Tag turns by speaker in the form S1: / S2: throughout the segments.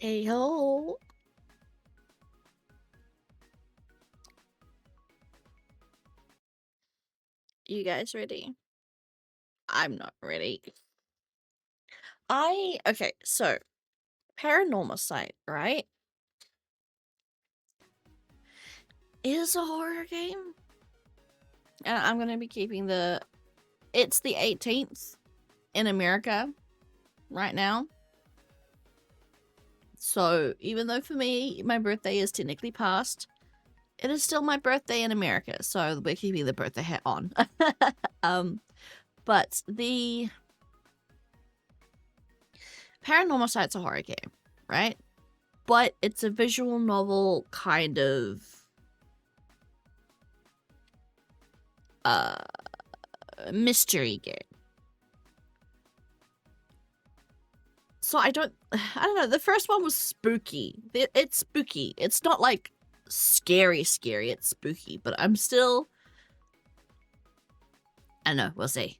S1: Hey ho. You guys ready? I'm not ready. Okay, so Paranormasight, right? Is a horror game. And I'm gonna be keeping it's the 18th in America right now. So even though for me my birthday is technically past, it is still my birthday in America. So we're keeping the birthday hat on. But the Paranormasight's a horror game, right? But it's a visual novel kind of mystery game. So I don't know, the first one was spooky. It's spooky. It's not like scary, it's spooky, but I'm still, I don't know, we'll see.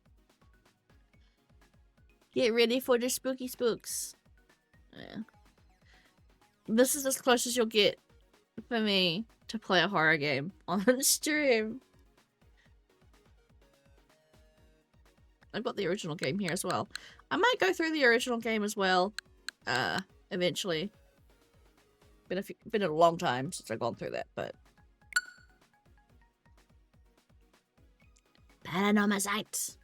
S1: Get ready for the spooky spooks. Yeah. This is as close as you'll get for me to play a horror game on stream. I've got the original game here as well. I might go through the original game as well, eventually. Been a long time since I've gone through that, but Paranormasight.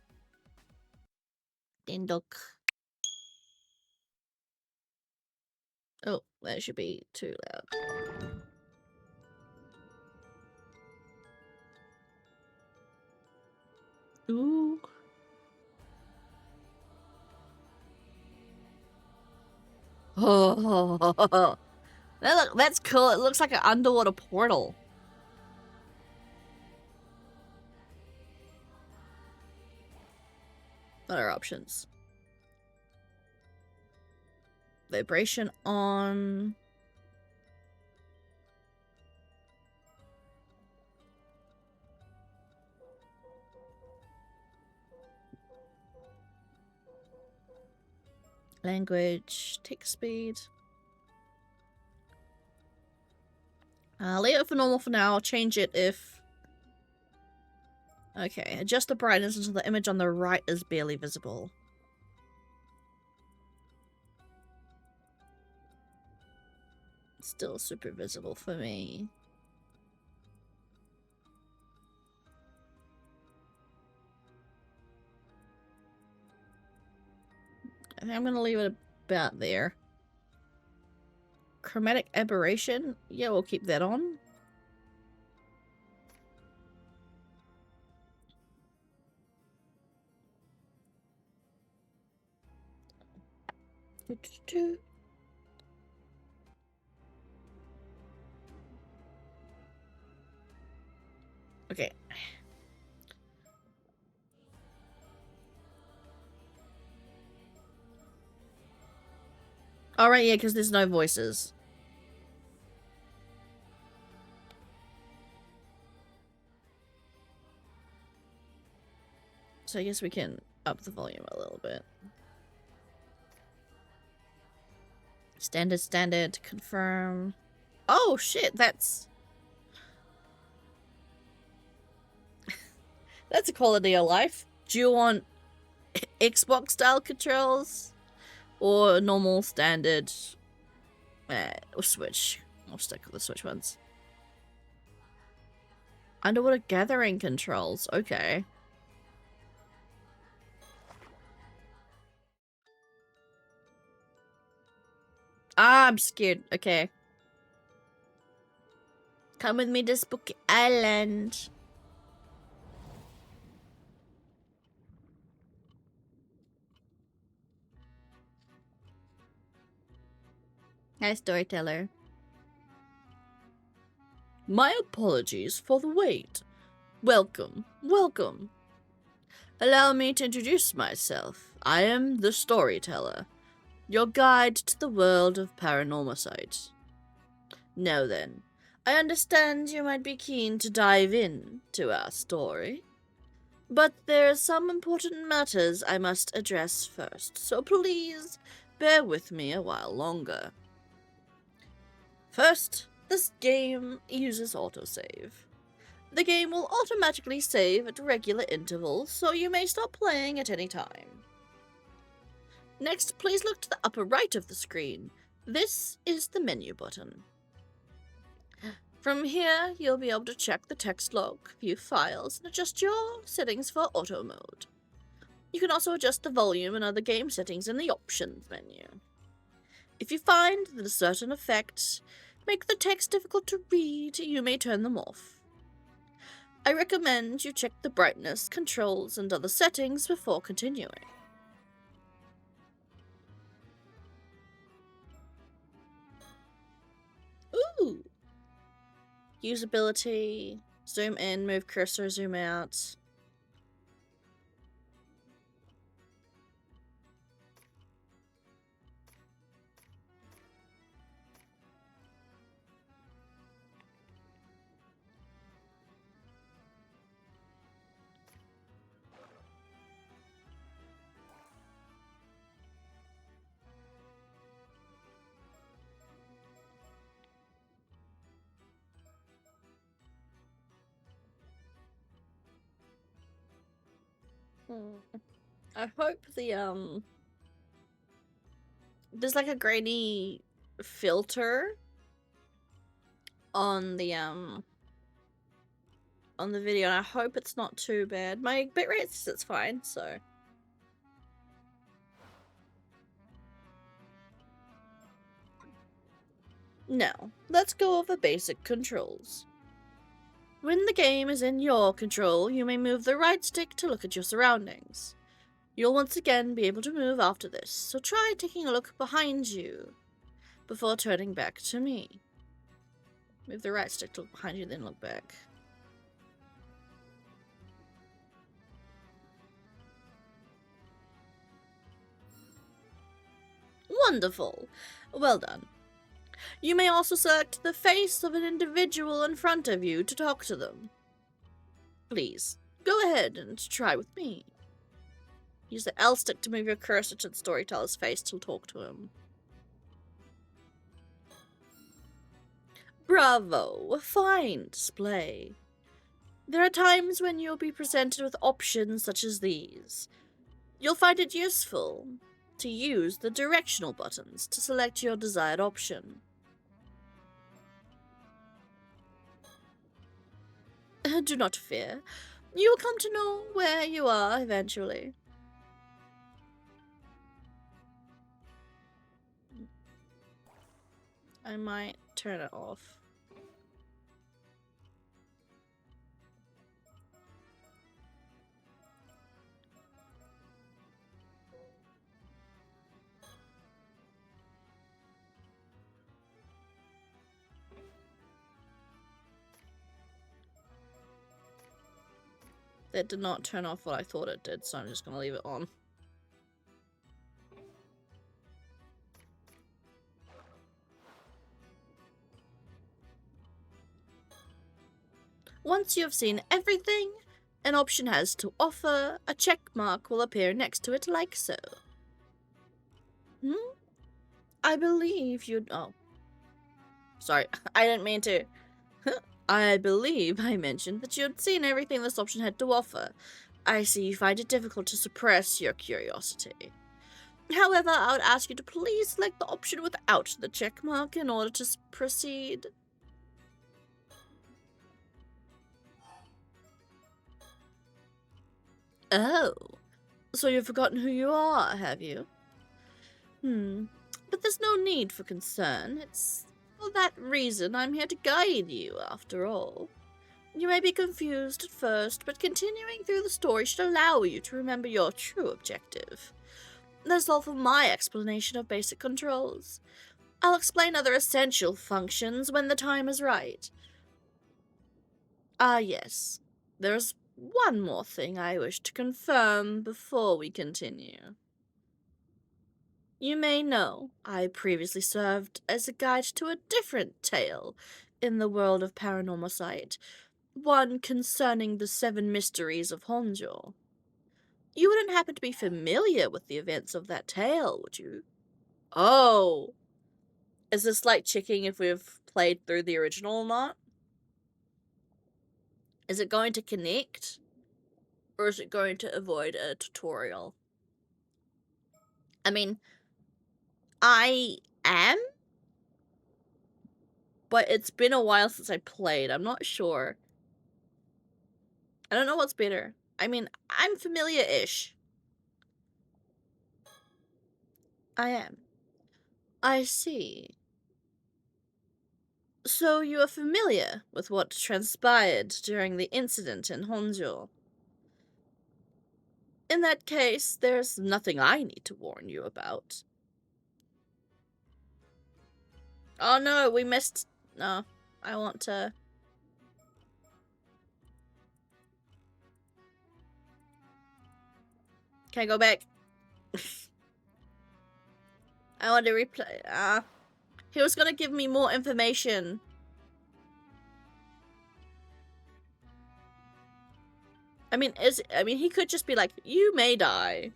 S1: Dindok. Oh, that should be too loud. Ooh. Oh, that's cool. It looks like an underwater portal. What are options? Vibration on. Language, text speed. Leave it for normal for now. I'll change it if... Okay, adjust the brightness until the image on the right is barely visible. Still super visible for me. I think I'm gonna leave it about there. Chromatic aberration. Yeah, we'll keep that on. Okay. Alright, yeah, because there's no voices. So I guess we can up the volume a little bit. Standard, confirm. Oh shit, that's... That's a quality of life. Do you want Xbox style controls? Or normal, standard, or Switch? I'll stick with the Switch ones. Underwater gathering controls, okay. Ah, I'm scared. Okay. Come with me to Spooky Island. Hi, storyteller. My apologies for the wait. Welcome, welcome. Allow me to introduce myself. I am the storyteller, your guide to the world of Paranormasight. Now then, I understand you might be keen to dive in to our story. But there are some important matters I must address first, so please bear with me a while longer. First, this game uses autosave. The game will automatically save at regular intervals, so you may stop playing at any time. Next, please look to the upper right of the screen. This is the menu button. From here, you'll be able to check the text log, view files, and adjust your settings for auto mode. You can also adjust the volume and other game settings in the options menu. If you find that a certain effect make the text difficult to read, you may turn them off. I recommend you check the brightness, controls, and other settings before continuing. Ooh! Usability, zoom in, move cursor, zoom out. I hope there's like a grainy filter on the video, and I hope it's not too bad. My bitrate says it's fine, so. Now, let's go over basic controls. When the game is in your control, you may move the right stick to look at your surroundings. You'll once again be able to move after this, so try taking a look behind you before turning back to me. Move the right stick to look behind you, then look back. Wonderful! Well done. You may also select the face of an individual in front of you to talk to them. Please, go ahead and try with me. Use the L stick to move your cursor to the storyteller's face to talk to him. Bravo! A fine display. There are times when you'll be presented with options such as these. You'll find it useful to use the directional buttons to select your desired option. Do not fear. You will come to know where you are eventually. I might turn it off. That did not turn off what I thought it did, so I'm just going to leave it on. Once you have seen everything an option has to offer, a check mark will appear next to it like so. I believe you'd... Oh. Sorry, I didn't mean to... I believe I mentioned that you had seen everything this option had to offer. I see you find it difficult to suppress your curiosity. However, I would ask you to please select the option without the check mark in order to proceed. Oh, so you've forgotten who you are, have you? But there's no need for concern. It's for that reason I'm here to guide you, after all. You may be confused at first, but continuing through the story should allow you to remember your true objective. That's all for my explanation of basic controls. I'll explain other essential functions when the time is right. Ah, yes. There's one more thing I wish to confirm before we continue. You may know I previously served as a guide to a different tale in the world of Paranormasight, one concerning the 7 mysteries of Honjo. You wouldn't happen to be familiar with the events of that tale, would you? Oh, Is this like checking if we've played through the original or not? Is it going to connect? Or is it going to avoid a tutorial? I mean, I am, but it's been a while since I played. I'm not sure. I don't know what's better. I mean, I'm familiar-ish. I am. I see. So you are familiar with what transpired during the incident in Honjo? In that case, there's nothing I need to warn you about. Oh no, we missed... No, I want to... Can I go back? I want to replay... he was gonna give me more information. I mean, he could just be like, you may die.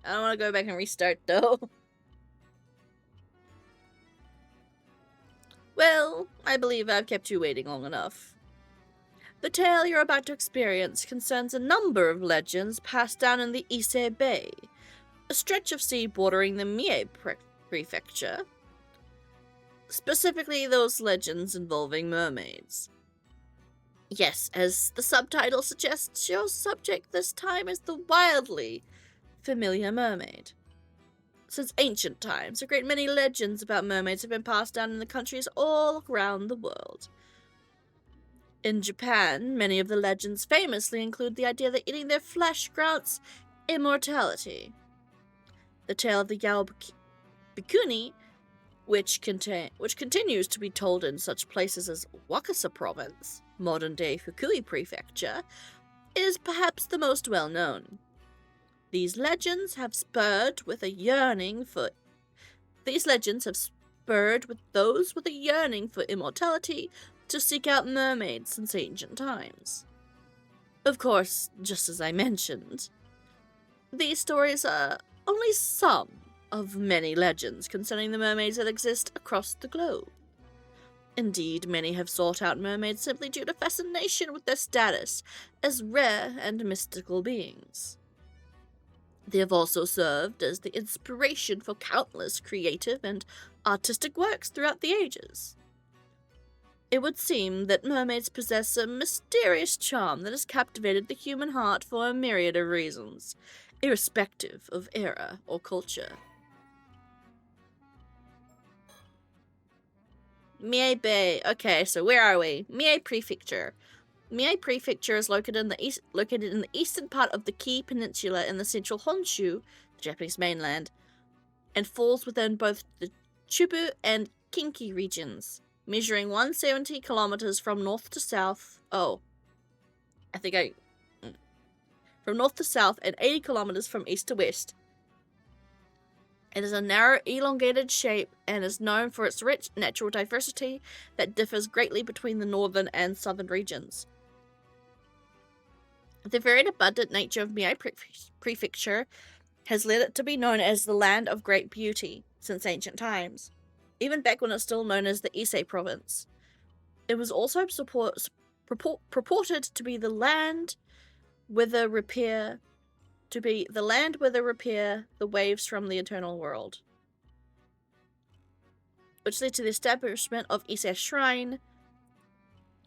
S1: I don't want to go back and restart, though. Well, I believe I've kept you waiting long enough. The tale you're about to experience concerns a number of legends passed down in the Ise Bay, a stretch of sea bordering the Mie Prefecture. Specifically, those legends involving mermaids. Yes, as the subtitle suggests, your subject this time is the wildly familiar mermaid. Since ancient times, a great many legends about mermaids have been passed down in the countries all around the world. In Japan, many of the legends famously include the idea that eating their flesh grants immortality. The tale of the Yao Bikuni, which continues to be told in such places as Wakasa Province, modern-day Fukui Prefecture, is perhaps the most well-known. These legends have spurred with those with a yearning for immortality to seek out mermaids since ancient times. Of course, just as I mentioned, these stories are only some of many legends concerning the mermaids that exist across the globe. Indeed, many have sought out mermaids simply due to fascination with their status as rare and mystical beings. They have also served as the inspiration for countless creative and artistic works throughout the ages. It would seem that mermaids possess a mysterious charm that has captivated the human heart for a myriad of reasons, irrespective of era or culture. Mie Bay. Okay, so where are we? Mie Prefecture. Mie Prefecture is located in the eastern part of the Ki Peninsula in the central Honshu, the Japanese mainland, and falls within both the Chubu and Kinki regions, measuring 170 kilometers from north to south. From north to south and 80 kilometers from east to west. It is a narrow, elongated shape and is known for its rich natural diversity that differs greatly between the northern and southern regions. The varied abundant nature of Mie Prefecture has led it to be known as the Land of Great Beauty since ancient times, even back when it's still known as the Ise Province. It was also purported to be the land whither repair the waves from the eternal world, which led to the establishment of Ise Shrine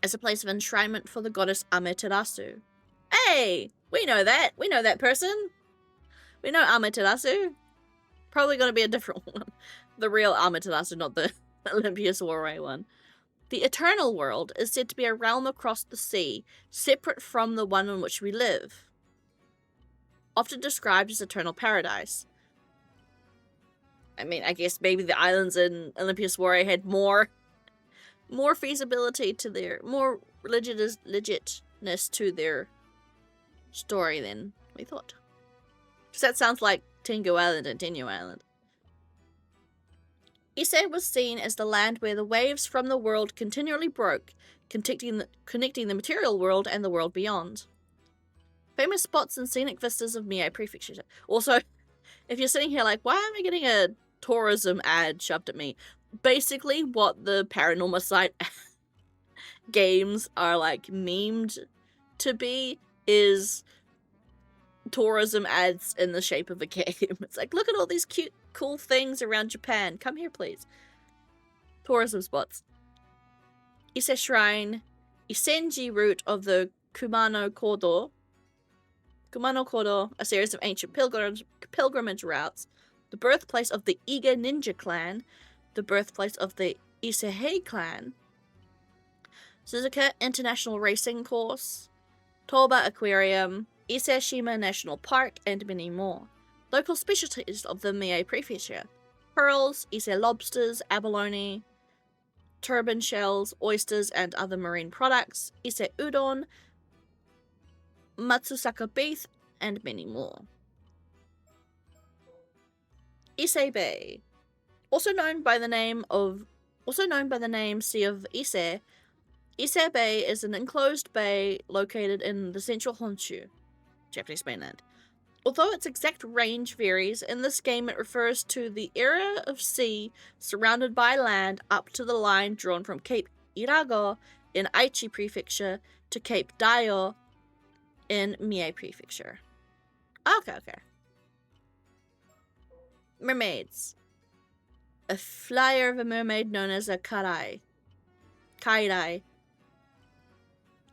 S1: as a place of enshrinement for the goddess Amaterasu. Hey! We know that! We know that person! We know Amaterasu. Probably gonna be a different one. The real Amaterasu, not the Olympias Warray one. The eternal world is said to be a realm across the sea, separate from the one in which we live, often described as eternal paradise. I mean, I guess maybe the islands in Olympias Warray had more feasibility to their, more legitness to their story than we thought. Because that sounds like Tengu Island and Tenyu Island. Ise was seen as the land where the waves from the world continually broke, connecting the material world and the world beyond. Famous spots and scenic vistas of Mie Prefecture. Also, if you're sitting here like, why am I getting a tourism ad shoved at me? Basically, what the Paranormasight games are like memed to be is tourism ads in the shape of a game. It's like, look at all these cute, cool things around Japan. Come here, please. Tourism spots. Ise Shrine, Isenji route of the Kumano Kodo. Kumano Kodo, a series of ancient pilgrimage routes. The birthplace of the Iga Ninja clan. The birthplace of the Isehei clan. Suzuka International Racing Course. Toba Aquarium. Ise-Shima National Park, and many more. Local specialties of the Mie Prefecture. Pearls, Ise lobsters, abalone, turban shells, oysters, and other marine products. Ise udon, Matsusaka beef, and many more. Ise Bay. Also known by the name Sea of Ise, Ise Bay is an enclosed bay located in the central Honshu, Japanese mainland. Although its exact range varies, in this game it refers to the area of sea surrounded by land up to the line drawn from Cape Irago in Aichi Prefecture to Cape Daio in Mie Prefecture. Okay. Mermaids. A flyer of a mermaid known as a kairai. A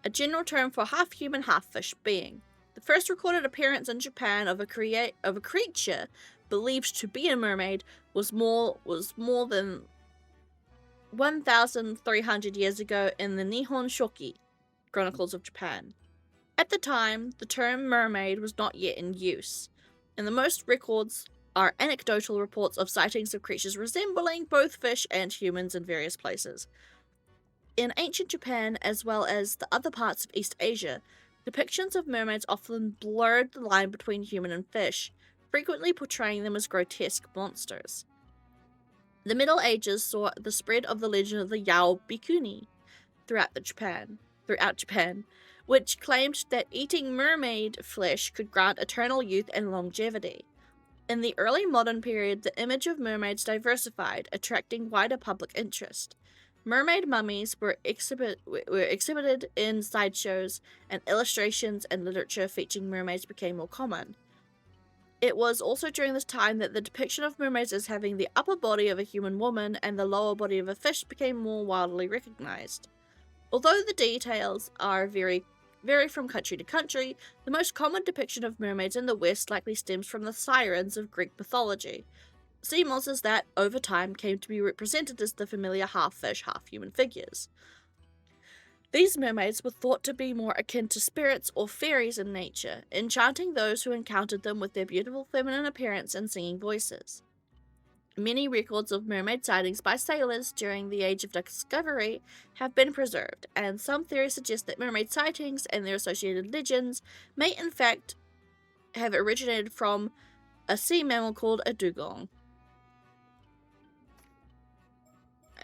S1: general term for half-human, half-fish being. The first recorded appearance in Japan of a creature believed to be a mermaid was more than 1,300 years ago in the Nihon Shoki, Chronicles of Japan. At the time, the term mermaid was not yet in use, and the most records are anecdotal reports of sightings of creatures resembling both fish and humans in various places. In ancient Japan, as well as the other parts of East Asia, depictions of mermaids often blurred the line between human and fish, frequently portraying them as grotesque monsters. The Middle Ages saw the spread of the legend of the Yao Bikuni throughout Japan, which claimed that eating mermaid flesh could grant eternal youth and longevity. In the early modern period, the image of mermaids diversified, attracting wider public interest. Mermaid mummies were exhibited in sideshows, and illustrations and literature featuring mermaids became more common. It was also during this time that the depiction of mermaids as having the upper body of a human woman and the lower body of a fish became more widely recognized. Although the details are vary from country to country, the most common depiction of mermaids in the West likely stems from the sirens of Greek mythology, sea monsters that, over time, came to be represented as the familiar half-fish, half-human figures. These mermaids were thought to be more akin to spirits or fairies in nature, enchanting those who encountered them with their beautiful feminine appearance and singing voices. Many records of mermaid sightings by sailors during the Age of Discovery have been preserved, and some theories suggest that mermaid sightings and their associated legends may in fact have originated from a sea mammal called a dugong.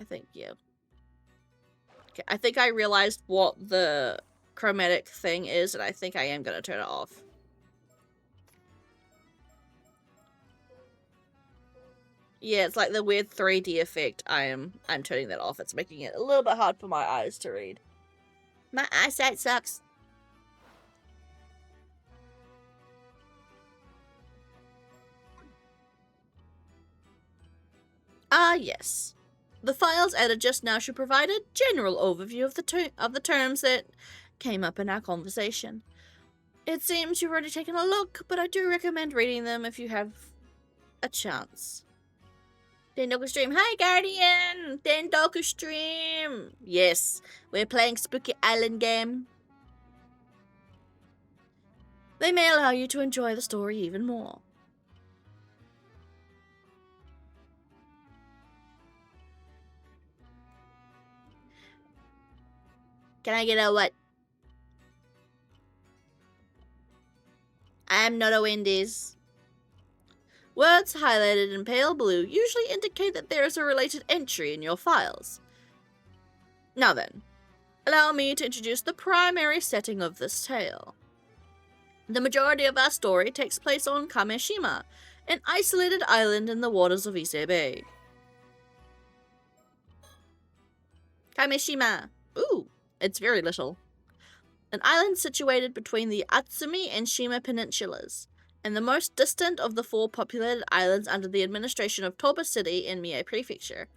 S1: Okay, I think I realized what the chromatic thing is, and I think I am going to turn it off. Yeah, it's like the weird 3D effect. I'm turning that off. It's making it a little bit hard for my eyes to read. My eyesight sucks. Yes. The files added just now should provide a general overview of the terms that came up in our conversation. It seems you've already taken a look, but I do recommend reading them if you have a chance. Dendoku Stream. Hi, Guardian! Dendoku Stream! Yes, we're playing Spooky Island game. They may allow you to enjoy the story even more. Can I get a what? I'm not a Wendy's. Words highlighted in pale blue usually indicate that there is a related entry in your files. Now then, allow me to introduce the primary setting of this tale. The majority of our story takes place on Kameshima, an isolated island in the waters of Ise Bay. Ise-Shima. Ooh, it's very little. An island situated between the Atsumi and Shima peninsulas, and the most distant of the 4 populated islands under the administration of Toba City in Mie Prefecture.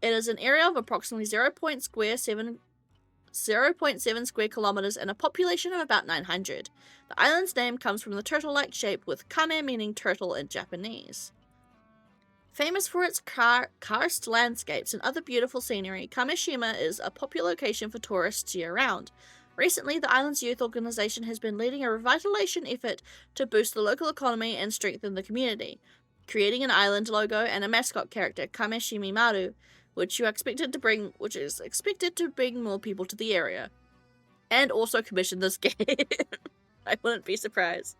S1: It is an area of approximately 0.7 square kilometers and a population of about 900. The island's name comes from the turtle-like shape, with kame meaning turtle in Japanese. Famous for its karst landscapes and other beautiful scenery, Ise-Shima is a popular location for tourists year-round. Recently, the island's youth organization has been leading a revitalization effort to boost the local economy and strengthen the community, creating an island logo and a mascot character, Kameshimi Maru, which is expected to bring more people to the area. And also commission this game. I wouldn't be surprised.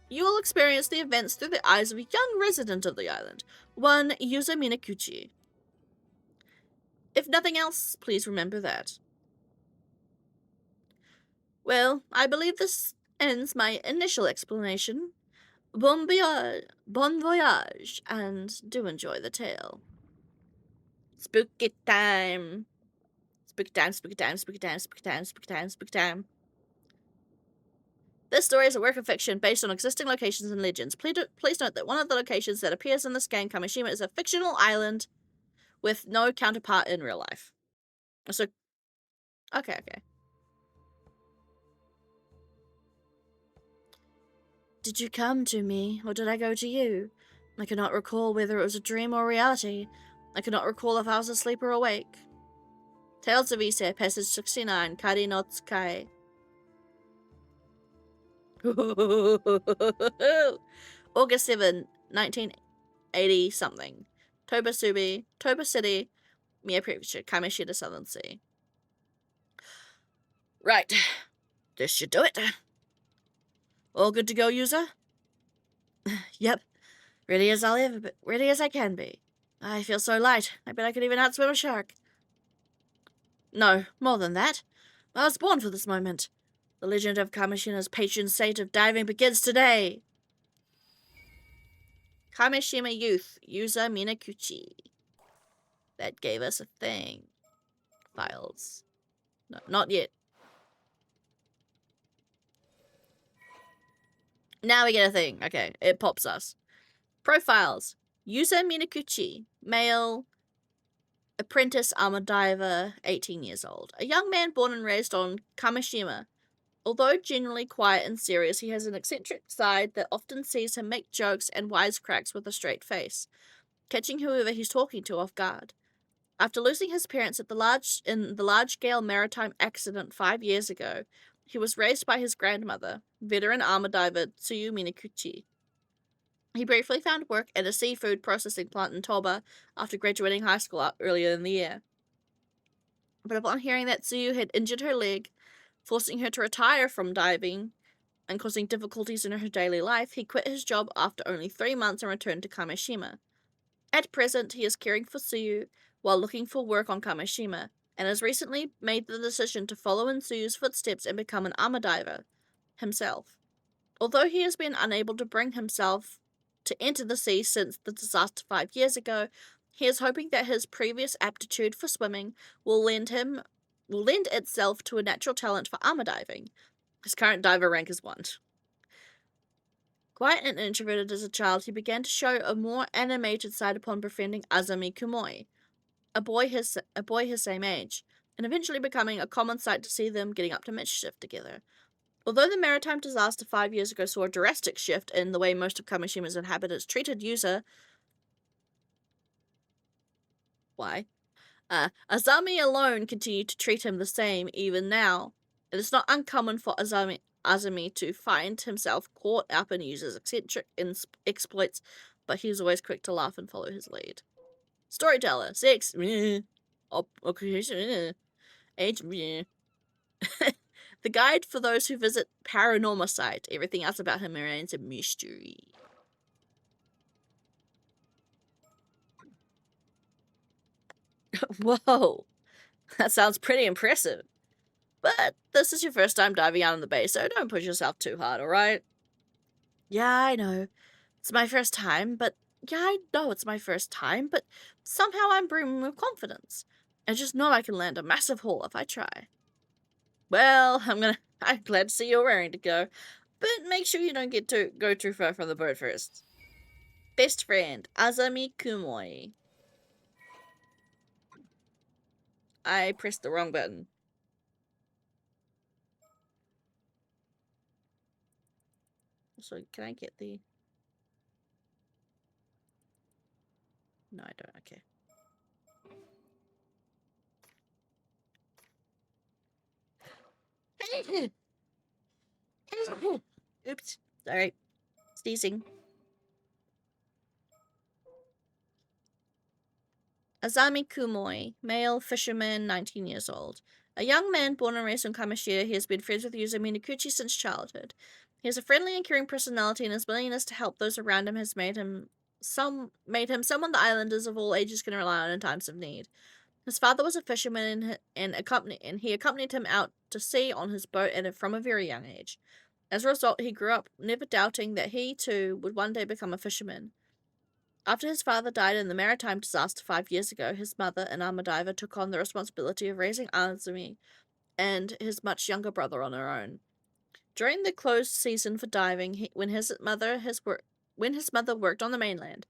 S1: You will experience the events through the eyes of a young resident of the island, one Yuza Minakuchi. If nothing else, please remember that. Well, I believe this ends my initial explanation. Bon voyage, and do enjoy the tale. Spooky time. Spooky time, spooky time, spooky time, spooky time, spooky time, spooky time. This story is a work of fiction based on existing locations and legends. Please note that one of the locations that appears in this game, Ise-Shima, is a fictional island with no counterpart in real life. So, okay. Did you come to me, or did I go to you? I cannot recall whether it was a dream or reality. I cannot recall if I was asleep or awake. Tales of Ise, Passage 69, Kari no Tsukai. August 7, 1980 something. Toba City, Mie Prefecture, Kamishita Southern Sea. Right. This should do it. All good to go, user? Yep. Ready as I can be. I feel so light. I bet I could even outswim a shark. No, more than that. I was born for this moment. The legend of Kamishina's patron saint of diving begins today. Ise-Shima Youth, Yuza Minakuchi. That gave us a thing. Files. No, not yet. Now we get a thing. Okay, it pops us. Profiles. Yuza Minakuchi, male, apprentice armor diver, 18 years old. A young man born and raised on Ise-Shima. Although generally quiet and serious, he has an eccentric side that often sees him make jokes and wisecracks with a straight face, catching whoever he's talking to off guard. After losing his parents in the large-scale maritime accident 5 years ago, he was raised by his grandmother, veteran armor diver Tsuyu Minakuchi. He briefly found work at a seafood processing plant in Toba after graduating high school earlier in the year. But upon hearing that Tsuyu had injured her leg, forcing her to retire from diving and causing difficulties in her daily life, he quit his job after only 3 months and returned to Ise-Shima. At present, he is caring for Tsuyu while looking for work on Ise-Shima, and has recently made the decision to follow in Tsuyu's footsteps and become an armor diver himself. Although he has been unable to bring himself to enter the sea since the disaster 5 years ago, he is hoping that his previous aptitude for swimming will lend itself to a natural talent for armor diving. His current diver rank is 1. Quiet and introverted as a child, he began to show a more animated side upon befriending Azami Kumoi, a boy his same age, and eventually becoming a common sight to see them getting up to mischief together. Although the maritime disaster 5 years ago saw a drastic shift in the way most of Ise-Shima's inhabitants treated Yuza, Azami alone continued to treat him the same even now. It is not uncommon for Azami to find himself caught up in Yuza's eccentric exploits, but he is always quick to laugh and follow his lead. Storyteller, 6. Age. The guide for those who visit Paranormasight. Everything else about him remains a mystery. Whoa. That sounds pretty impressive. But this is your first time diving out on the bay, so don't push yourself too hard, alright? Yeah, I know. It's my first time, but yeah, I know it's my first time, but somehow I'm brimming with confidence. I just know I can land a massive haul if I try. Well, I'm glad to see you're raring to go, but make sure you don't go too far from the boat first. Best friend, Azami Kumoi. I pressed the wrong button. So can I get the... No, I don't. Okay. Oops. Sorry. Sneezing. Azami Kumoi, male fisherman, 19 years old. A young man born and raised in Kamoshida, he has been friends with user Minakuchi since childhood. He has a friendly and caring personality, and his willingness to help those around him has made him someone the islanders of all ages can rely on in times of need. His father was a fisherman and he accompanied him out to sea on his boat from a very young age. As a result, he grew up never doubting that he, too, would one day become a fisherman. After his father died in the maritime disaster 5 years ago, his mother, an armor diver, took on the responsibility of raising Azumi and his much younger brother on her own. During the closed season for diving, when his mother worked on the mainland,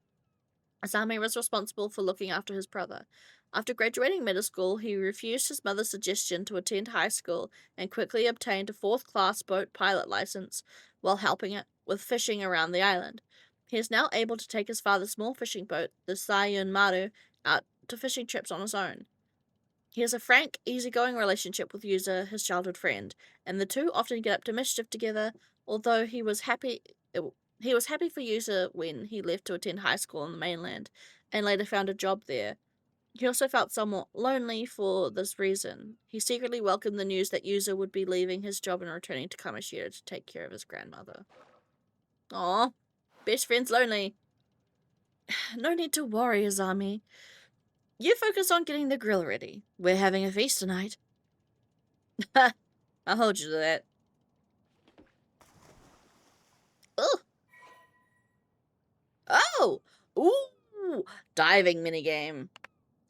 S1: Azami was responsible for looking after his brother. After graduating middle school, he refused his mother's suggestion to attend high school and quickly obtained a fourth-class boat pilot license while helping it with fishing around the island. He is now able to take his father's small fishing boat, the Sayun Maru, out to fishing trips on his own. He has a frank, easygoing relationship with Yuza, his childhood friend, and the two often get up to mischief together, although he was happy for Yuza when he left to attend high school on the mainland, and later found a job there. He also felt somewhat lonely for this reason. He secretly welcomed the news that Yuza would be leaving his job and returning to Kamoshida to take care of his grandmother. Aw, best friend's lonely. No need to worry, Azami. You focus on getting the grill ready. We're having a feast tonight. I'll hold you to that. Ugh. Oh! Ooh! Diving minigame.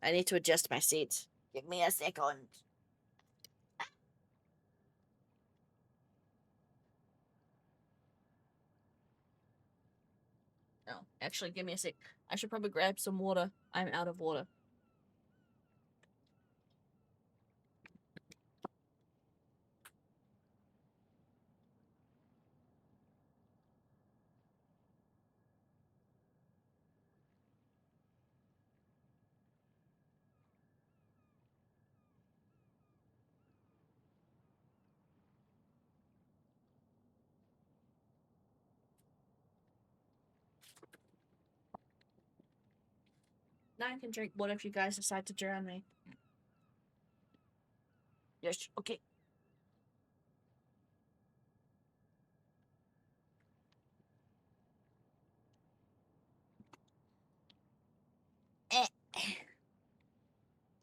S1: I need to adjust my seat. Give me a second. No, actually, give me a sec. I should probably grab some water. I'm out of water. Now I can drink water if you guys decide to drown me. Yes, okay.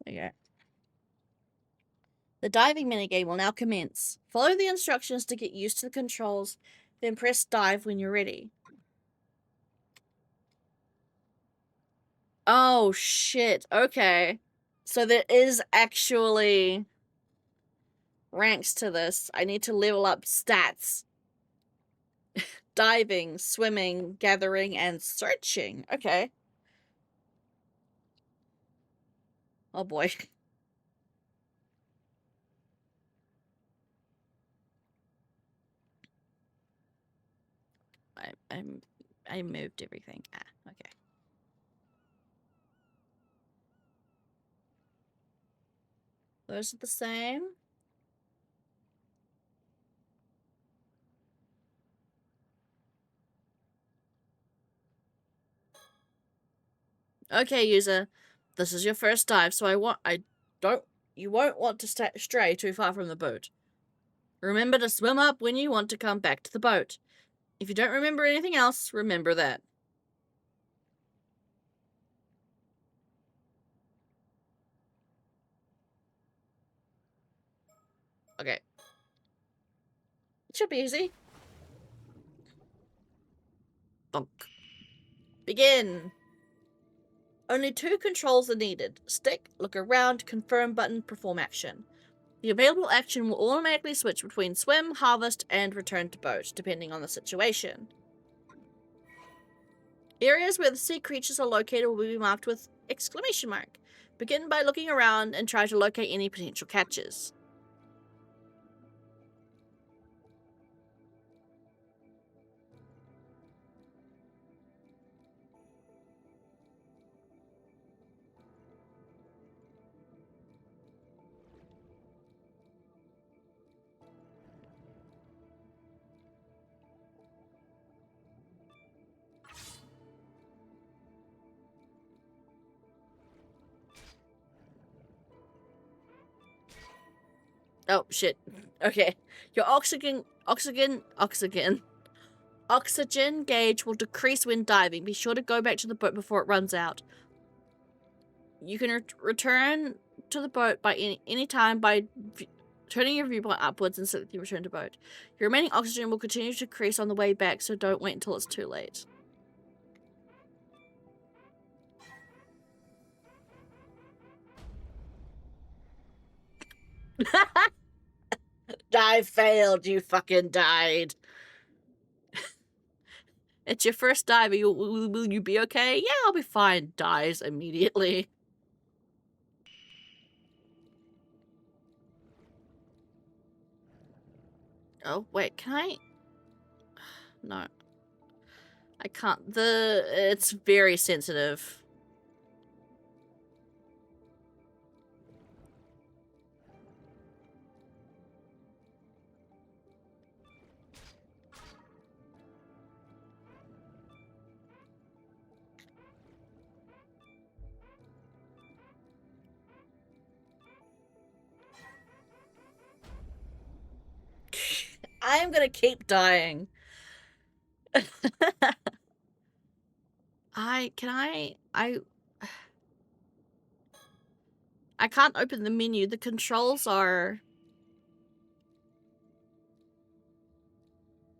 S1: Okay. The diving minigame will now commence. Follow the instructions to get used to the controls, then press dive when you're ready. Oh, shit. Okay. So there is actually ranks to this. I need to level up stats. Diving, swimming, gathering, and searching. Okay. Oh boy. I moved everything. Ah, okay. Those are the same. Okay, user. This is your first dive, so you won't want to stray too far from the boat. Remember to swim up when you want to come back to the boat. If you don't remember anything else, remember that. Okay. It should be easy. Bonk. Begin. Only 2 controls are needed. Stick, look around, confirm button, perform action. The available action will automatically switch between swim, harvest, and return to boat, depending on the situation. Areas where the sea creatures are located will be marked with exclamation mark. Begin by looking around and try to locate any potential catches. Oh, shit. Okay. Your oxygen gauge will decrease when diving. Be sure to go back to the boat before it runs out. You can return to the boat by any time by turning your viewpoint upwards and selecting return to boat. Your remaining oxygen will continue to decrease on the way back, so don't wait until it's too late. I failed. You fucking died. It's your first dive. Will you be okay? Yeah, I'll be fine. Dies immediately. Oh, wait, can I? No. I can't. It's very sensitive. I'm gonna keep dying. I can't open the menu. The controls are...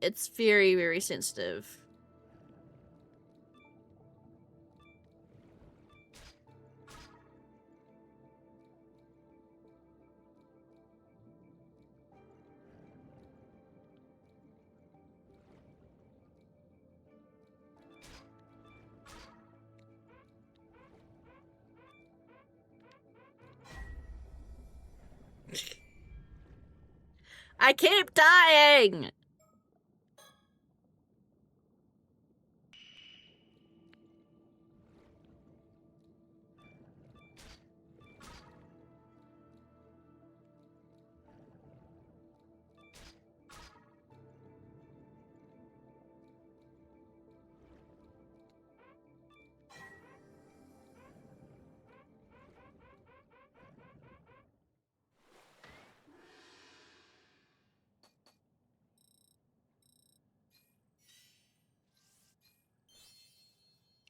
S1: It's very, very sensitive. I keep dying!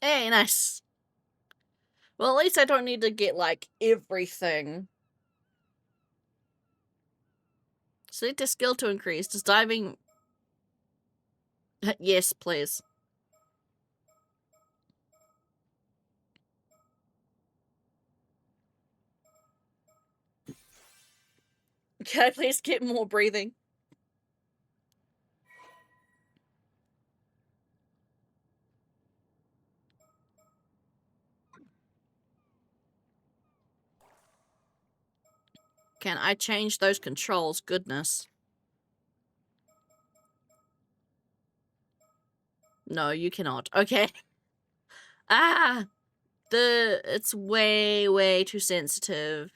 S1: Hey, nice. Well, at least I don't need to get, like, everything. Select a skill to increase. Does diving... Yes, please. Can I please get more breathing? Can I change those controls? Goodness. No, you cannot. Okay. Ah! It's way, way too sensitive.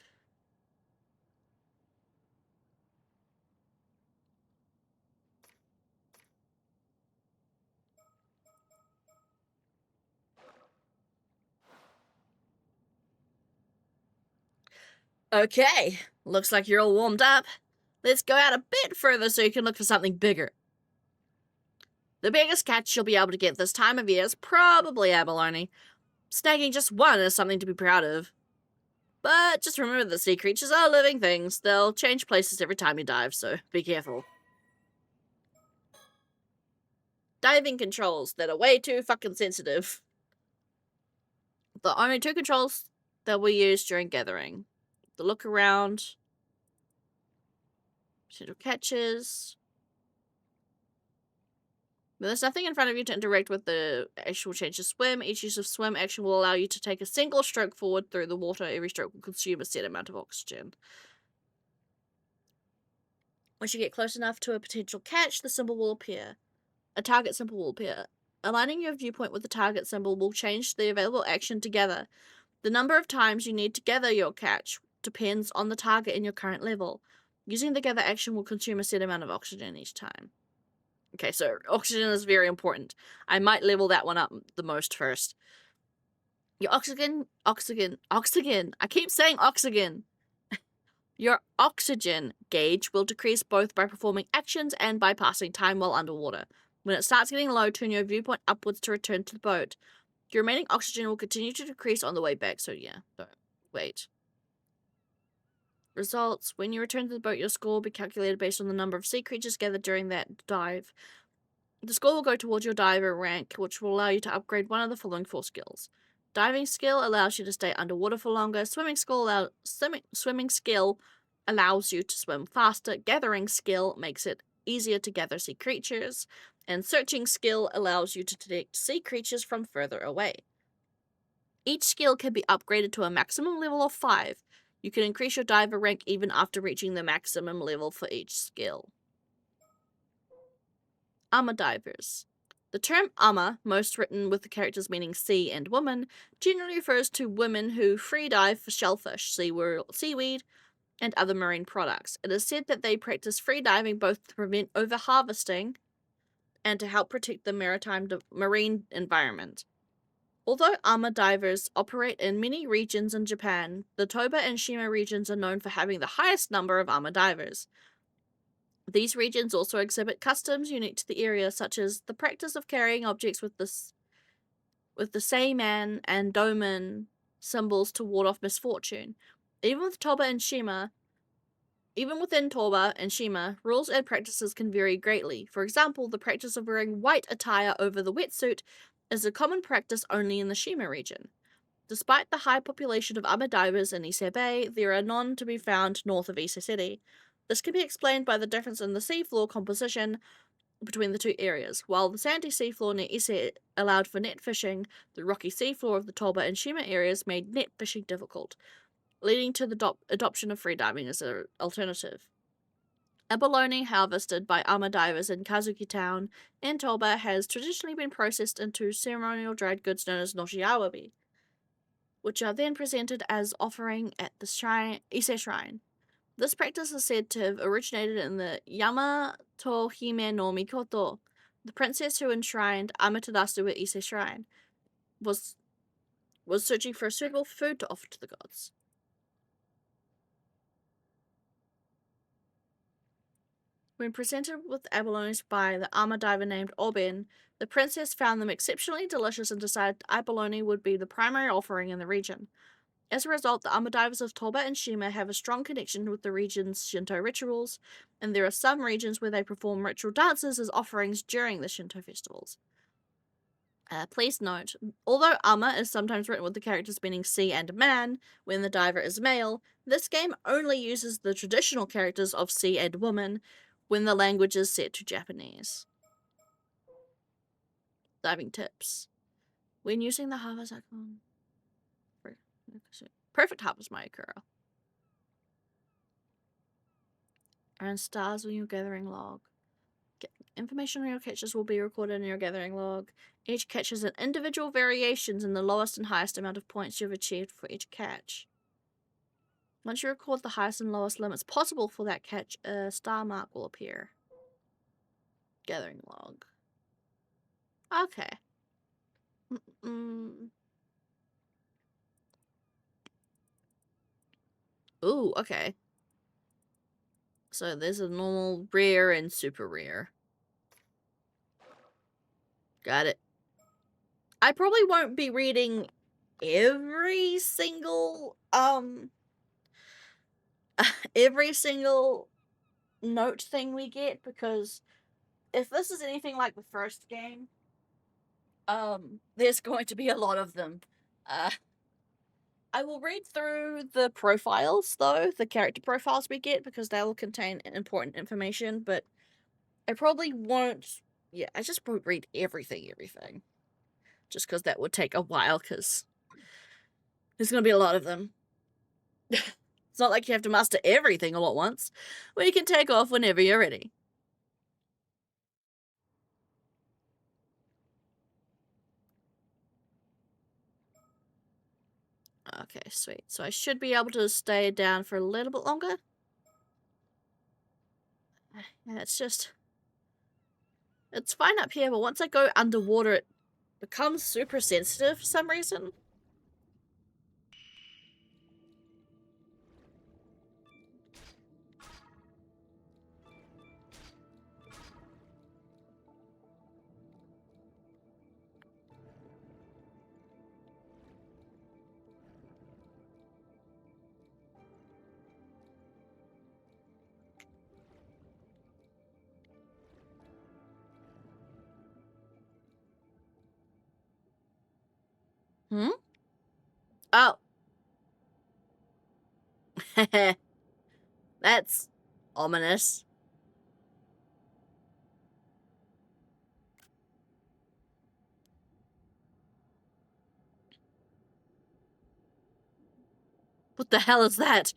S1: Okay. Looks like you're all warmed up. Let's go out a bit further so you can look for something bigger. The biggest catch you'll be able to get this time of year is probably abalone. Snagging just one is something to be proud of. But just remember that sea creatures are living things. They'll change places every time you dive, so be careful. Diving controls that are way too fucking sensitive. The only two controls that we use during gathering. The look around, potential catches. But there's nothing in front of you to interact with the actual change to swim. Each use of swim action will allow you to take a single stroke forward through the water. Every stroke will consume a set amount of oxygen. Once you get close enough to a potential catch, the symbol will appear. A target symbol will appear. Aligning your viewpoint with the target symbol will change the available action to gather. The number of times you need to gather your catch depends on the target in your current level. Using the gather action will consume a set amount of oxygen each time. Okay, so oxygen is very important. I might level that one up the most first. Your oxygen. I keep saying oxygen. Your oxygen gauge will decrease both by performing actions and by passing time while underwater. When it starts getting low, turn your viewpoint upwards to return to the boat. Your remaining oxygen will continue to decrease on the way back, so yeah, don't wait. Results. When you return to the boat, your score will be calculated based on the number of sea creatures gathered during that dive. The score will go towards your diver rank, which will allow you to upgrade one of the following 4 skills. Diving skill allows you to stay underwater for longer. Swimming skill allows you to swim faster. Gathering skill makes it easier to gather sea creatures. And searching skill allows you to detect sea creatures from further away. Each skill can be upgraded to a maximum level of 5. You can increase your diver rank even after reaching the maximum level for each skill. Ama divers. The term ama, most written with the characters meaning sea and woman, generally refers to women who free dive for shellfish, seaweed, and other marine products. It is said that they practice free diving both to prevent overharvesting and to help protect the marine environment. Although ama divers operate in many regions in Japan, the Toba and Shima regions are known for having the highest number of ama divers. These regions also exhibit customs unique to the area, such as the practice of carrying objects with the Seiman and Doman symbols to ward off misfortune. Even within Toba and Shima, rules and practices can vary greatly. For example, the practice of wearing white attire over the wetsuit is a common practice only in the Shima region. Despite the high population of ama divers in Ise Bay, there are none to be found north of Ise City. This can be explained by the difference in the seafloor composition between the two areas. While the sandy seafloor near Ise allowed for net fishing, the rocky seafloor of the Toba and Shima areas made net fishing difficult, leading to the adoption of free diving as an alternative. Abalone harvested by ama divers in Kazuki Town in Toba has traditionally been processed into ceremonial dried goods known as noshiawabi, which are then presented as offering at the Ise Shrine. This practice is said to have originated in the Yamato Hime no Mikoto, the princess who enshrined Amaterasu at Ise Shrine, was searching for a suitable food to offer to the gods. When presented with abalones by the ama diver named Oben, the princess found them exceptionally delicious and decided abalone would be the primary offering in the region. As a result, the ama divers of Toba and Shima have a strong connection with the region's Shinto rituals, and there are some regions where they perform ritual dances as offerings during the Shinto festivals. Please note, although ama is sometimes written with the characters meaning sea and man when the diver is male, this game only uses the traditional characters of sea and woman when the language is set to Japanese. Diving tips. When using the harvest icon, perfect harvest may occur. Earn stars when you're gathering log. Information on your catches will be recorded in your gathering log. Each catch has an individual variations in the lowest and highest amount of points you've achieved for each catch. Once you record the highest and lowest limits possible for that catch, a star mark will appear. Gathering log. Okay. Ooh, okay. So there's a normal, rare, and super rare. Got it. I probably won't be reading every single every single note thing we get, because if this is anything like the first game, there's going to be a lot of them. I will read through the profiles, though, the character profiles we get, because they will contain important information, but I probably won't. Yeah, I just won't read everything. Just because that would take a while, because there's going to be a lot of them. It's not like you have to master everything all at once. We can take off whenever you're ready. Okay, sweet. So I should be able to stay down for a little bit longer. Yeah, it's fine up here, but once I go underwater, it becomes super sensitive for some reason. Hmm? Oh. That's ominous. What the hell is that?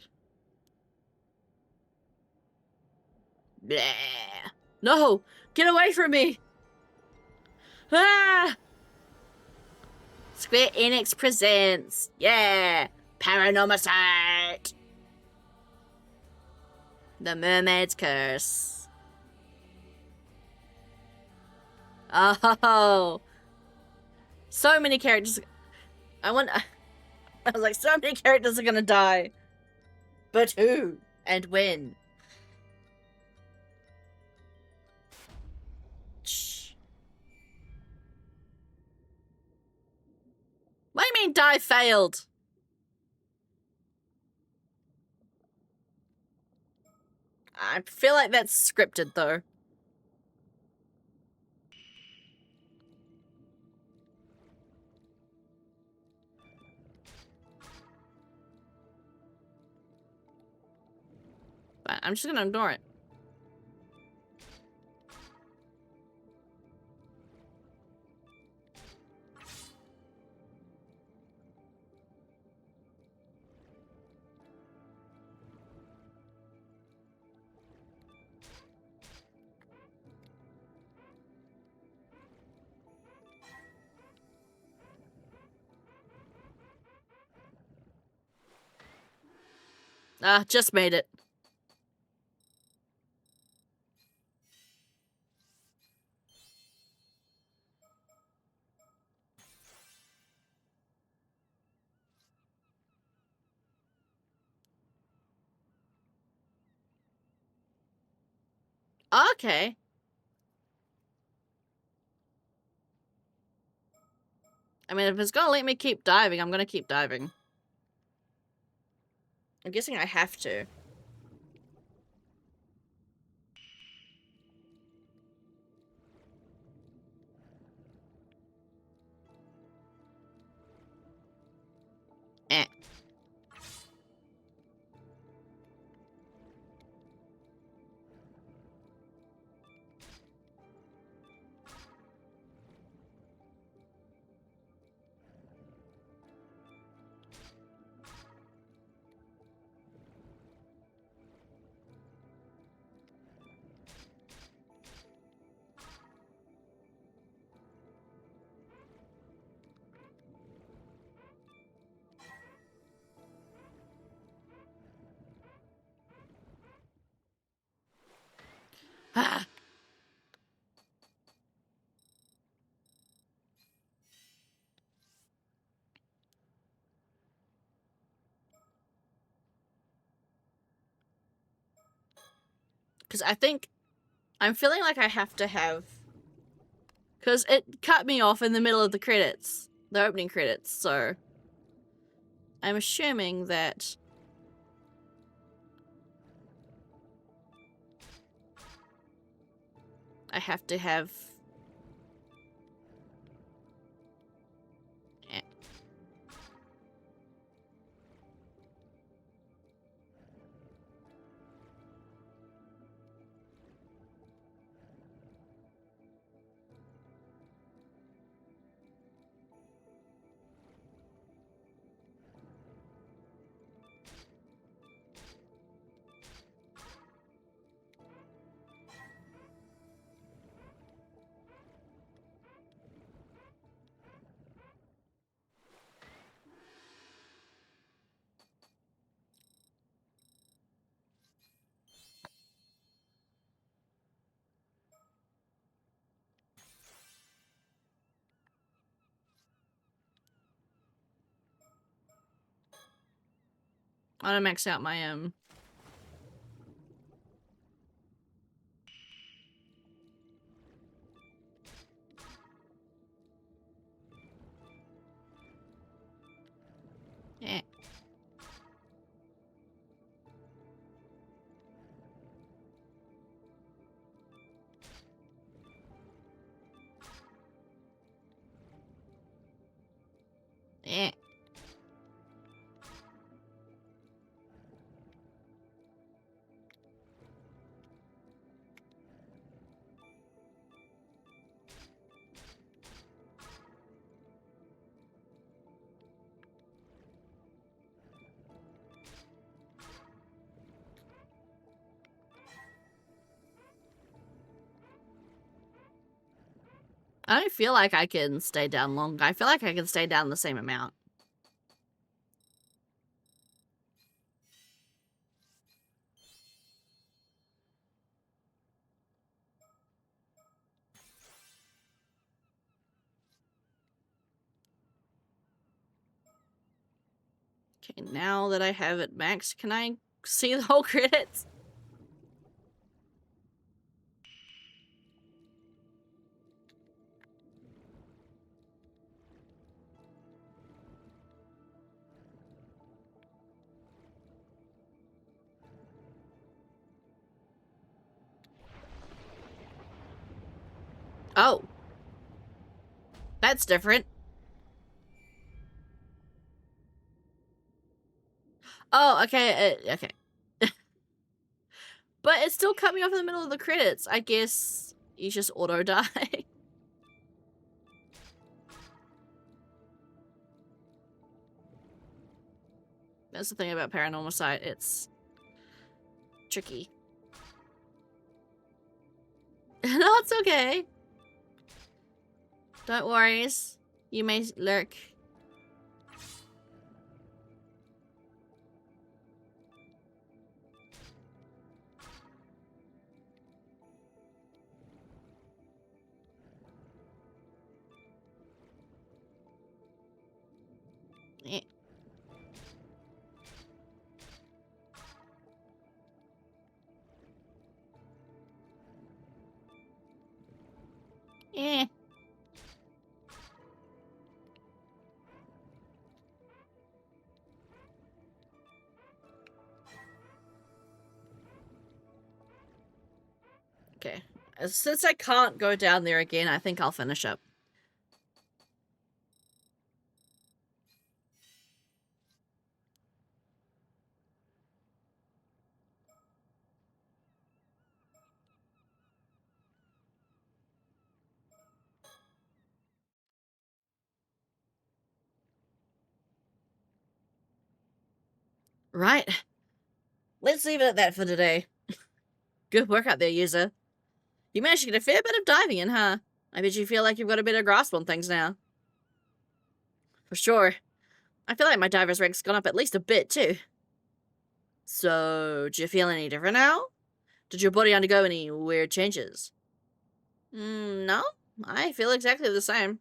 S1: Bleh. No! Get away from me! Ah! Square Enix presents. Yeah! Paranormasight! The Mermaid's Curse. Oh! So many characters. I was like, so many characters are gonna die. But who? And when? Shh. What do you mean die failed? I feel like that's scripted, though. But I'm just gonna ignore it. Just made it. Okay. I mean, if it's gonna let me keep diving, I'm gonna keep diving. I'm guessing I have to. Eh. Ah. Because I think I'm feeling like I have to have. Because it cut me off in the middle of the credits, the opening credits, so I'm assuming that I have to have... I want to max out my, eh. Eh. I don't feel like I can stay down long. I feel like I can stay down the same amount. Okay, now that I have it maxed, can I see the whole credits? Oh. That's different. Oh, okay, okay. But it still cut me off in the middle of the credits. I guess you just auto-die. That's the thing about Paranormasight. It's tricky. No, it's okay. Don't worry. You may lurk. Eh. Eh. Okay. Since I can't go down there again, I think I'll finish up. Right. Let's leave it at that for today. Good work out there, user. You managed to get a fair bit of diving in, huh? I bet you feel like you've got a better grasp on things now. For sure. I feel like my diver's rank's gone up at least a bit, too. So, do you feel any different now? Did your body undergo any weird changes? No. I feel exactly the same.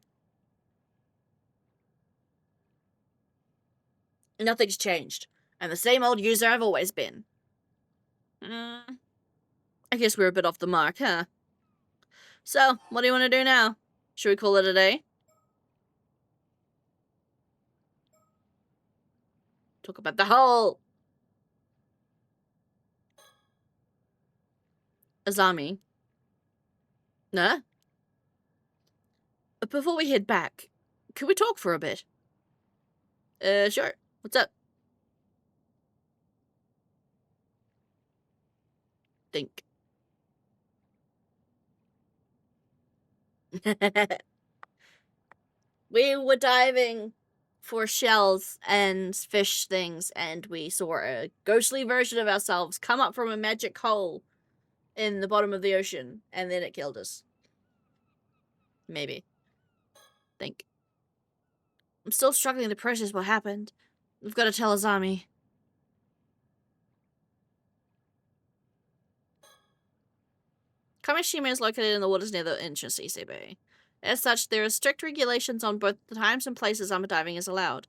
S1: Nothing's changed. I'm the same old user I've always been. I guess we're a bit off the mark, huh? So, what do you want to do now? Should we call it a day? Talk about the whole Azami. Nah? Before we head back, could we talk for a bit? Sure. What's up? Think. We were diving for shells and fish things, and we saw a ghostly version of ourselves come up from a magic hole in the bottom of the ocean, and then it killed us. Maybe. Think. I'm still struggling to process what happened. We've got to tell Azami. Kamishima is located in the waters near the entrance to Ise Bay. As such, there are strict regulations on both the times and places summer diving is allowed.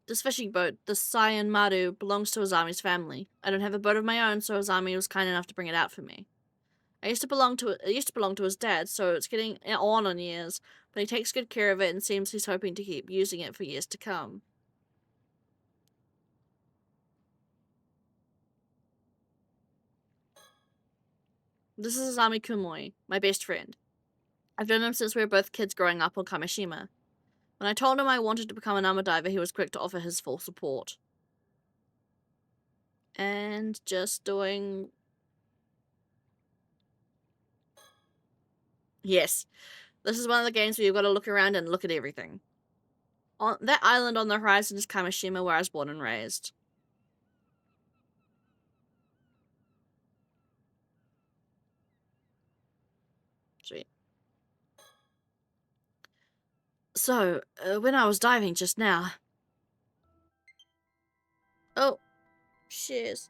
S1: This fishing boat, the Saiyan Maru, belongs to Azami's family. I don't have a boat of my own, so Azami was kind enough to bring it out for me. It used to belong to his dad, so it's getting on years, but he takes good care of it and seems he's hoping to keep using it for years to come. This is Azami Kumoi, my best friend. I've known him since we were both kids growing up on Kamishima. When I told him I wanted to become an armor diver, he was quick to offer his full support. And just doing... Yes. This is one of the games where you've got to look around and look at everything. On that island on the horizon is Kamishima, where I was born and raised. Sweet. So, when I was diving just now... Oh, shiz.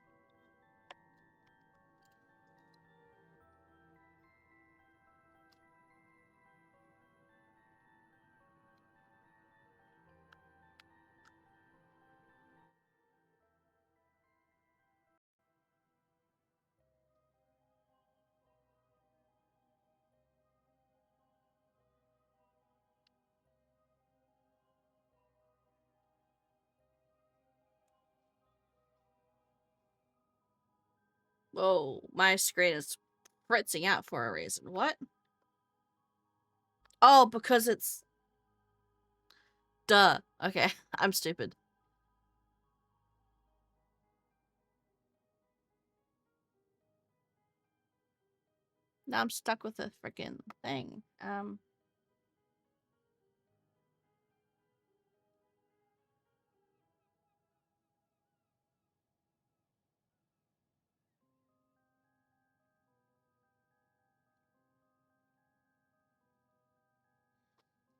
S1: Whoa, my screen is fritzing out for a reason. What? Oh, because it's... Duh. Okay, I'm stupid. Now I'm stuck with a freaking thing.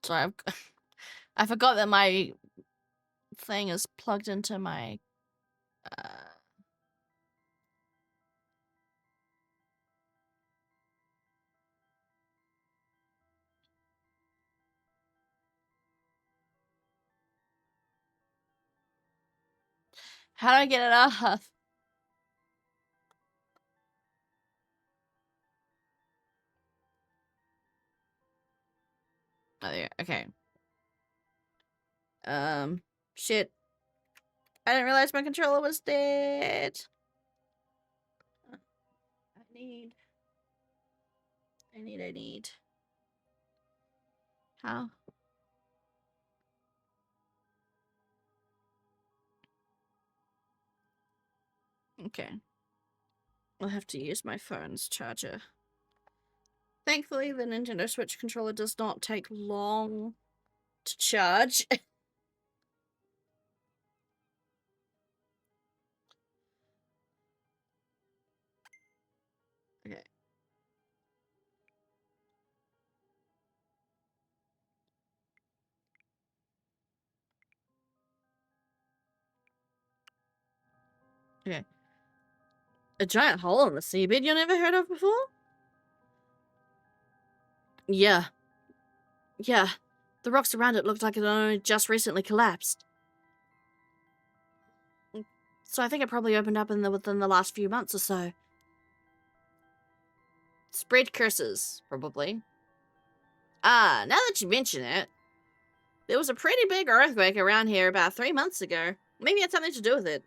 S1: Sorry, I forgot that my thing is plugged into my, How do I get it off? Oh, there. Okay. Shit. I didn't realize my controller was dead. I need. How? Okay. I'll have to use my phone's charger. Thankfully, the Nintendo Switch controller does not take long to charge. Okay. Okay. A giant hole in the seabed you never heard of before? Yeah. Yeah. The rocks around it looked like it only just recently collapsed. So I think it probably opened up within the last few months or so. Spread curses, probably. Ah, now that you mention it, There was a pretty big earthquake around here about 3 months ago. Maybe it had something to do with it.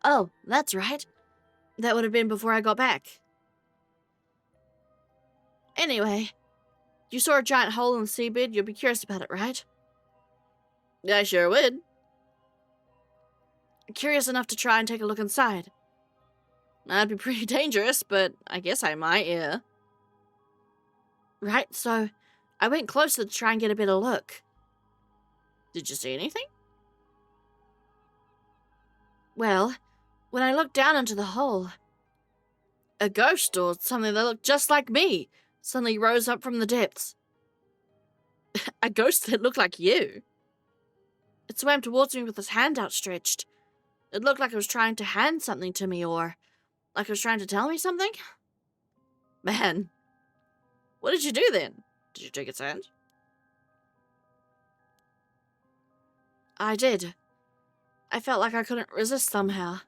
S1: Oh, that's right. That would have been before I got back. Anyway, you saw a giant hole in the seabed, you'd be curious about it, right? I sure would. Curious enough to try and take a look inside. That'd be pretty dangerous, but I guess I might, yeah. Right, so I went closer to try and get a better look. Did you see anything? Well, when I looked down into the hole, a ghost or something that looked just like me suddenly rose up from the depths. A ghost that looked like you. It swam towards me with its hand outstretched. It looked like it was trying to hand something to me, or like it was trying to tell me something. Man, what did you do then? Did you take its hand? I did. I felt like I couldn't resist somehow.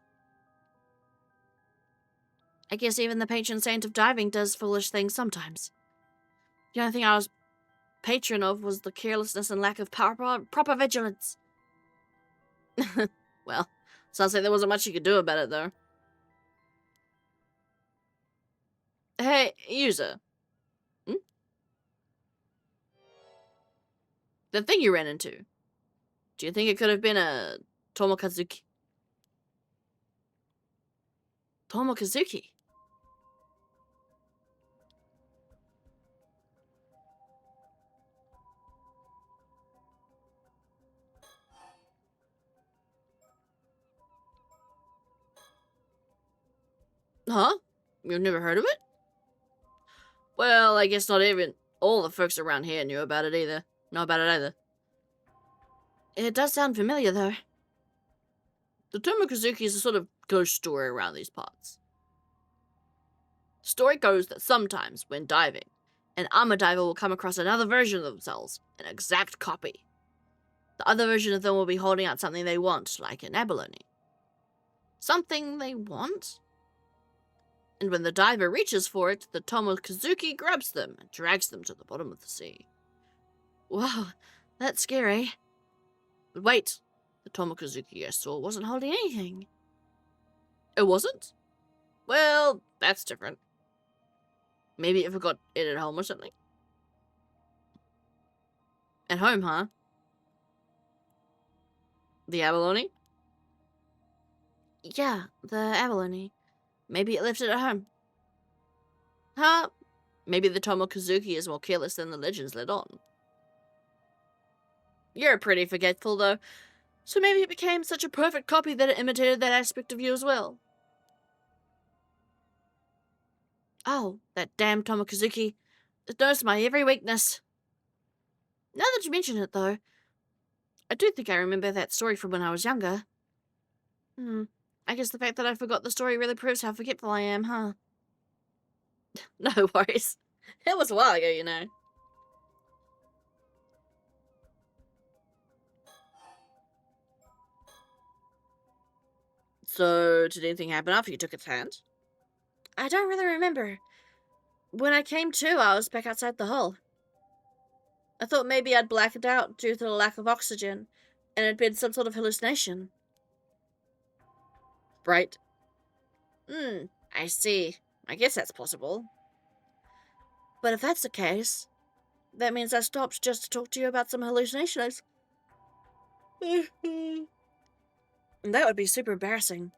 S1: I guess even the patron saint of diving does foolish things sometimes. The only thing I was patron of was the carelessness and lack of proper vigilance. Well, sounds like there wasn't much you could do about it, though. Hey, user. Hmm? The thing you ran into. Do you think it could have been a Tomokazuki? Tomokazuki? Huh? You've never heard of it? Well, I guess not even all the folks around here knew about it either. Know about it either. It does sound familiar, though. The Tomokazuki is a sort of ghost story around these parts. The story goes that sometimes, when diving, an armor diver will come across another version of themselves, an exact copy. The other version of them will be holding out something they want, like an abalone. Something they want? And when the diver reaches for it, the Tomokazuki grabs them and drags them to the bottom of the sea. Wow, that's scary. But wait, the Tomokazuki I saw wasn't holding anything. It wasn't? Well, that's different. Maybe it forgot it at home or something. At home, huh? The abalone? Yeah, the abalone. Maybe it left it at home. Huh? Maybe the Tomokazuki is more careless than the legends let on. You're pretty forgetful, though. So maybe it became such a perfect copy that it imitated that aspect of you as well. Oh, that damn Tomokazuki. It knows my every weakness. Now that you mention it, though, I do think I remember that story from when I was younger. I guess the fact that I forgot the story really proves how forgetful I am, huh? No worries. It was a while ago, you know. So, did anything happen after you took its hand? I don't really remember. When I came to, I was back outside the hull. I thought maybe I'd blacked out due to the lack of oxygen, and it'd been some sort of hallucination. Right? I see. I guess that's possible. But if that's the case, that means I stopped just to talk to you about some hallucinations. And that would be super embarrassing.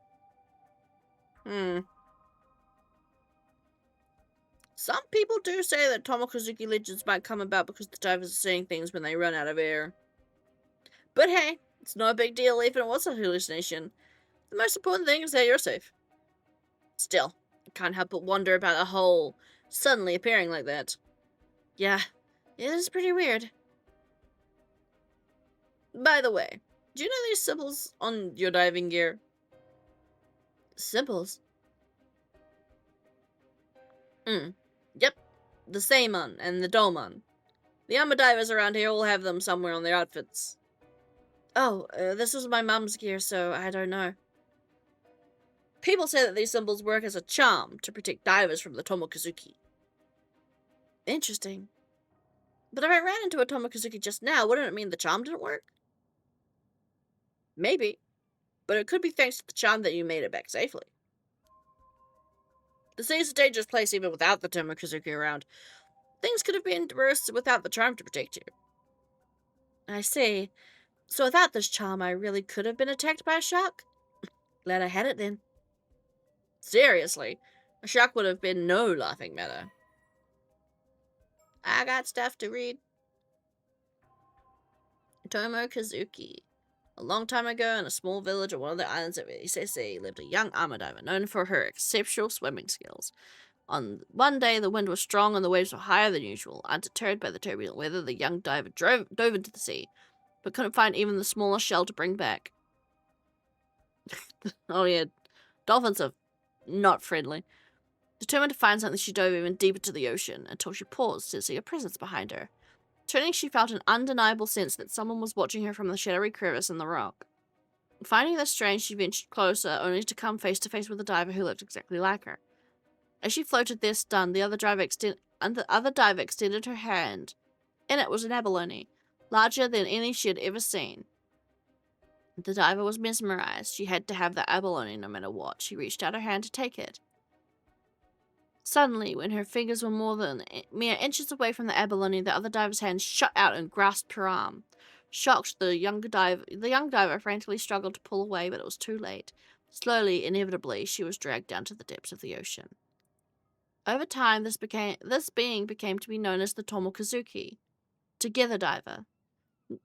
S1: Some people do say that Tomokazuki legends might come about because the divers are seeing things when they run out of air. But hey, it's no big deal even if it was a hallucination. The most important thing is that you're safe. Still, I can't help but wonder about a hole suddenly appearing like that. Yeah, it is pretty weird. By the way, do you know these symbols on your diving gear? Symbols? Yep, the Seimon and the Domon. The armor divers around here all have them somewhere on their outfits. Oh, this was my mum's gear, so I don't know. People say that these symbols work as a charm to protect divers from the Tomokazuki. Interesting. But if I ran into a Tomokazuki just now, wouldn't it mean the charm didn't work? Maybe. But it could be thanks to the charm that you made it back safely. The sea is a dangerous place even without the Tomokazuki around. Things could have been worse without the charm to protect you. I see. So without this charm, I really could have been attacked by a shark? Glad I had it then. Seriously, a shark would have been no laughing matter. I got stuff to read. Tomokazuki. A long time ago, in a small village on one of the islands of Ise-Shima, lived a young armor diver known for her exceptional swimming skills. On one day, the wind was strong and the waves were higher than usual. Undeterred by the turbulent weather, the young diver dove into the sea, but couldn't find even the smallest shell to bring back. Oh yeah, dolphins are not friendly. Determined to find something, she dove even deeper into the ocean until she paused to see a presence behind her. Turning, she felt an undeniable sense that someone was watching her from the shadowy crevice in the rock. Finding this strange, she ventured closer, only to come face to face with a diver who looked exactly like her. As she floated there stunned, the other diver extended her hand. In it was an abalone, larger than any she had ever seen. The diver was mesmerized. She had to have the abalone no matter what. She reached out her hand to take it. Suddenly, when her fingers were more than mere inches away from the abalone, the other diver's hand shot out and grasped her arm. Shocked, the young diver frantically struggled to pull away, but it was too late. Slowly, inevitably, she was dragged down to the depths of the ocean. Over time, this being became to be known as the Tomokazuki, Together Diver,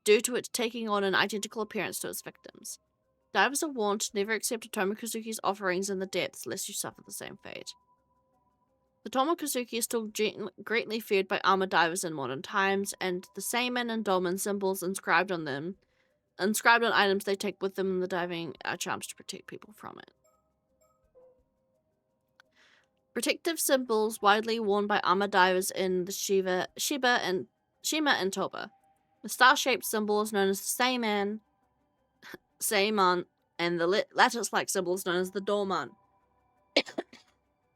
S1: due to it taking on an identical appearance to its victims. Divers are warned to never accept a Tomokazuki's offerings in the depths, lest you suffer the same fate. The Tomokazuki is still greatly feared by armor divers in modern times, and the Seimin and Dolmen symbols inscribed on items they take with them in the diving are charms to protect people from it. Protective symbols widely worn by armor divers in the Shima and Toba. The star-shaped symbol is known as the Seimon, and the lattice-like symbol is known as the Dolman.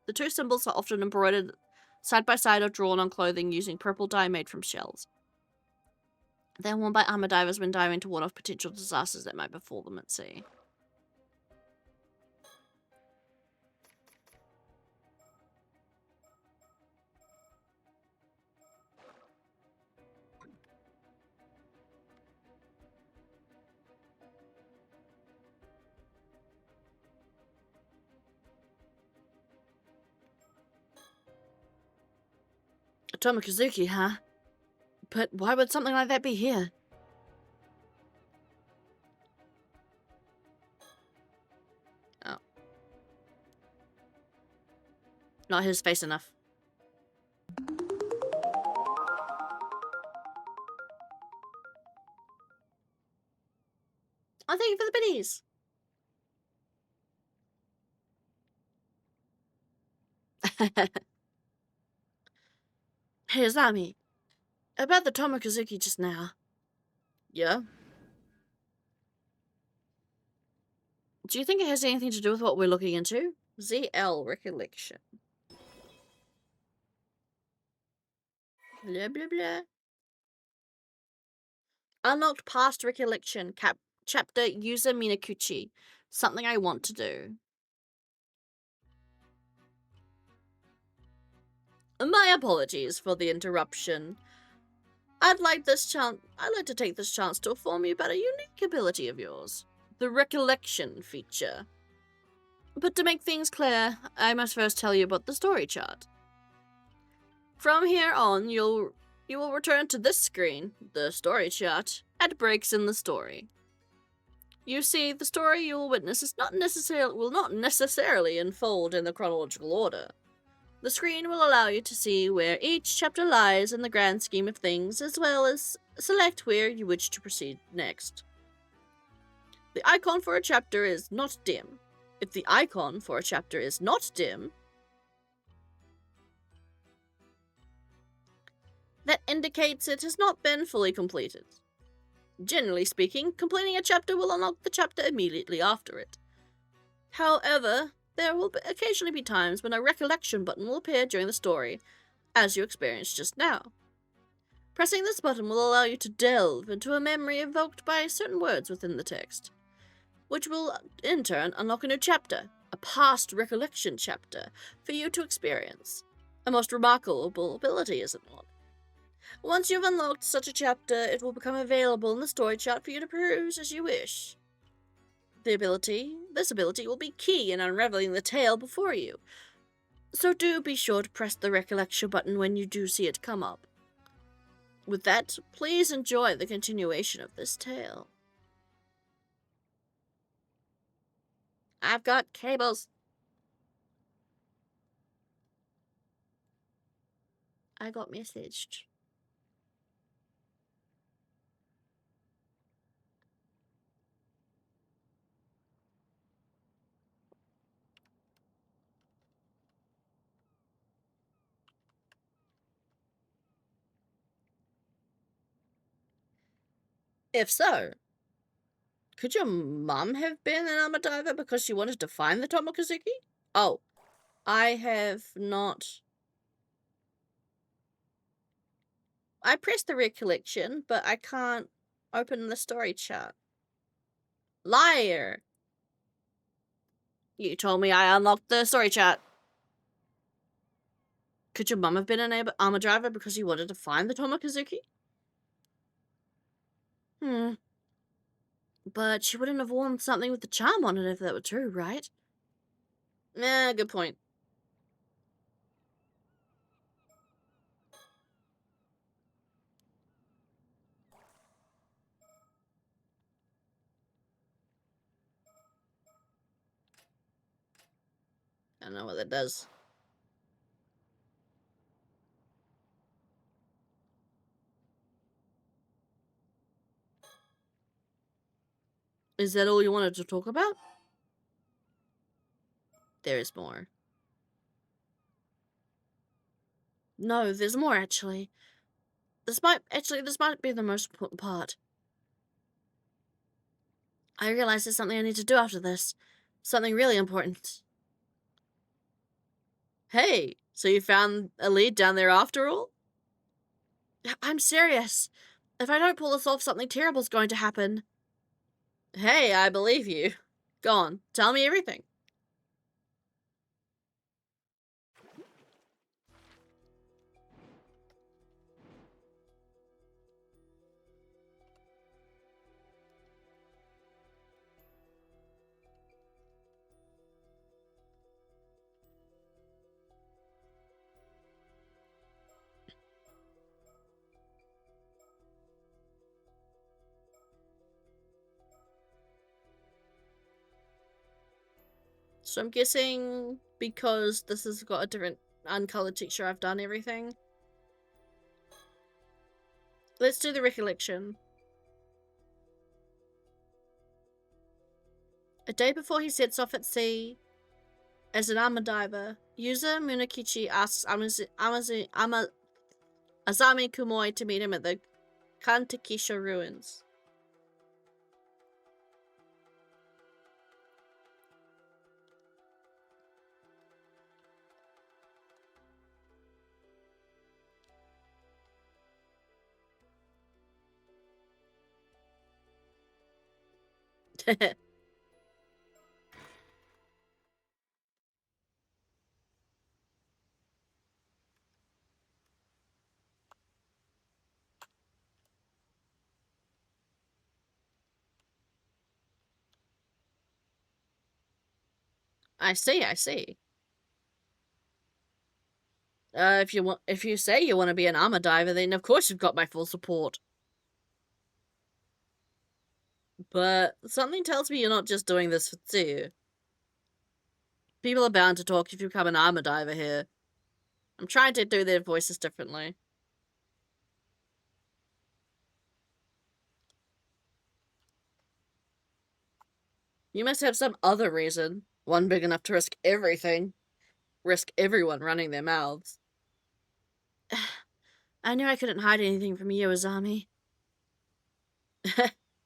S1: The two symbols are often embroidered side by side or drawn on clothing using purple dye made from shells. They're worn by armor divers when diving to ward off potential disasters that might befall them at sea. Tomokazuki, huh? But why would something like that be here? Oh. Not his face enough. Oh, thank you for the biddies. Hey, Izami. About the Tomokazuki just now. Yeah? Do you think it has anything to do with what we're looking into? ZL Recollection. Blah, blah, blah. Unlocked past recollection. Chapter User Minakuchi. Something I want to do. My apologies for the interruption. I'd like to take this chance to inform you about a unique ability of yours. The recollection feature. But to make things clear, I must first tell you about the story chart. From here on, you will return to this screen, the story chart, at breaks in the story. You see, the story you will witness will not necessarily unfold in the chronological order. The screen will allow you to see where each chapter lies in the grand scheme of things, as well as select where you wish to proceed next. The icon for a chapter is not dim. If the icon for a chapter is not dim, that indicates it has not been fully completed. Generally speaking, completing a chapter will unlock the chapter immediately after it. However, there will occasionally be times when a recollection button will appear during the story, as you experienced just now. Pressing this button will allow you to delve into a memory evoked by certain words within the text, which will in turn unlock a new chapter, a past recollection chapter, for you to experience. A most remarkable ability, is it not? Once you've unlocked such a chapter, it will become available in the story chart for you to peruse as you wish. This ability will be key in unraveling the tale before you, so do be sure to press the recollection button when you do see it come up. With that, please enjoy the continuation of this tale. I've got cables. I got messaged. If so, could your mum have been an armor diver because she wanted to find the Tomokazuki? Oh, I have not. I pressed the recollection, but I can't open the story chart. Liar! You told me I unlocked the story chart. Could your mum have been an armor driver because you wanted to find the Tomokazuki? But she wouldn't have worn something with the charm on it if that were true, right? Good point. I don't know what that does. Is that all you wanted to talk about? There is more. No, there's more, actually. This might be the most important part. I realize there's something I need to do after this. Something really important. Hey, so you found a lead down there after all? I'm serious. If I don't pull this off, something terrible's going to happen. Hey, I believe you. Go on, tell me everything. So I'm guessing because this has got a different uncolored texture, I've done everything. Let's do the recollection. A day before he sets off at sea as an armor diver, user Munakichi asks Azami Kumoi to meet him at the Kantakisha ruins. I see. If you say you want to be an armor diver, then of course you've got my full support. But something tells me you're not just doing this for Tsu. People are bound to talk if you become an armor diver here. I'm trying to do their voices differently. You must have some other reason. One big enough to risk everything. Risk everyone running their mouths. I knew I couldn't hide anything from you, Azami.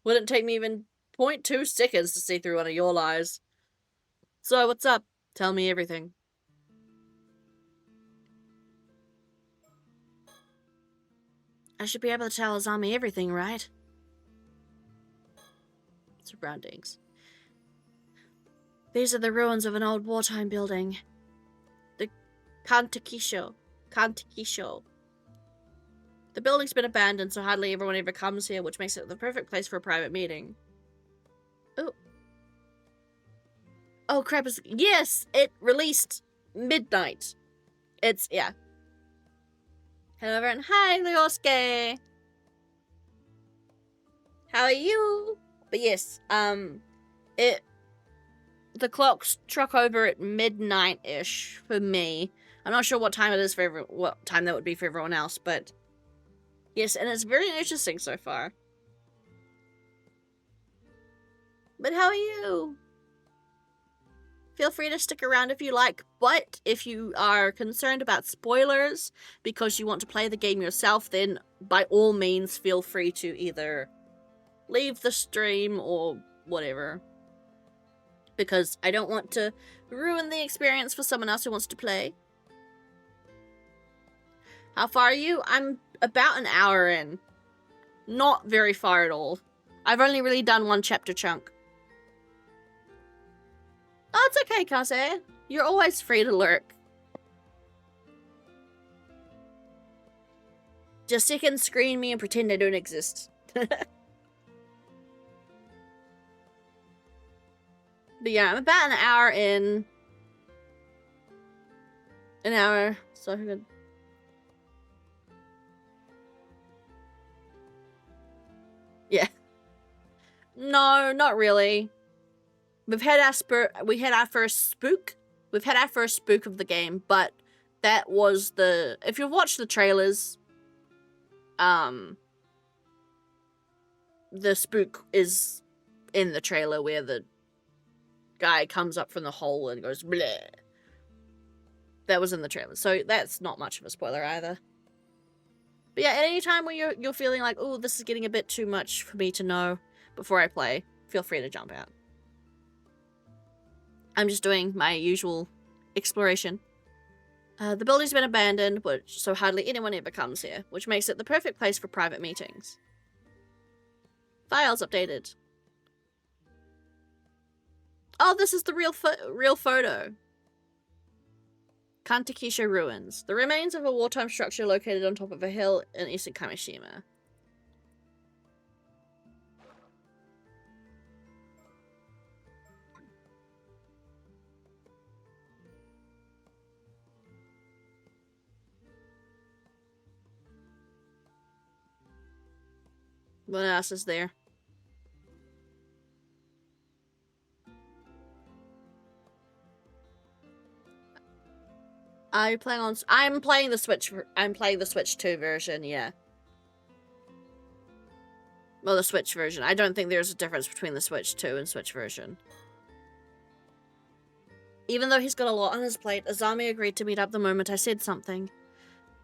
S1: Wouldn't take me even 0.2 seconds to see through one of your lies. So, what's up? Tell me everything. I should be able to tell Azami everything, right? Surroundings. These are the ruins of an old wartime building. The Kantakisho. The building's been abandoned, so hardly everyone ever comes here, which makes it the perfect place for a private meeting. Oh. Oh, crap. Yes! It released midnight. Yeah. Hello, everyone. Hi, Lyosuke. How are you? But yes, the clock struck over at midnight-ish for me. I'm not sure what time it is for what time that would be for everyone else, but yes, and it's very interesting so far. But how are you? Feel free to stick around if you like, but if you are concerned about spoilers because you want to play the game yourself, then by all means feel free to either leave the stream or whatever. Because I don't want to ruin the experience for someone else who wants to play. How far are you? I'm about an hour in. Not very far at all. I've only really done one chapter chunk. Oh, it's okay, Kase. You're always free to lurk. Just second screen me and pretend I don't exist. But yeah, I'm about an hour in. An hour. So good. Yeah. No, not really. We had our first spook. We've had our first spook of the game, but that was if you've watched the trailers, the spook is in the trailer where the guy comes up from the hole and goes bleh. That was in the trailer, so that's not much of a spoiler either. But yeah, at any time when you're feeling like, oh, this is getting a bit too much for me to know before I play, feel free to jump out. I'm just doing my usual exploration. The building's been abandoned, so hardly anyone ever comes here, which makes it the perfect place for private meetings. Files updated. Oh, this is the real photo. Kantakisha ruins. The remains of a wartime structure located on top of a hill in Ise-Shima. What else is there? I'm playing the Switch. I'm playing the Switch 2 version. Yeah. Well, the Switch version. I don't think there's a difference between the Switch 2 and Switch version. Even though he's got a lot on his plate, Azami agreed to meet up the moment I said something.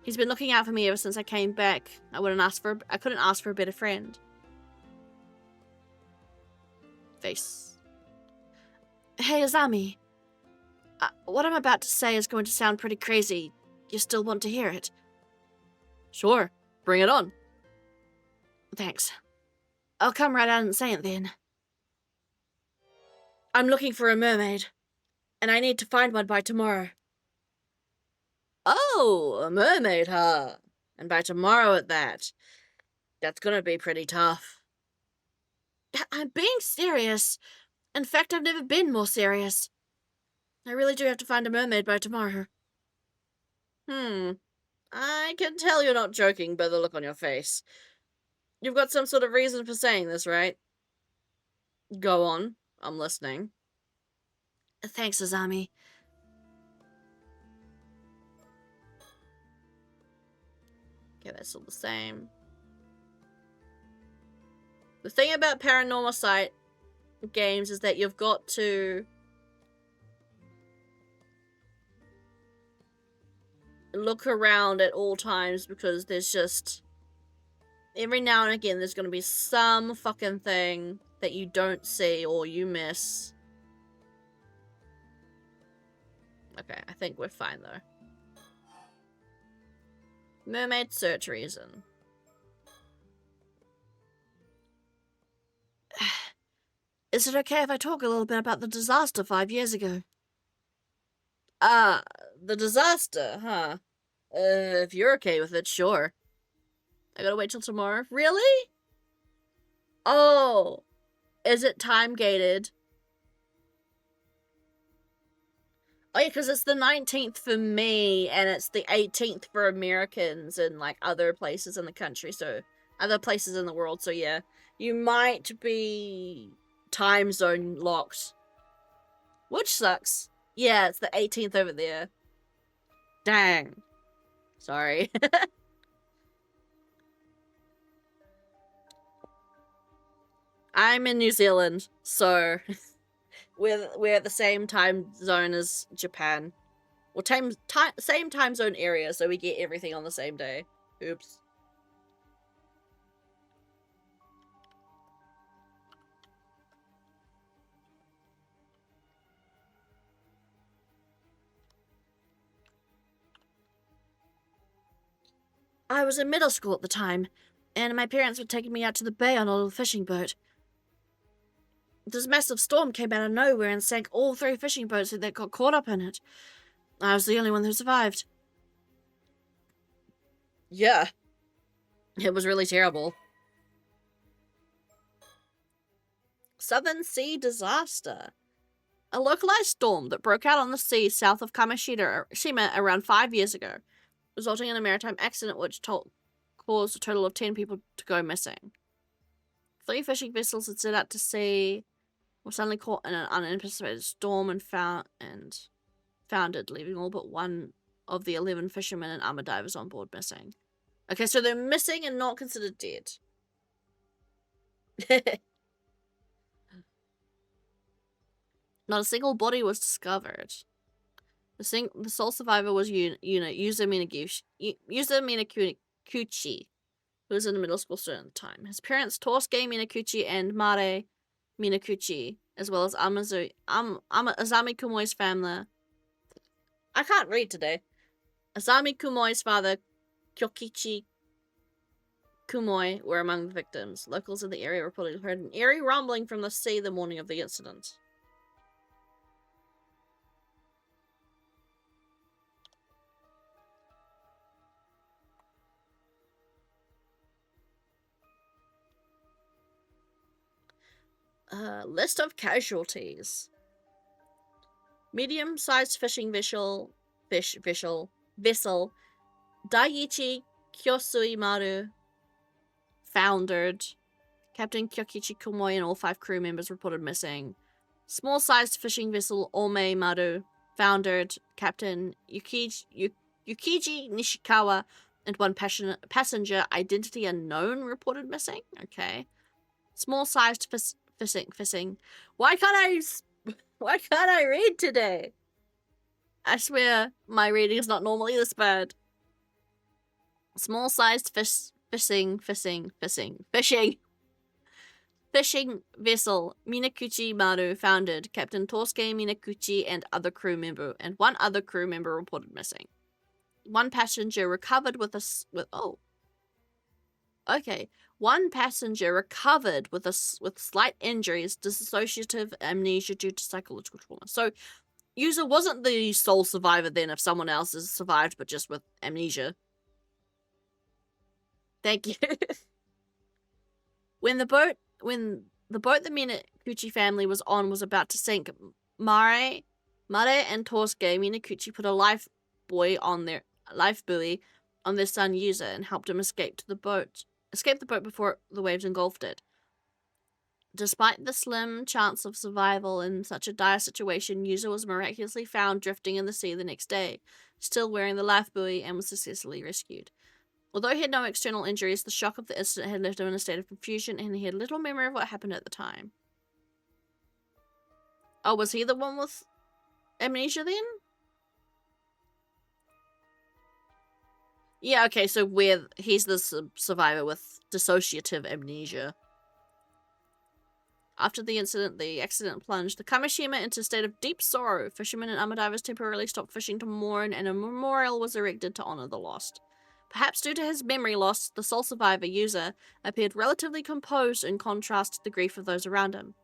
S1: He's been looking out for me ever since I came back. I couldn't ask for a better friend. Face. Hey, Azami. What I'm about to say is going to sound pretty crazy. You still want to hear it? Sure. Bring it on. Thanks. I'll come right out and say it then. I'm looking for a mermaid, and I need to find one by tomorrow. Oh, a mermaid, huh? And by tomorrow at that. That's gonna be pretty tough. I'm being serious. In fact, I've never been more serious. I really do have to find a mermaid by tomorrow. I can tell you're not joking by the look on your face. You've got some sort of reason for saying this, right? Go on. I'm listening. Thanks, Azami. Okay, that's all the same. The thing about Paranormasight games is that you've got to look around at all times because there's just every now and again there's going to be some fucking thing that you don't see or you miss. Okay, I think we're fine though. Mermaid search reason. Is it okay if I talk a little bit about the disaster 5 years ago? The disaster, huh? If you're okay with it, sure. I gotta wait till tomorrow. Really? Oh, is it time gated? Oh yeah, because it's the 19th for me, and it's the 18th for Americans and like other places in the country, so other places in the world. So yeah, you might be time zone locked, which sucks. Yeah, it's the 18th over there. Dang. Sorry. I'm in New Zealand, so we're at the same time zone as Japan. Well, same time zone area, so we get everything on the same day. Oops. I was in middle school at the time, and my parents were taking me out to the bay on a little fishing boat. This massive storm came out of nowhere and sank all 3 fishing boats that got caught up in it. I was the only one who survived. Yeah. It was really terrible. Southern Sea Disaster. A localized storm that broke out on the sea south of Shima around 5 years ago, resulting in a maritime accident which caused a total of 10 people to go missing. 3 fishing vessels had set out to sea were suddenly caught in an unanticipated storm and foundered, leaving all but 1 of the 11 fishermen and armor divers on board missing. Okay, so they're missing and not considered dead. Not a single body was discovered. The sole survivor was Yuza Minakuchi, who was in the middle school student at the time. His parents, Torsuke Minakuchi and Mare Minakuchi, as well as Azami Kumoi's family. I can't read today. Azami Kumoi's father, Kyokichi Kumoi, were among the victims. Locals in the area reportedly heard an eerie rumbling from the sea the morning of the incident. List of casualties. Medium-sized fishing vessel Daiichi Kyosui Maru foundered. Captain Kyokichi Kumoi and all 5 crew members reported missing. Small-sized fishing vessel Ome Maru foundered. Captain Yukiji Nishikawa and 1 passenger, identity unknown, reported missing. Okay. Small-sized fishing. Why can't I read today? I swear, my reading is not normally this bad. Small-sized fishing vessel Minakuchi Maru foundered. Captain Torsuke Minakuchi and 1 other crew member reported missing. 1 passenger recovered with 1 passenger recovered with slight injuries, dissociative amnesia due to psychological trauma. So, Yuza wasn't the sole survivor then if someone else has survived but just with amnesia. Thank you. When the boat the Minakuchi family was on was about to sink, Mare and Torsuke Minakuchi put a life buoy on their son Yuza and helped him escape the boat before the waves engulfed it. Despite the slim chance of survival in such a dire situation, Yuza was miraculously found drifting in the sea the next day, still wearing the life buoy, and was successfully rescued. Although he had no external injuries, the shock of the incident had left him in a state of confusion, and he had little memory of what happened at the time. Oh, was he the one with amnesia then? Yeah, okay, so he's the survivor with dissociative amnesia. After the incident, the accident plunged the Kamishima into a state of deep sorrow. Fishermen and armor divers temporarily stopped fishing to mourn, and a memorial was erected to honor the lost. Perhaps due to his memory loss, the sole survivor, Yuza, appeared relatively composed in contrast to the grief of those around him.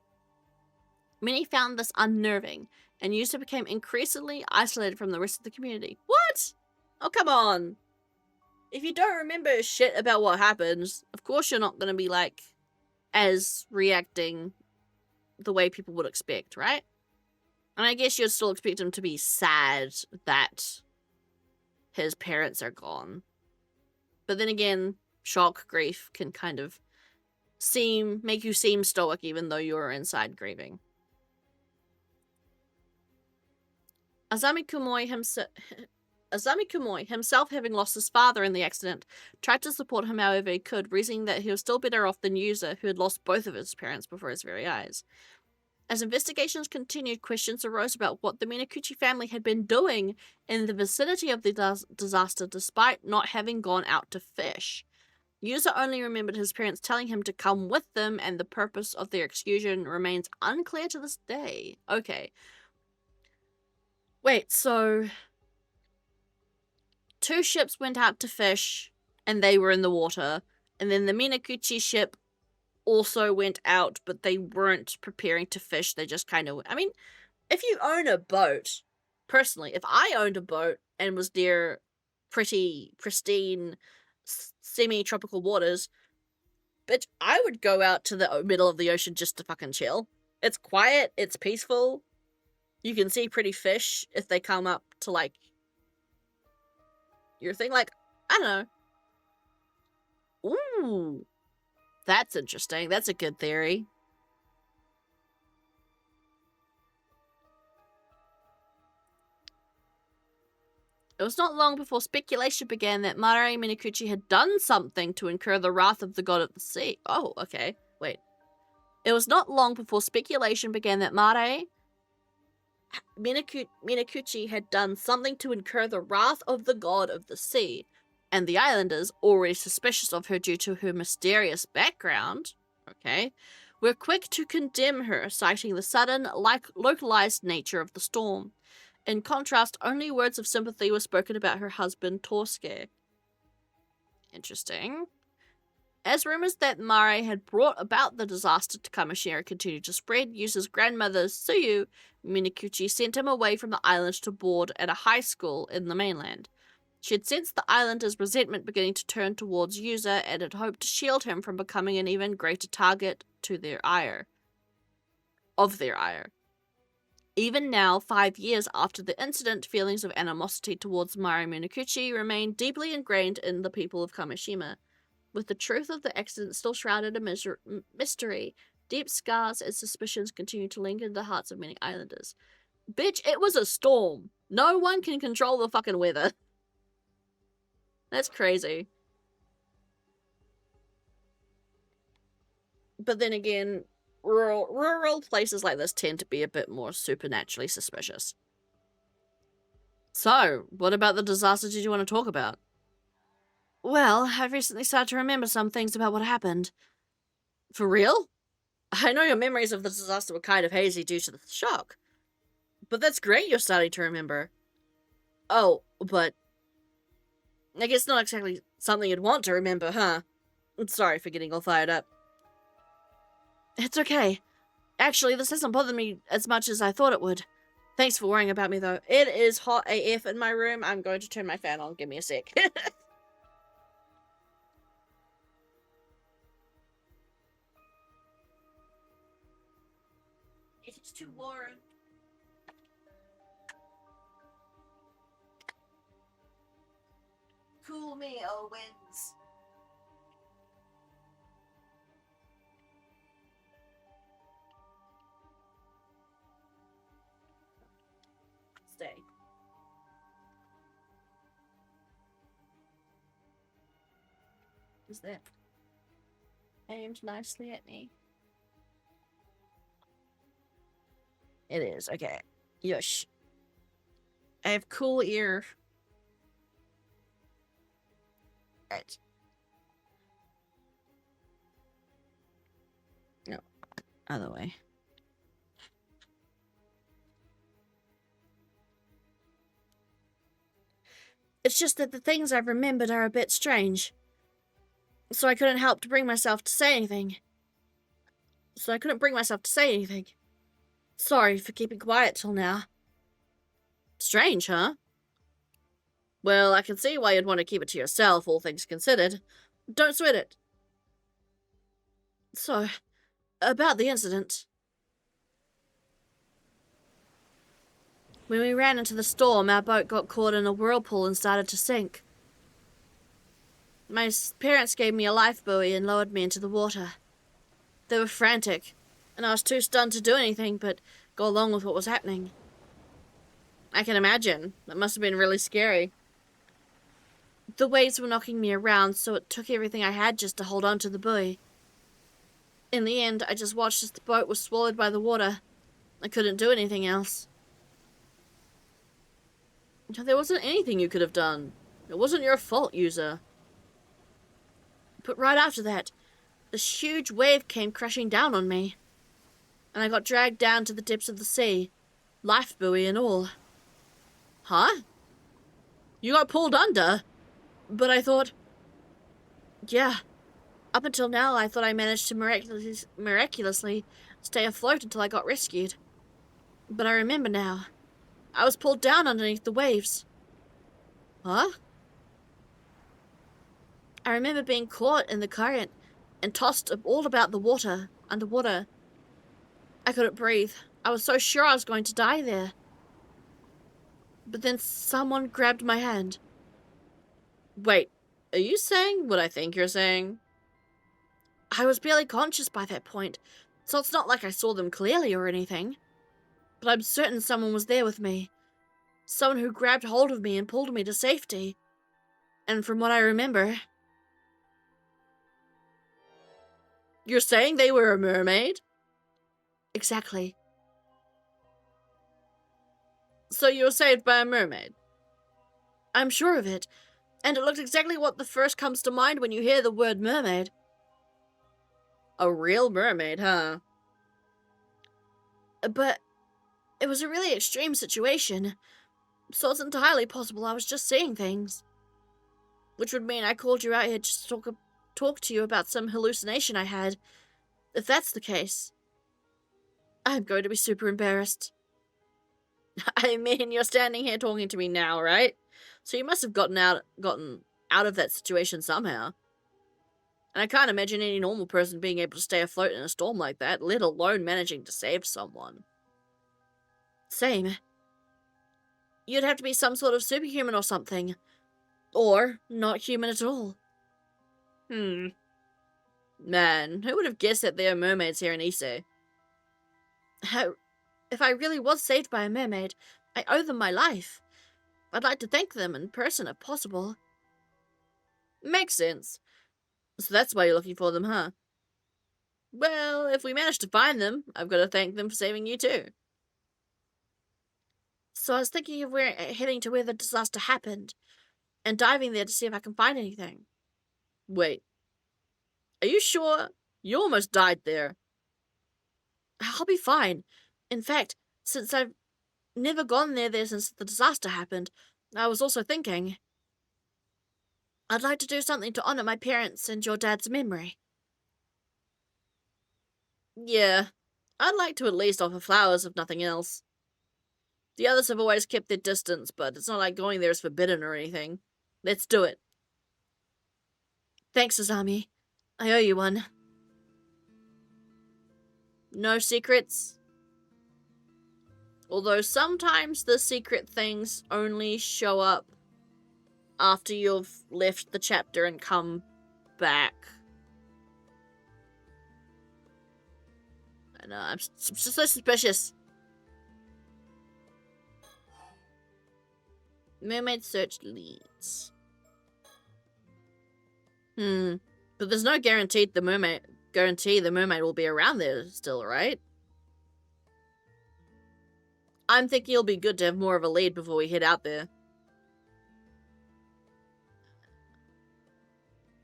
S1: Many found this unnerving, and Yusa became increasingly isolated from the rest of the community. What? Oh, come on. If you don't remember shit about what happens, of course you're not going to be, like, as reacting the way people would expect, right? And I guess you'd still expect him to be sad that his parents are gone. But then again, shock, grief can kind of make you seem stoic even though you're inside grieving. Azami Kumoi himself, having lost his father in the accident, tried to support him however he could, reasoning that he was still better off than Yusa, who had lost both of his parents before his very eyes. As investigations continued, questions arose about what the Minakuchi family had been doing in the vicinity of the disaster despite not having gone out to fish. Yusa only remembered his parents telling him to come with them, and the purpose of their excursion remains unclear to this day. Okay. Wait, so 2 ships went out to fish, and they were in the water, and then the Minakuchi ship also went out, but they weren't preparing to fish, they just kind of... I mean, if you own a boat, personally, if I owned a boat and was near pretty pristine, semi-tropical waters, bitch, I would go out to the middle of the ocean just to fucking chill. It's quiet, it's peaceful, you can see pretty fish if they come up to, like, your thing. Like, I don't know. Ooh. That's interesting. That's a good theory. It was not long before speculation began that Mare Minakuchi had done something to incur the wrath of the god of the sea. Oh, okay. Wait. It was not long before speculation began that Mare Minakuchi had done something to incur the wrath of the god of the sea, and the islanders, already suspicious of her due to her mysterious background, were quick to condemn her, citing the sudden, localized nature of the storm. In contrast, only words of sympathy were spoken about her husband, Torsuke. Interesting. As rumors that Mare had brought about the disaster to Kamishiro continued to spread, Yusa's grandmother, Tsuyu Minakuchi, sent him away from the island to board at a high school in the mainland. She had sensed the islanders' resentment beginning to turn towards Yusa and had hoped to shield him from becoming an even greater target of their ire. Even now, 5 years after the incident, feelings of animosity towards Mare Minakuchi remain deeply ingrained in the people of Kamishima. With the truth of the accident still shrouded in mystery, deep scars and suspicions continue to linger in the hearts of many islanders. Bitch, it was a storm. No one can control the fucking weather. That's crazy. But then again, rural places like this tend to be a bit more supernaturally suspicious. So, what about the disaster did you want to talk about? Well, I've recently started to remember some things about what happened. For real? I know your memories of the disaster were kind of hazy due to the shock. But that's great you're starting to remember. Oh, but I guess not exactly something you'd want to remember, huh? I'm sorry for getting all fired up. It's okay. Actually, this hasn't bothered me as much as I thought it would. Thanks for worrying about me, though. It is hot AF in my room. I'm going to turn my fan on. Give me a sec. It's too warm. Cool me, oh winds. Stay. Who's that? Aimed nicely at me. It is, okay. Yush. I have cool ear. Right. No. Other way. It's just that the things I've remembered are a bit strange. So I couldn't help to bring myself to say anything. Sorry for keeping quiet till now. Strange, huh? Well, I can see why you'd want to keep it to yourself, all things considered. Don't sweat it. So, about the incident. When we ran into the storm, our boat got caught in a whirlpool and started to sink. My parents gave me a life buoy and lowered me into the water. They were frantic, and I was too stunned to do anything but go along with what was happening. I can imagine. That must have been really scary. The waves were knocking me around, so it took everything I had just to hold on to the buoy. In the end, I just watched as the boat was swallowed by the water. I couldn't do anything else. There wasn't anything you could have done. It wasn't your fault, user. But right after that, this huge wave came crashing down on me, and I got dragged down to the depths of the sea, life buoy and all. Huh? You got pulled under? But I thought... Yeah. Up until now, I thought I managed to miraculously stay afloat until I got rescued. But I remember now. I was pulled down underneath the waves. Huh? I remember being caught in the current and tossed all about the water, underwater. I couldn't breathe. I was so sure I was going to die there. But then someone grabbed my hand. Wait, are you saying what I think you're saying? I was barely conscious by that point, so it's not like I saw them clearly or anything. But I'm certain someone was there with me. Someone who grabbed hold of me and pulled me to safety. And from what I remember... You're saying they were a mermaid? Exactly. So you were saved by a mermaid? I'm sure of it. And it looked exactly what the first comes to mind when you hear the word mermaid. A real mermaid, huh? But it was a really extreme situation, so it's entirely possible I was just seeing things. Which would mean I called you out here just to talk to you about some hallucination I had. If that's the case, I'm going to be super embarrassed. I mean, you're standing here talking to me now, right? So you must have gotten out of that situation somehow. And I can't imagine any normal person being able to stay afloat in a storm like that, let alone managing to save someone. Same. You'd have to be some sort of superhuman or something. Or not human at all. Man, who would have guessed that there are mermaids here in Ise? If I really was saved by a mermaid, I owe them my life. I'd like to thank them in person if possible. Makes sense. So that's why you're looking for them, huh? Well, if we manage to find them, I've got to thank them for saving you too. So I was thinking of heading to where the disaster happened, and diving there to see if I can find anything. Wait. Are you sure? You almost died there. I'll be fine. In fact, since I've never gone there since the disaster happened, I was also thinking... I'd like to do something to honor my parents and your dad's memory. Yeah, I'd like to at least offer flowers if nothing else. The others have always kept their distance, but it's not like going there is forbidden or anything. Let's do it. Thanks, Azami. I owe you one. No secrets? Although sometimes the secret things only show up after you've left the chapter and come back. I know, I'm just so suspicious. Mermaid search leads. But there's no guarantee the mermaid will be around there still, right? I'm thinking it'll be good to have more of a lead before we head out there.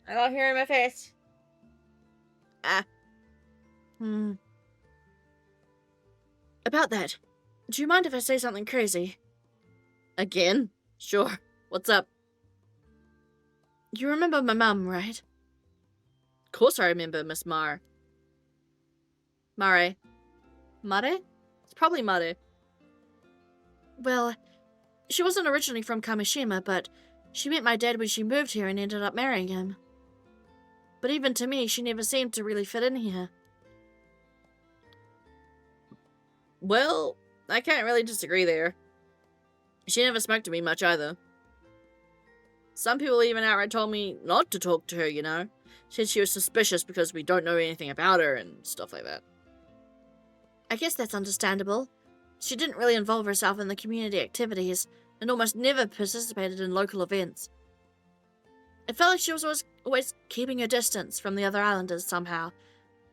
S1: I got hair in my face. About that, do you mind if I say something crazy? Again? Sure. What's up? You remember my mum, right? Of course I remember Miss Mare. Mare? It's probably Mare. Well, she wasn't originally from Kamishima, but she met my dad when she moved here and ended up marrying him. But even to me, she never seemed to really fit in here. Well, I can't really disagree there. She never spoke to me much either. Some people even outright told me not to talk to her, you know? Said she was suspicious because we don't know anything about her and stuff like that. I guess that's understandable. She didn't really involve herself in the community activities and almost never participated in local events. It felt like she was always keeping her distance from the other islanders somehow.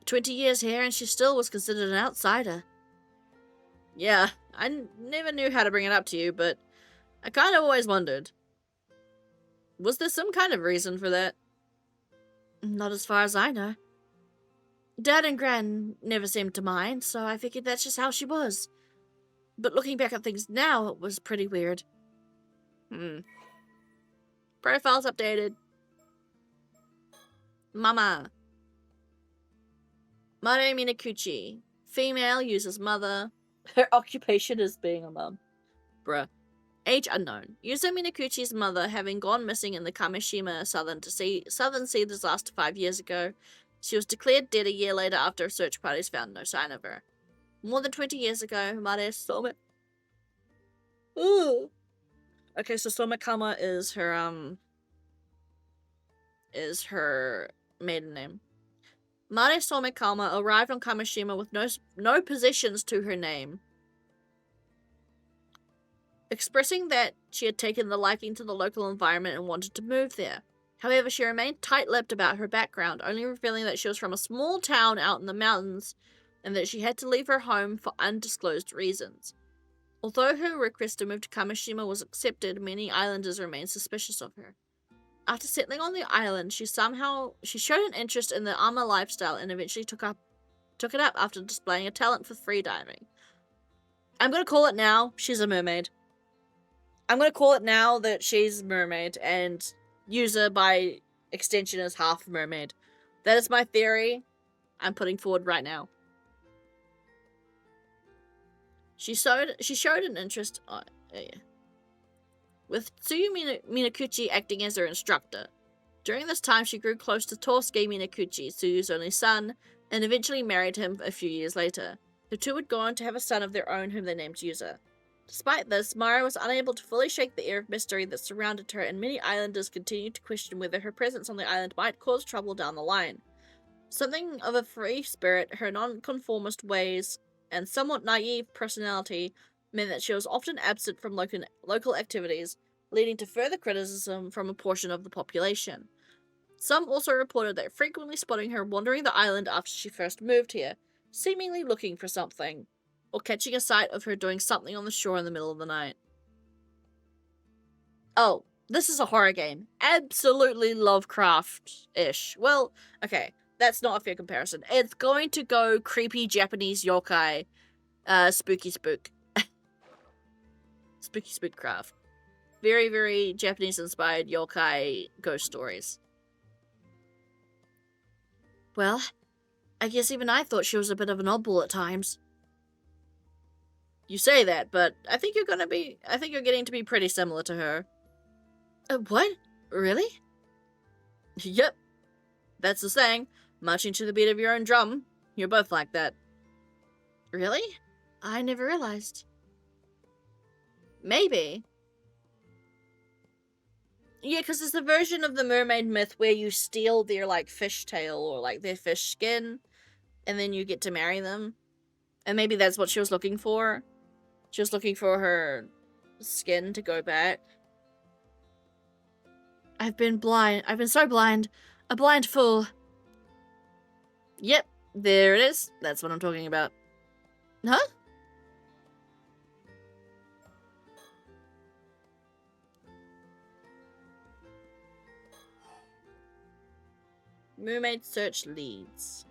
S1: 20 years here and she still was considered an outsider. Yeah, I never knew how to bring it up to you, but I kind of always wondered. Was there some kind of reason for that? Not as far as I know. Dad and Gran never seemed to mind, so I figured that's just how she was. But looking back at things now, it was pretty weird. Profile's updated. Mama. Mare Minakuchi. Female, uses mother. Her occupation is being a mum. Bruh. Age unknown. User Minakuchi's mother, having gone missing in the Kamishima southern sea disaster 5 years ago, she was declared dead a year later after search parties found no sign of her. More than 20 years ago, Mare Some... Ooh. Okay, so Somekama is her maiden name. Mare Somekama arrived on Kamishima with no possessions to her name, expressing that she had taken the liking to the local environment and wanted to move there. However, she remained tight-lipped about her background, only revealing that she was from a small town out in the mountains and that she had to leave her home for undisclosed reasons. Although her request to move to Kamishima was accepted, many islanders remained suspicious of her. After settling on the island, she showed an interest in the armor lifestyle and eventually took it up after displaying a talent for freediving. I'm gonna call it now, she's a mermaid. I'm gonna call it now that she's mermaid, and user by extension is half mermaid. That is my theory I'm putting forward right now. She showed an interest with Tsuyu Minakuchi acting as her instructor. During this time, she grew close to Tosuke Minakuchi, Tsuyu's only son, and eventually married him a few years later. The two would go on to have a son of their own whom they named Yuza. Despite this, Mara was unable to fully shake the air of mystery that surrounded her, and many islanders continued to question whether her presence on the island might cause trouble down the line. Something of a free spirit, her nonconformist ways, and somewhat naive personality meant that she was often absent from local activities, leading to further criticism from a portion of the population. Some also reported that frequently spotting her wandering the island after she first moved here, seemingly looking for something, or catching a sight of her doing something on the shore in the middle of the night. Oh, this is a horror game. Absolutely Lovecraft-ish. Well, okay, that's not a fair comparison. It's going to go creepy Japanese yokai, spooky spook. Spooky spookcraft. Very, very Japanese-inspired yokai ghost stories. Well, I guess even I thought she was a bit of an oddball at times. You say that, but I think you're getting to be pretty similar to her. What? Really? Yep. That's the saying. Marching to the beat of your own drum. You're both like that. Really? I never realized. Maybe. Yeah, because it's the version of the mermaid myth where you steal their, like, fishtail or, like, their fish skin, and then you get to marry them. And maybe that's what she was looking for. She was looking for her skin to go back. I've been so blind. A blind fool. Yep, there it is. That's what I'm talking about. Huh? Mermaid search leads.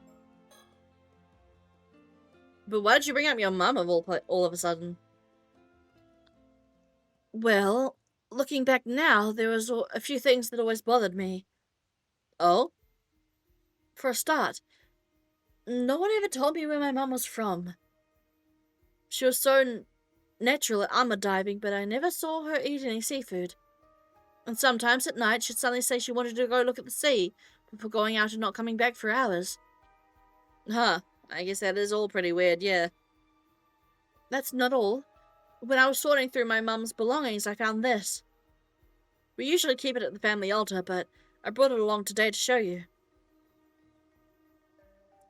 S1: But why did you bring up your mum all of a sudden? Well, looking back now, there was a few things that always bothered me. Oh? For a start, no one ever told me where my mum was from. She was so natural at armor diving, but I never saw her eat any seafood. And sometimes at night, she'd suddenly say she wanted to go look at the sea before going out and not coming back for hours. Huh, I guess that is all pretty weird, yeah. That's not all. When I was sorting through my mum's belongings, I found this. We usually keep it at the family altar, but I brought it along today to show you.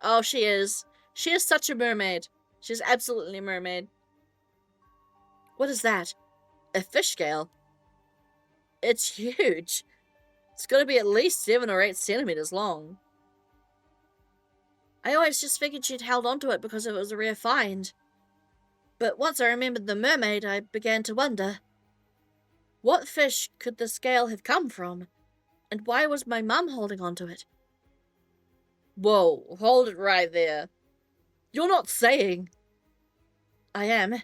S1: Oh, she is. She is such a mermaid. She's absolutely a mermaid. What is that? A fish scale? It's huge. It's got to be at least 7 or 8 centimeters long. I always just figured she'd held onto it because it was a rare find. But once I remembered the mermaid, I began to wonder. What fish could the scale have come from? And why was my mum holding onto it? Whoa, hold it right there. You're not saying... I am.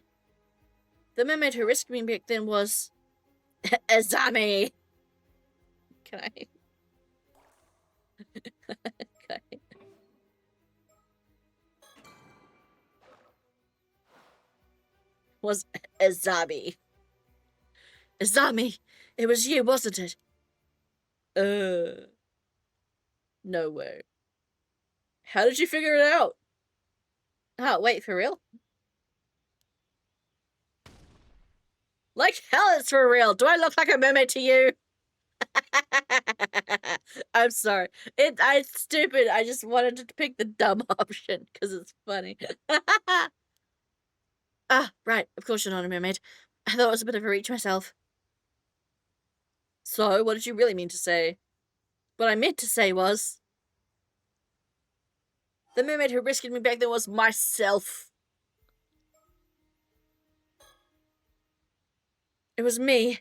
S1: The mermaid who rescued me back then was... Azami! Can I... Can I... Was Azami. Azami! It was you, wasn't it? No way. How did you figure it out? Oh, wait, for real? Like hell it's for real. Do I look like a mermaid to you? I'm sorry. It's stupid. I just wanted to pick the dumb option because it's funny. Ah, right. Of course you're not a mermaid. I thought it was a bit of a reach myself. So, what did you really mean to say? What I meant to say was... The mermaid who rescued me back then was myself. It was me.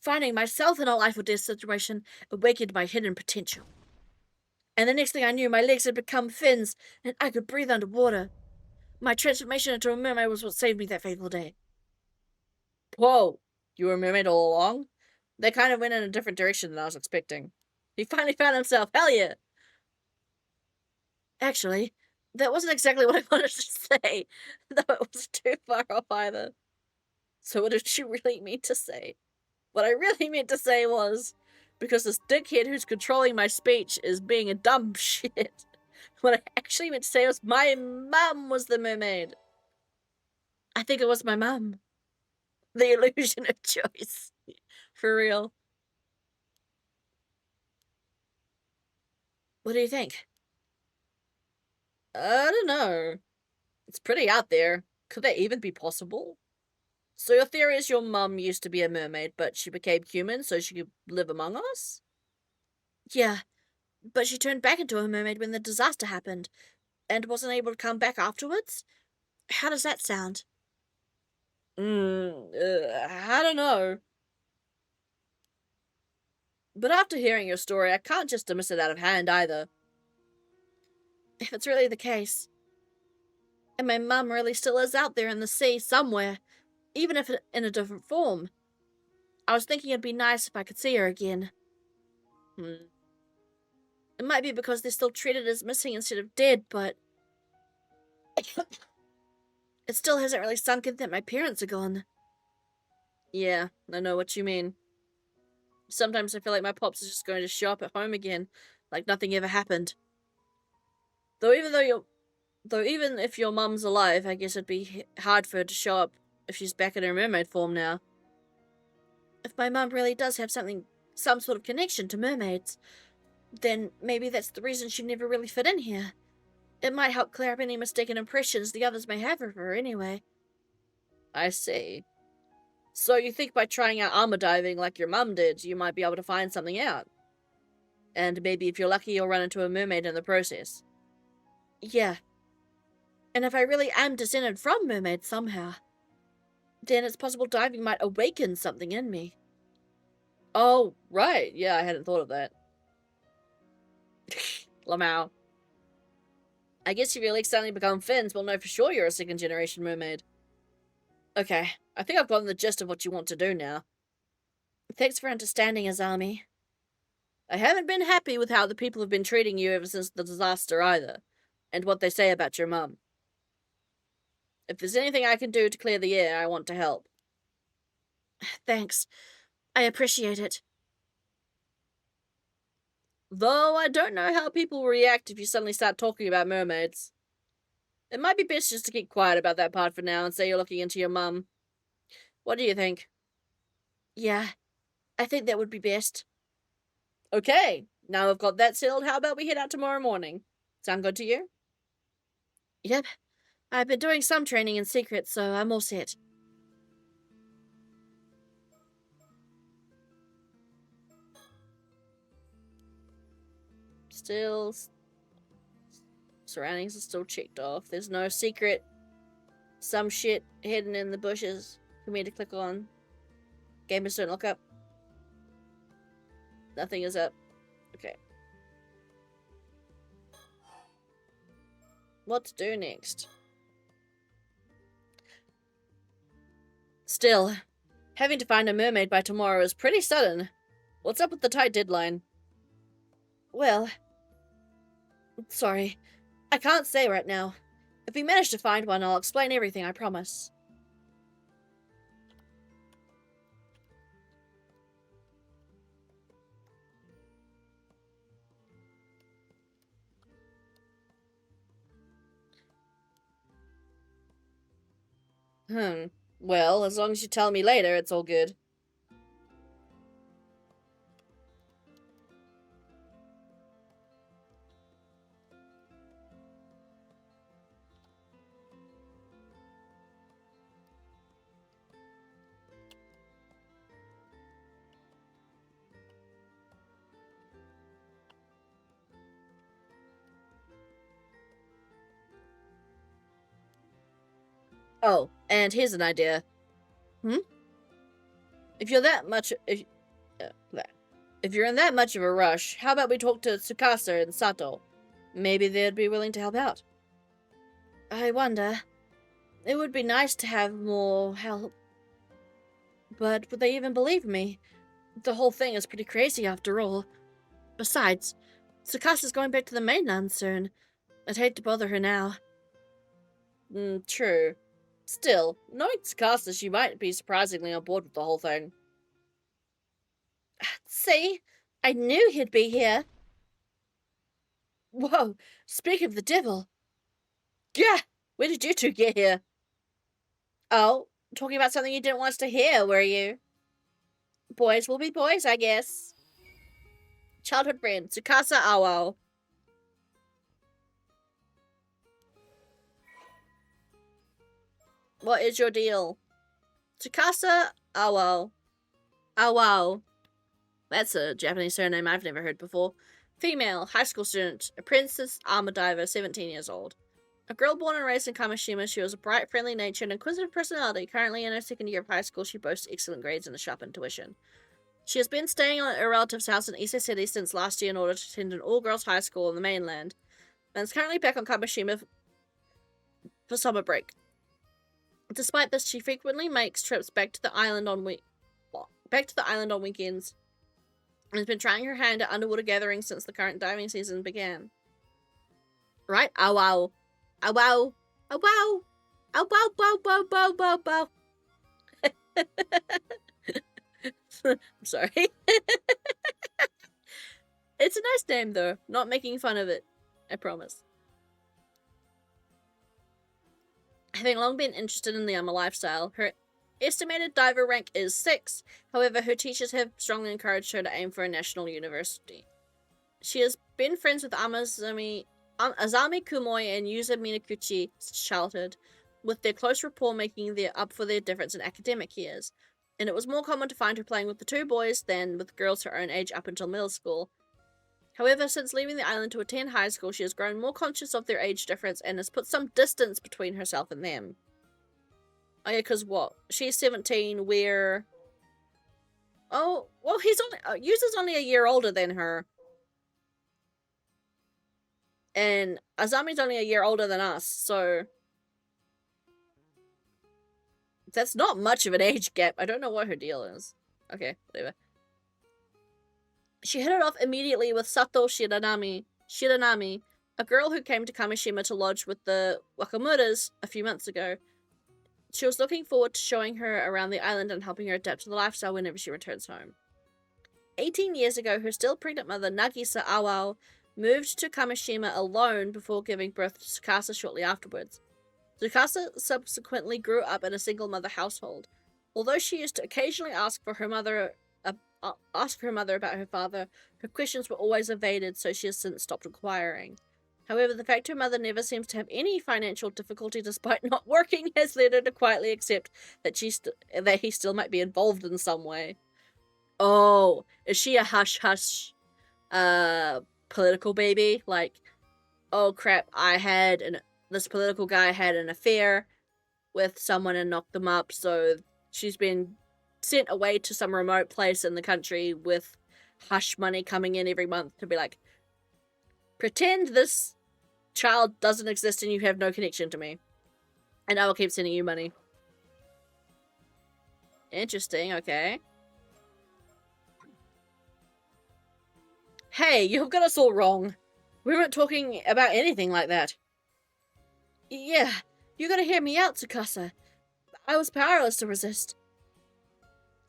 S1: Finding myself in a life or death situation awakened my hidden potential. And the next thing I knew, my legs had become fins, and I could breathe underwater. My transformation into a mermaid was what saved me that fateful day. Whoa, you were a mermaid all along? They kind of went in a different direction than I was expecting. He finally found himself, hell yeah! Actually, that wasn't exactly what I wanted to say, though it was too far off either. So what did you really mean to say? What I really meant to say was, because this dickhead who's controlling my speech is being a dumb shit. What I actually meant to say was my mum was the mermaid. I think it was my mum. The illusion of choice. For real. What do you think? I don't know. It's pretty out there. Could that even be possible? So your theory is your mum used to be a mermaid, but she became human so she could live among us? Yeah, but she turned back into a mermaid when the disaster happened, and wasn't able to come back afterwards? How does that sound? I don't know. But after hearing your story, I can't just dismiss it out of hand either. If it's really the case, and my mum really still is out there in the sea somewhere, even if in a different form, I was thinking it'd be nice if I could see her again. It might be because they're still treated as missing instead of dead, but... It still hasn't really sunk in that my parents are gone. Yeah, I know what you mean. Sometimes I feel like my pops is just going to show up at home again, like nothing ever happened. Though even if your mum's alive, I guess it'd be hard for her to show up if she's back in her mermaid form now. If my mum really does have some sort of connection to mermaids, then maybe that's the reason she never really fit in here. It might help clear up any mistaken impressions the others may have of her anyway. I see. So you think by trying out armor diving like your mum did, you might be able to find something out? And maybe if you're lucky, you'll run into a mermaid in the process. Yeah. And if I really am descended from mermaids somehow, then it's possible diving might awaken something in me. Oh, right. Yeah, I hadn't thought of that. Lamau. I guess if your legs suddenly become fins, we'll know for sure you're a second-generation mermaid. Okay, I think I've gotten the gist of what you want to do now. Thanks for understanding, Azami. I haven't been happy with how the people have been treating you ever since the disaster either, and what they say about your mum. If there's anything I can do to clear the air, I want to help. Thanks. I appreciate it. Though I don't know how people will react if you suddenly start talking about mermaids. It might be best just to keep quiet about that part for now and say you're looking into your mum. What do you think? Yeah, I think that would be best. Okay, now we've got that settled, how about we head out tomorrow morning? Sound good to you? Yep. I've been doing some training in secret, so I'm all set. Still, surroundings are still checked off. There's no secret, some shit hidden in the bushes for me to click on. Gamers don't look up. Nothing is up. Okay. What to do next? Still, having to find a mermaid by tomorrow is pretty sudden. What's up with the tight deadline? Well, sorry. I can't say right now. If we manage to find one, I'll explain everything, I promise. Well, as long as you tell me later, it's all good. Oh, and here's an idea. If you're that much... If you're in that much of a rush, how about we talk to Tsukasa and Sato? Maybe they'd be willing to help out. I wonder. It would be nice to have more help. But would they even believe me? The whole thing is pretty crazy after all. Besides, Tsukasa's going back to the mainland soon. I'd hate to bother her now. True. Still, knowing Tsukasa, she might be surprisingly on board with the whole thing. See? I knew he'd be here. Whoa, speak of the devil. Yeah, where did you two get here? Oh, talking about something you didn't want us to hear, were you? Boys will be boys, I guess. Childhood friend, Tsukasa Awo. What is your deal? Tsukasa Awo. Awo. That's a Japanese surname I've never heard before. Female, high school student, apprentice armor diver, 17 years old. A girl born and raised in Kamishima, she was a bright, friendly-natured, and inquisitive personality. Currently in her second year of high school, she boasts excellent grades and a sharp intuition. She has been staying at a relative's house in Ise City since last year in order to attend an all-girls high school on the mainland, and is currently back on Kamishima for summer break. Despite this, she frequently makes trips back to the island on weekends, and has been trying her hand at underwater gatherings since the current diving season began. Right? Ow wow. Ow wow. Ow wow. Ow wow wow wow wow wow wow. I'm sorry. It's a nice name though. Not making fun of it. I promise. Having long been interested in the Amma lifestyle, her estimated diver rank is 6. However, her teachers have strongly encouraged her to aim for a national university. She has been friends with Azami Kumoi and Yuza Minakuchi since childhood, with their close rapport making up for their difference in academic years. And it was more common to find her playing with the two boys than with girls her own age up until middle school. However, since leaving the island to attend high school, she has grown more conscious of their age difference and has put some distance between herself and them. Oh yeah, because what? She's 17, we're... Oh, well, Yuza's only a year older than her. And Azami's only a year older than us, so... That's not much of an age gap. I don't know what her deal is. Okay, whatever. She hit it off immediately with Sato Shiranami, a girl who came to Kamishima to lodge with the Wakamuras a few months ago. She was looking forward to showing her around the island and helping her adapt to the lifestyle whenever she returns home. 18 years ago, her still pregnant mother, Nagisa Awao, moved to Kamishima alone before giving birth to Tsukasa shortly afterwards. Tsukasa subsequently grew up in a single-mother household. Although she used to occasionally ask her mother about her father, her questions were always evaded, so she has since stopped inquiring. However, the fact her mother never seems to have any financial difficulty despite not working has led her to quietly accept that that he still might be involved in some way. Oh, is she a hush-hush political baby? Like, oh crap, this political guy had an affair with someone and knocked them up, so she's been sent away to some remote place in the country with hush money coming in every month to be like, pretend this child doesn't exist and you have no connection to me, and I will keep sending you money. Interesting, okay. Hey, you've got us all wrong. We weren't talking about anything like that. Yeah, you gotta hear me out, Tsukasa. I was powerless to resist.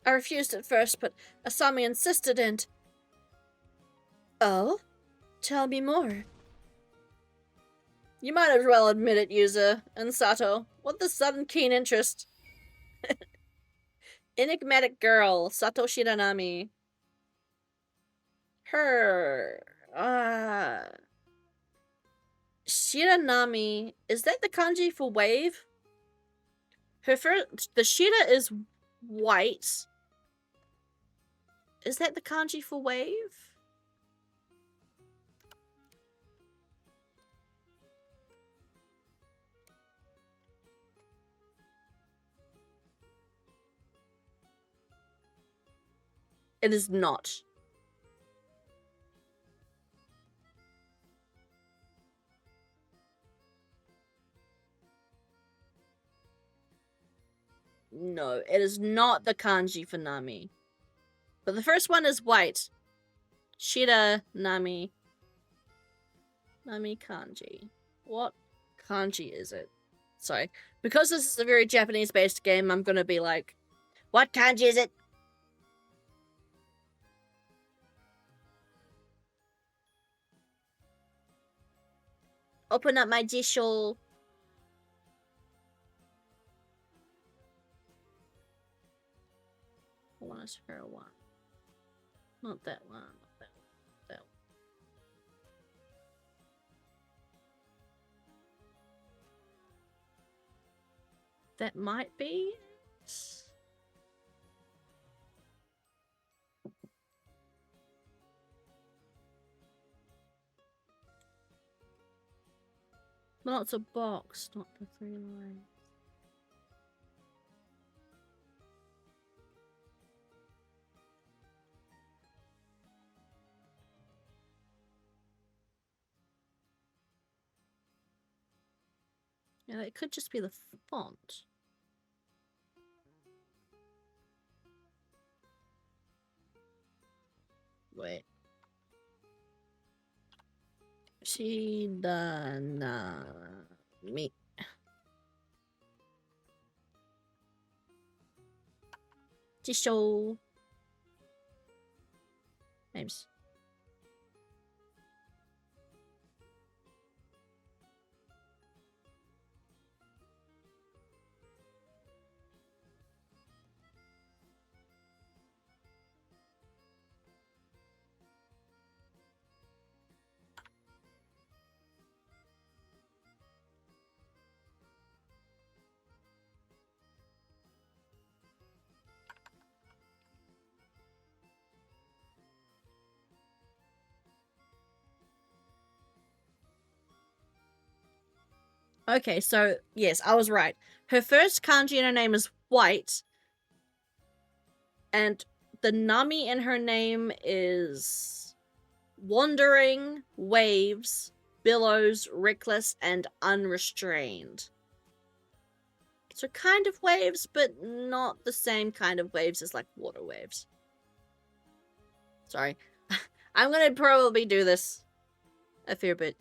S1: I refused at first, but Asami insisted and... Oh? Tell me more. You might as well admit it, Yuza and Sato. What the sudden keen interest? Enigmatic girl, Sato Shiranami. Her... Shiranami, is that the kanji for wave? The Shira is white. Is that the kanji for wave? It is not. No, it is not the kanji for Nami. But the first one is white. Shira Nami. Nami kanji. What kanji is it? Sorry. Because this is a very Japanese-based game, I'm gonna be like, what kanji is it? Open up my Jisho. Hold on, it's her one. Not that one. Not that one. That one. That might be it. No, it's a box, not the 3 lines. Yeah, it could just be the font. Wait. Shidanami. Jisho. Names. Okay, so yes, I was right. Her first kanji in her name is white, and the Nami in her name is wandering, waves, billows, reckless, and unrestrained. So kind of waves, but not the same kind of waves as like water waves. Sorry. I'm gonna probably do this a fair bit.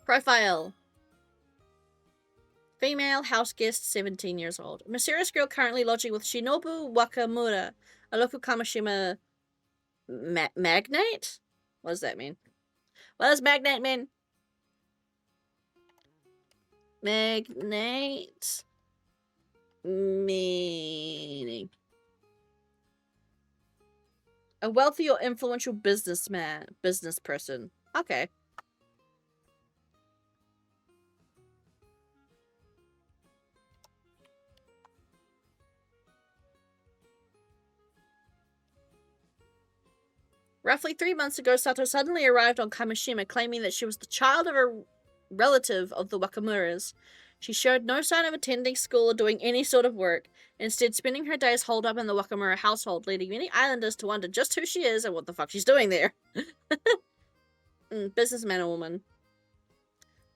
S1: Profile. Female, house guest, 17 years old. Mysterious girl currently lodging with Shinobu Wakamura, a local Kamishima magnate? What does that mean? What does magnate mean? Magnate meaning a wealthy or influential business person. Okay. Roughly 3 months ago, Sato suddenly arrived on Kamishima claiming that she was the child of a relative of the Wakamuras. She showed no sign of attending school or doing any sort of work, instead spending her days holed up in the Wakamura household, leading many islanders to wonder just who she is and what the fuck she's doing there. Businessman or woman.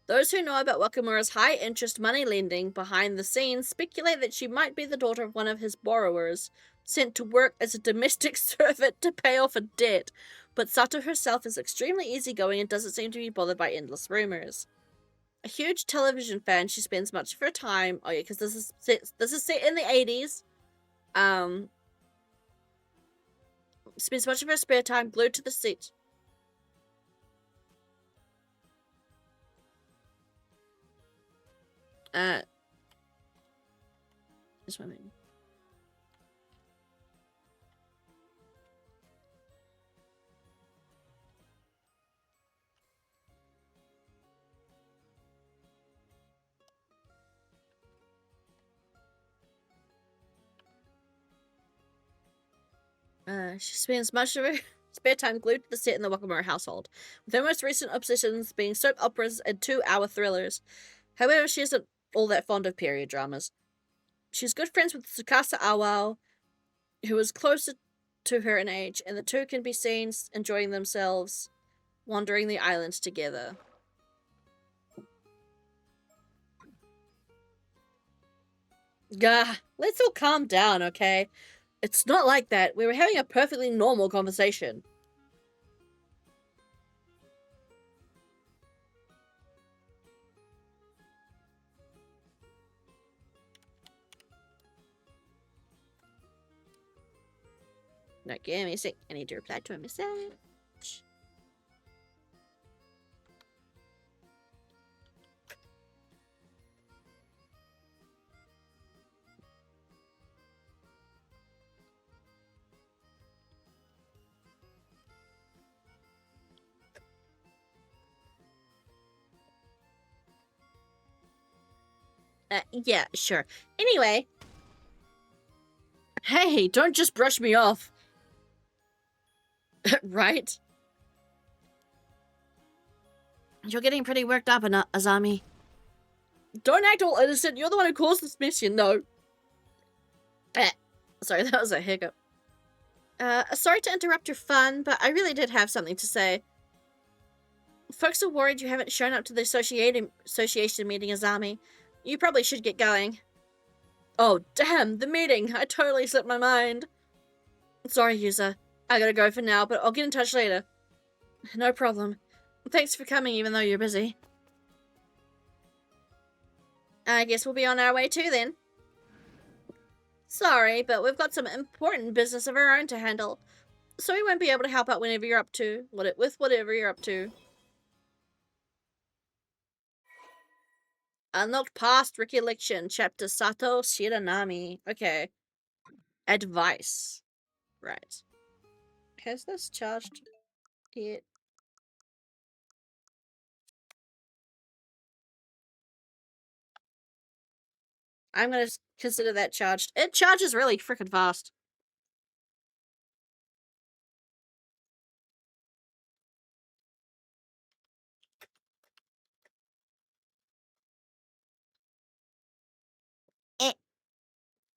S1: Those who know about Wakamura's high-interest money lending behind the scenes speculate that she might be the daughter of one of his borrowers, sent to work as a domestic servant to pay off a debt, but Sato herself is extremely easygoing and doesn't seem to be bothered by endless rumors. A huge television fan, she spends much of her time... Oh yeah, because this is set in the 80s. Spends much of her spare time glued to the set. This one thing. She spends much of her spare time glued to the set in the Wakamura household, with her most recent obsessions being soap operas and 2-hour thrillers. However, she isn't all that fond of period dramas. She's good friends with Tsukasa Awao, who is closer to her in age, and the two can be seen enjoying themselves, wandering the islands together. Gah, let's all calm down, okay? It's not like that. We were having a perfectly normal conversation. No, give me a sec. I need to reply to a message. Yeah, sure. Anyway. Hey, don't just brush me off. Right? You're getting pretty worked up, Azami. Don't act all innocent. You're the one who caused this mess, you know. Sorry, that was a hiccup. Sorry to interrupt your fun, but I really did have something to say. Folks are worried you haven't shown up to the association meeting, Azami. You probably should get going. Oh, damn, the meeting. I totally slipped my mind. Sorry, Yuza. I gotta go for now, but I'll get in touch later. No problem. Thanks for coming, even though you're busy. I guess we'll be on our way too, then. Sorry, but we've got some important business of our own to handle, so we won't be able to help out whenever you're up to, with whatever you're up to. Unlocked past recollection, chapter Sato Shiranami. Okay. Advice. Right. Has this charged yet? I'm gonna consider that charged. It charges really freaking fast. Eh.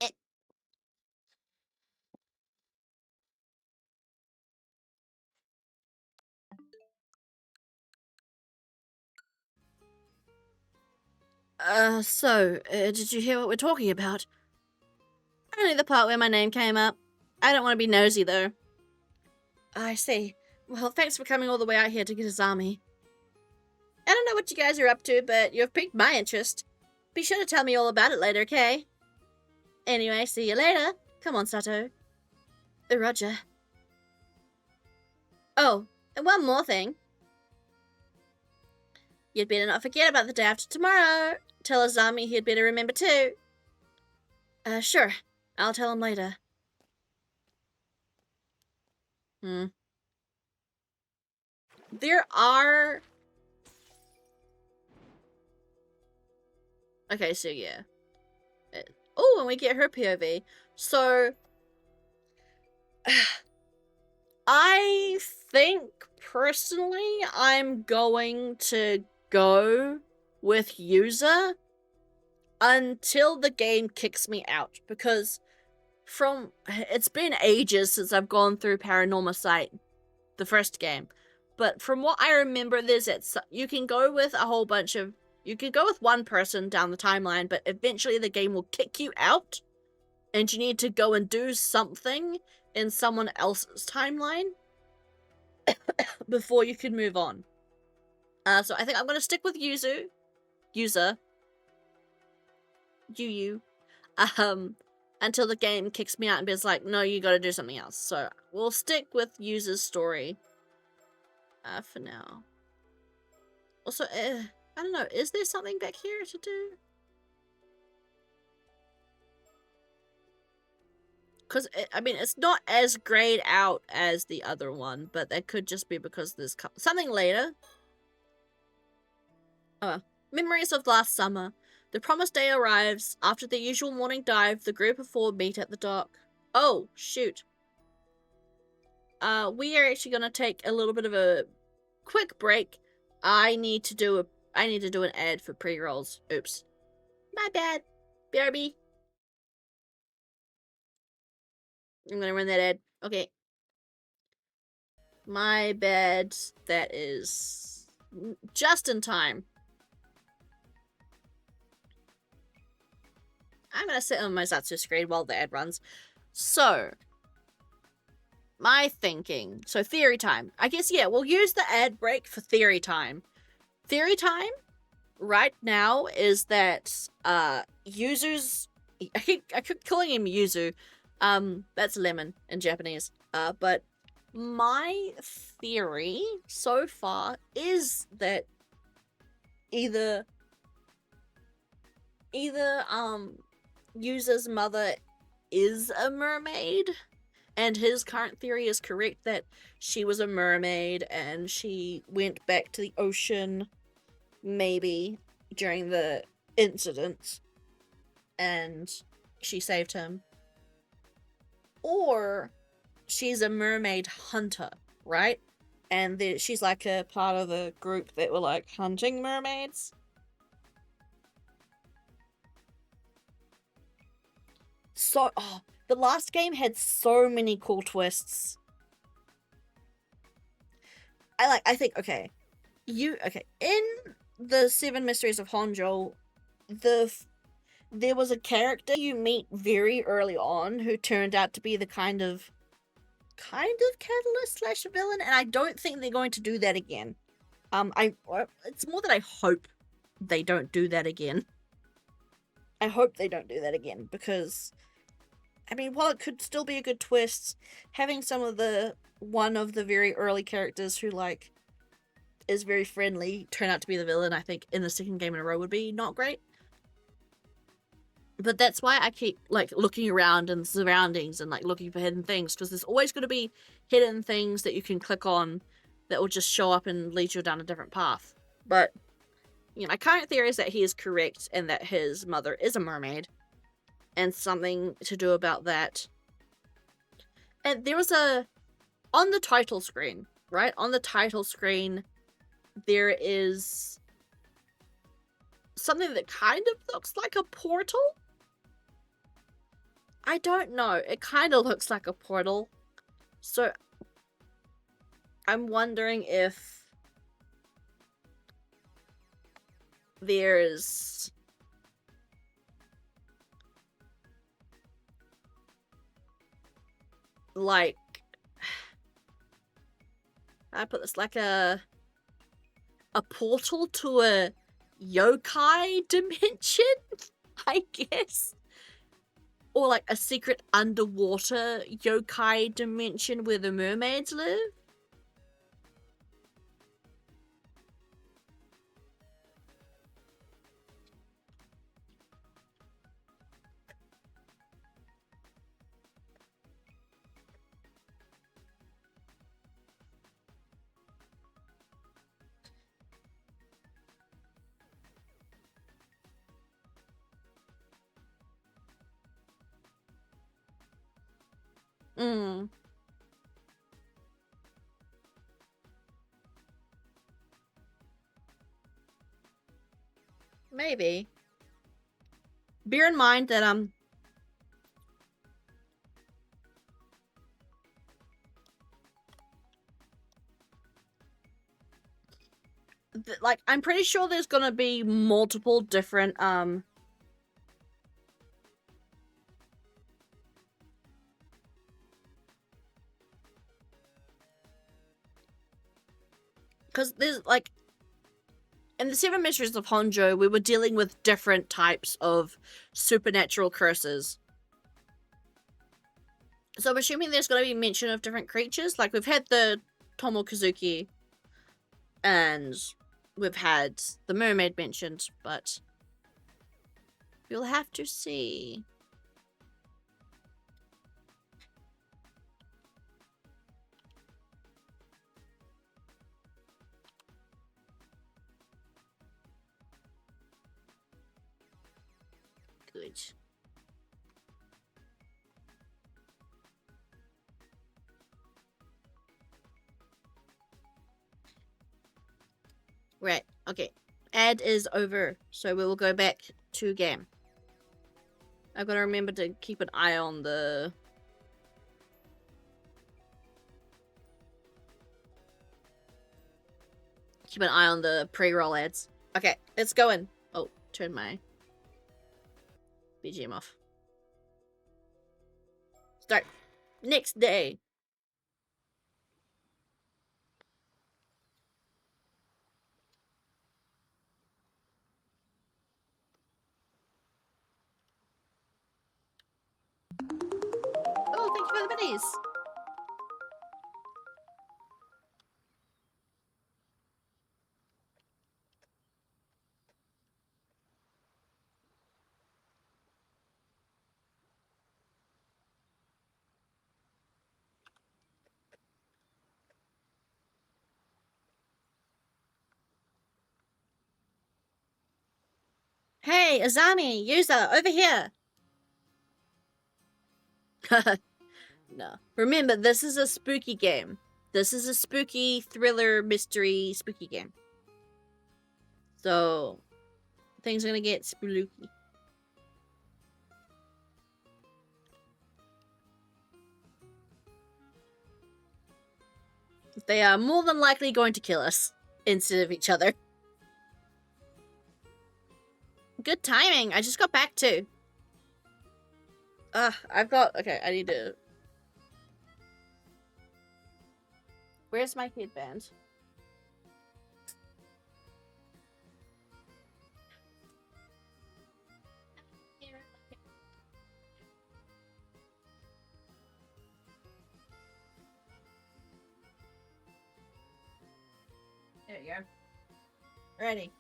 S1: Eh. Did you hear what we're talking about? Only the part where my name came up. I don't want to be nosy, though. I see. Well, thanks for coming all the way out here to get Azami. I don't know what you guys are up to, but you've piqued my interest. Be sure to tell me all about it later, okay? Anyway, see you later. Come on, Sato. Roger. Oh, and one more thing. You'd better not forget about the day after tomorrow. Tell Azami he'd better remember too. Sure. I'll tell him later. There are... Okay, so yeah. Oh, and we get her POV. So... I think, personally, I'm going to go with User until the game kicks me out. Because it's been ages since I've gone through Paranormasight, the first game. But from what I remember, you can go with a whole bunch of... You can go with one person down the timeline, but eventually the game will kick you out. And you need to go and do something in someone else's timeline before you can move on. So I think I'm going to stick with User, until the game kicks me out and is like, no, you got to do something else. So we'll stick with User's story for now. Also, I don't know, is there something back here to do? Because, I mean, it's not as grayed out as the other one, but that could just be because there's something later. Memories of last summer. The promised day arrives. After the usual morning dive, the group of 4 meet at the dock. Oh, shoot. We are actually gonna take a little bit of a quick break. I need to do an ad for pre-rolls. Oops. My bad. BRB. I'm gonna run that ad. Okay. My bad. That is just in time. I'm gonna sit on my Zatsu screen while the ad runs. So, my thinking. So, theory time. I guess, yeah, we'll use the ad break for theory time. Theory time right now is that, Yuzu's... I keep calling him Yuzu. That's lemon in Japanese. But my theory so far is that either Yuzu's mother is a mermaid, and his current theory is correct that she was a mermaid and she went back to the ocean, maybe, during the incident, and she saved him. Or she's a mermaid hunter, right? And she's like a part of a group that were like hunting mermaids. So, the last game had so many cool twists. I think, okay. In the 7 Mysteries of Honjo, there was a character you meet very early on who turned out to be the kind of catalyst / villain, and I don't think they're going to do that again. It's more that I hope they don't do that again. I hope they don't do that again, because, I mean, while it could still be a good twist, having one of the very early characters who, like, is very friendly turn out to be the villain, I think, in the second game in a row would be not great. But that's why I keep, like, looking around in the surroundings and, like, looking for hidden things, because there's always going to be hidden things that you can click on that will just show up and lead you down a different path. But, you know, my current theory is that he is correct and that his mother is a mermaid, and something to do about that. And there was on the title screen, right? On the title screen, there is something that kind of looks like a portal. I don't know. It kind of looks like a portal. So, I'm wondering if there's... like... I put this like a... a portal to a yokai dimension, I guess. Or like a secret underwater yokai dimension where the mermaids live. Mm. Maybe. Bear in mind that like I'm pretty sure there's gonna be multiple different because there's like in the Seven Mysteries of Honjo, we were dealing with different types of supernatural curses. So I'm assuming there's going to be mention of different creatures. Like we've had the Tomokazuki, and we've had the mermaid mentioned, but you'll have to see. Good. Right, okay. Ad is over, so we will go back to game. I've got to remember to keep an eye on the... Keep an eye on the pre-roll ads. Okay, let's go in. Oh, turn my BGM off. Start. Next day. Oh, thank you for the minis. Hey, Azami, user, over here. No. Remember, this is a spooky game. This is a spooky thriller mystery spooky game. So, things are gonna get spooky. They are more than likely going to kill us instead of each other. Good timing. I just got back too. I've got... Okay, I need to... Where's my headband? There you go. Ready.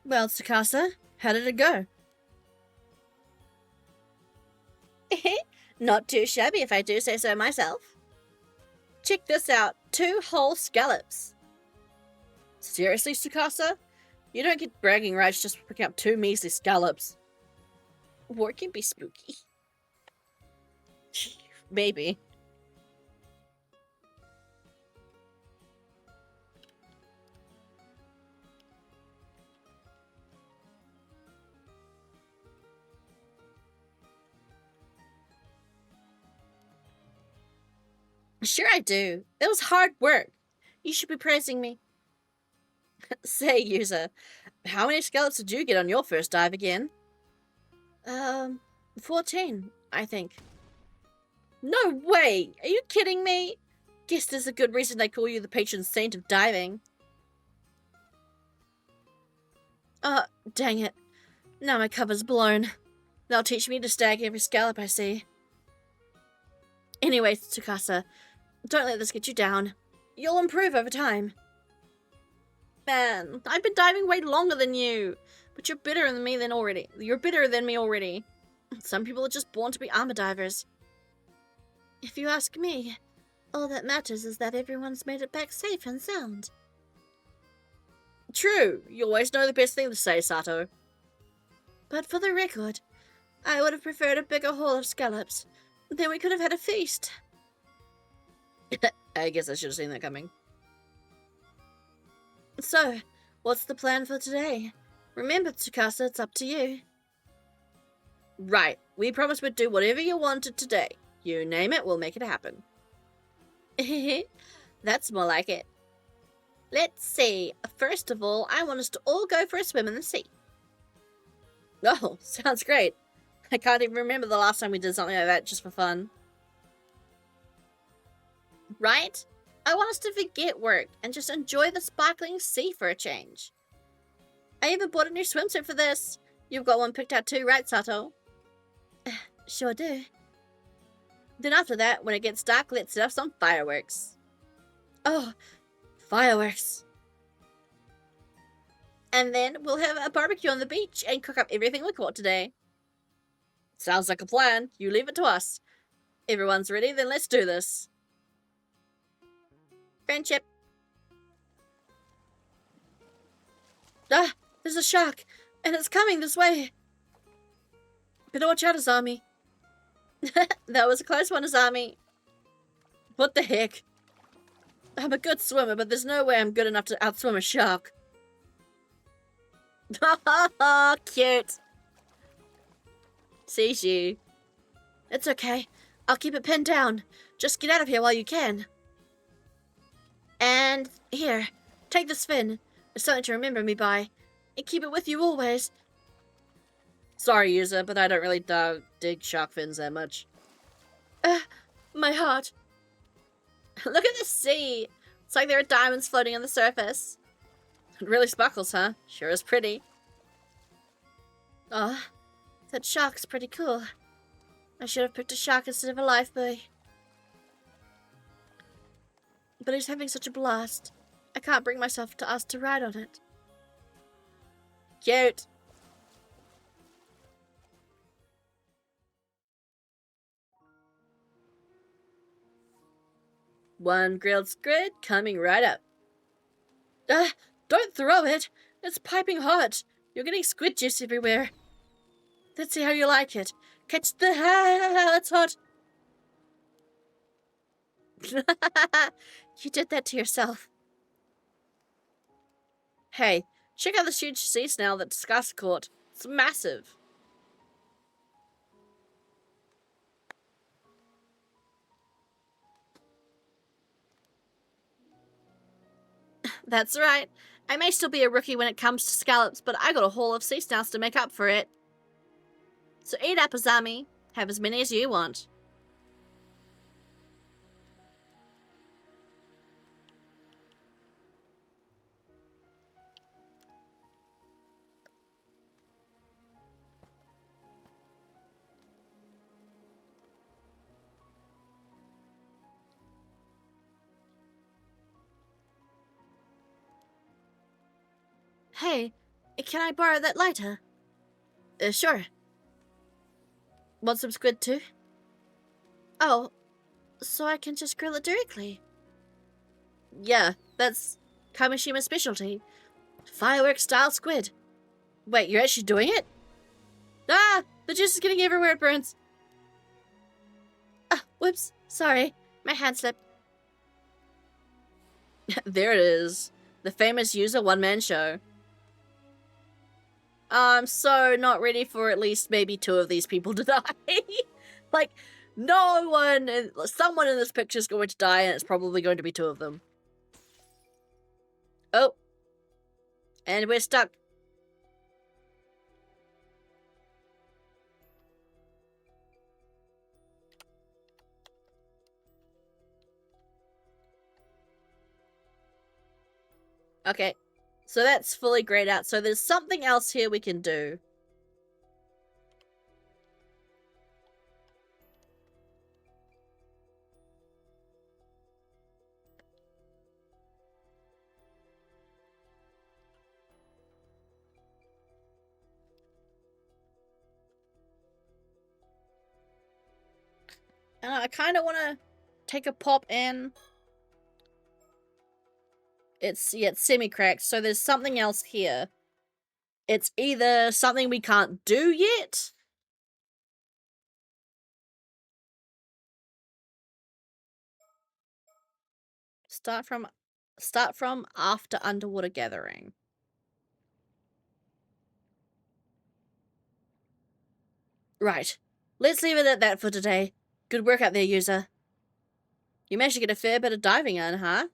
S1: Well, Tsukasa, how did it go? Not too shabby if I do say so myself. Check this out. 2 whole scallops. Seriously, Tsukasa? You don't get bragging rights just for picking up 2 measly scallops. War can be spooky. Maybe. Sure I do. It was hard work. You should be praising me. Say, user, how many scallops did you get on your first dive again? 14, I think. No way! Are you kidding me? Guess there's a good reason they call you the patron saint of diving. Dang it. Now my cover's blown. They'll teach me to stag every scallop I see. Anyway, Tsukasa, don't let this get you down. You'll improve over time. Man, I've been diving way longer than you. But you're better than me already. You're better than me already. Some people are just born to be armor divers. If you ask me, all that matters is that everyone's made it back safe and sound. True. You always know the best thing to say, Sato. But for the record, I would have preferred a bigger haul of scallops. Then we could have had a feast. I guess I should have seen that coming. So, what's the plan for today? Remember, Tsukasa, it's up to you. Right. We promised we'd do whatever you wanted today. You name it, we'll make it happen. That's more like it. Let's see. First of all, I want us to all go for a swim in the sea. Oh, sounds great. I can't even remember the last time we did something like that just for fun. Right? I want us to forget work and just enjoy the sparkling sea for a change. I even bought a new swimsuit for this. You've got one picked out too, right, Sato? Sure do. Then after that, when it gets dark, let's set off some fireworks. Oh, fireworks. And then we'll have a barbecue on the beach and cook up everything we caught today. Sounds like a plan. You leave it to us. Everyone's ready, then let's do this. Friendship. Ah, there's a shark, and it's coming this way. Better watch out, Azami. That was a close one, Azami. What the heck? I'm a good swimmer, but there's no way I'm good enough to outswim a shark. Ha cute. Sees you. It's okay. I'll keep it pinned down. Just get out of here while you can. And here, take this fin. It's something to remember me by. And keep it with you always. Sorry, user, but I don't really dig shark fins that much. My heart. Look at the sea. It's like there are diamonds floating on the surface. It really sparkles, huh? Sure is pretty. Oh, that shark's pretty cool. I should have picked a shark instead of a lifebuoy. But he's having such a blast. I can't bring myself to ask to ride on it. Cute. One grilled squid coming right up. Don't throw it! It's piping hot! You're getting squid juice everywhere. Let's see how you like it. Catch the... it's hot! You did that to yourself. Hey, check out this huge sea snail that Tsukasa caught. It's massive. That's right. I may still be a rookie when it comes to scallops, but I got a haul of sea snails to make up for it. So eat up, Azami. Have as many as you want. Hey, can I borrow that lighter? Sure. Want some squid too? Oh, so I can just grill it directly? Yeah, that's Kamishima specialty. Fireworks style squid. Wait, you're actually doing it? Ah! The juice is getting everywhere it burns. Ah, whoops. Sorry. My hand slipped. There it is. The famous user one-man show. I'm so not ready for at least maybe 2 of these people to die. Like, no one... Someone in this picture is going to die, and it's probably going to be 2 of them. Oh. And we're stuck. Okay. So that's fully grayed out. So there's something else here we can do. And I kind of want to take a pop in. It's semi-cracked, so there's something else here. It's either something we can't do yet. Start from after underwater gathering. Right. Let's leave it at that for today. Good work out there, user. You managed to get a fair bit of diving in, huh?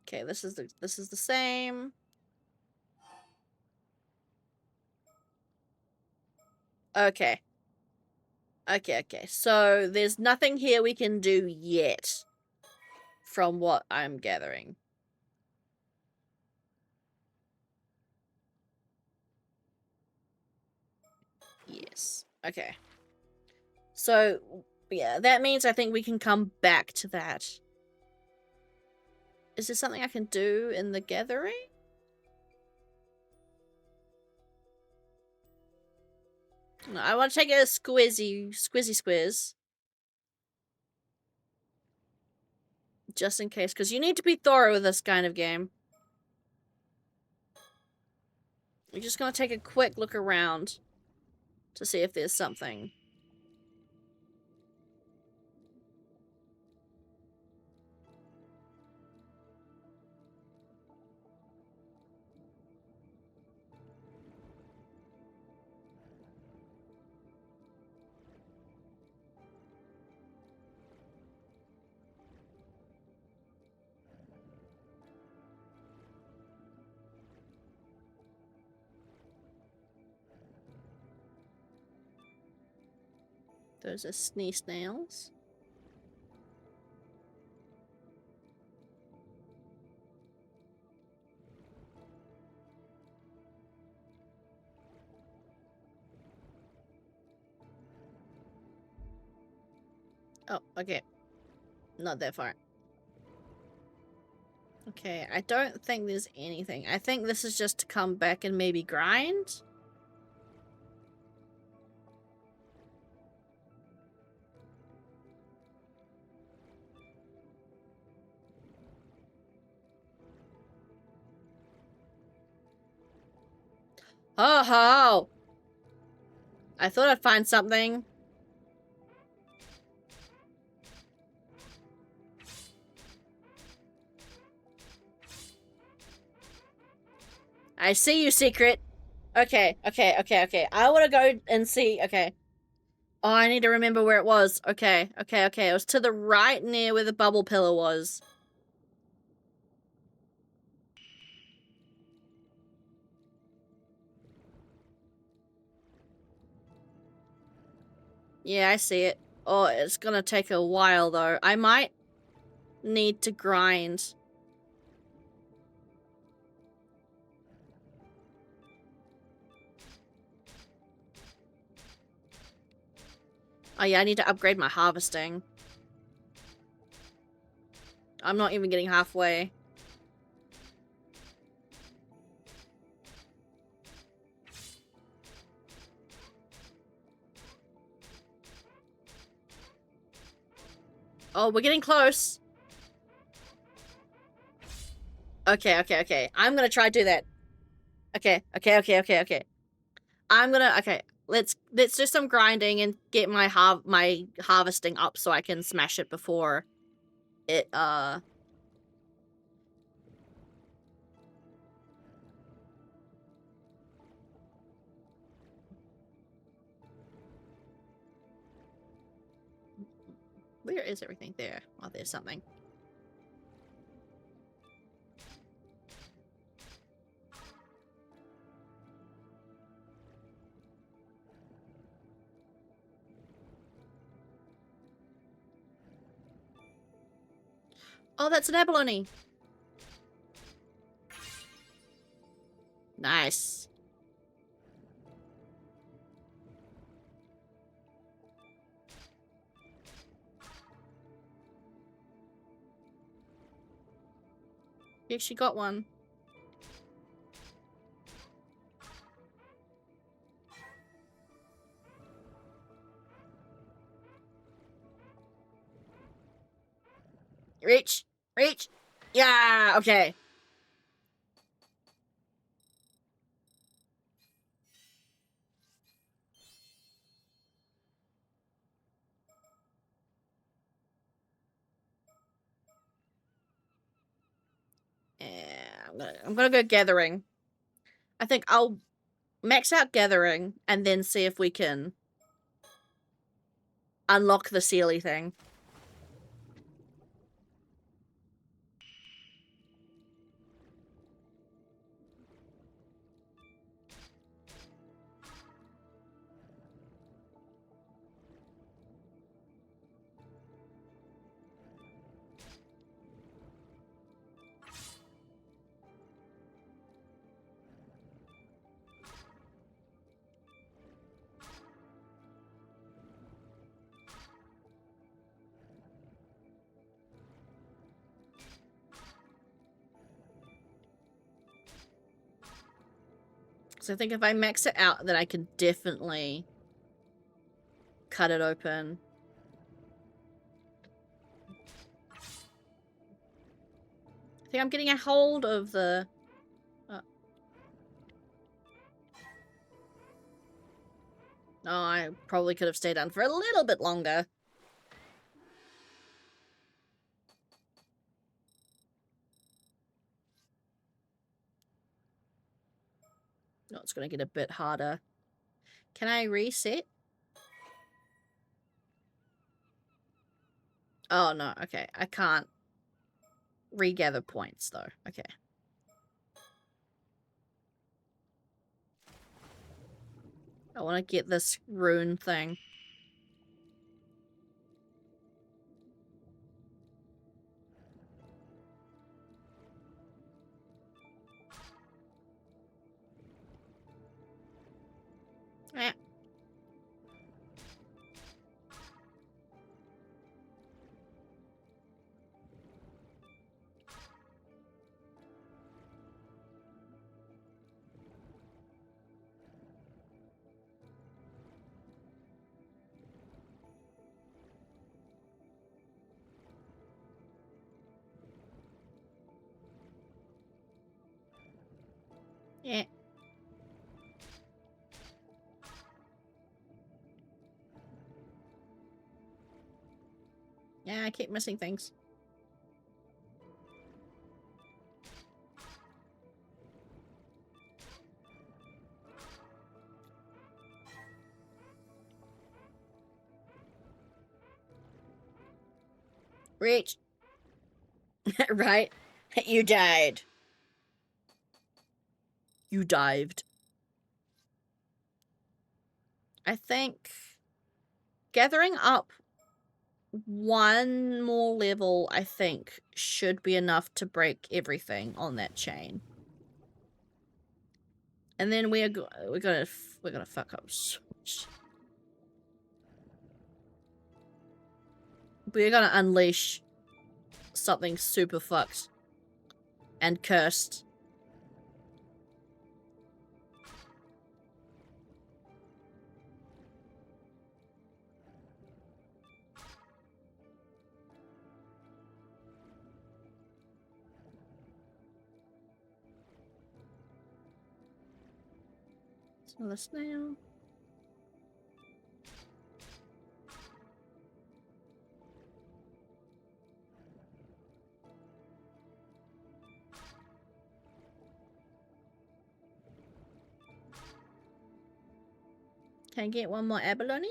S1: Okay, this is the same. Okay. Okay. So there's nothing here we can do yet, from what I'm gathering. Yes. Okay. So, yeah, that means I think we can come back to that. Is there something I can do in the gathering? No, I want to take a squizzy squiz. Just in case, because you need to be thorough with this kind of game. We're just going to take a quick look around to see if there's something. Those are snails. Oh, okay. Not that far. Okay, I don't think there's anything. I think this is just to come back and maybe grind. Oh, ho! I thought I'd find something. I see you, secret. Okay. I want to go and see. Okay. Oh, I need to remember where it was. Okay. It was to the right near where the bubble pillar was. Yeah, I see it. Oh, it's gonna take a while, though. I might need to grind. Oh, yeah, I need to upgrade my harvesting. I'm not even getting halfway. Oh, we're getting close. Okay. I'm gonna try to do that. Okay. Okay. Let's do some grinding and get my harvesting up so I can smash it before it where is everything there? Oh, there's something. Oh, that's an abalone. Nice. You actually got one. Reach. Reach. Yeah, okay. Yeah, I'm gonna go gathering. I think I'll max out gathering and then see if we can unlock the Sealy thing. So I think if I max it out, then I can definitely cut it open. I think I'm getting a hold of the... Oh, I probably could have stayed on for a little bit longer. No, it's going to get a bit harder. Can I reset? Oh, no. Okay. I can't regather points, though. Okay. I want to get this rune thing. Eh. Yeah. Yeah, I keep missing things. Reach. Right? You died. You dived. I think gathering up one more level, I think, should be enough to break everything on that chain. And then we're gonna fuck up so much. We're gonna unleash something super fucked and cursed. Another snail. Can I get one more abalone?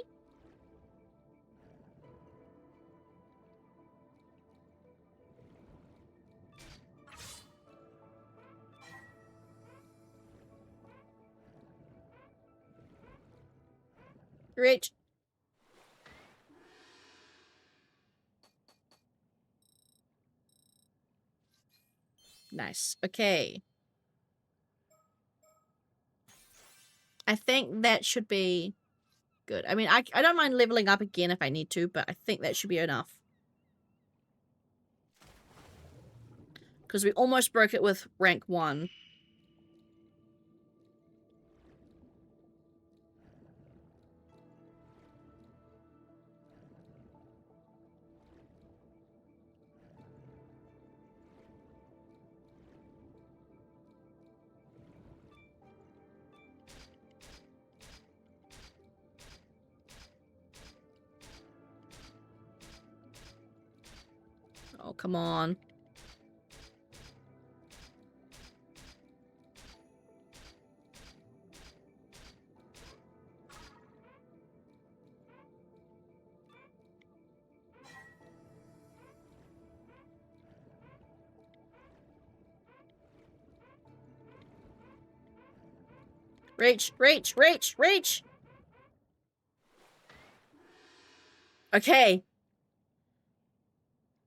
S1: Rich. Nice. Okay. I think that should be good. I mean, I don't mind leveling up again if I need to, but I think that should be enough. Because we almost broke it with rank 1. Oh, come on. Reach, reach, reach, reach! Okay.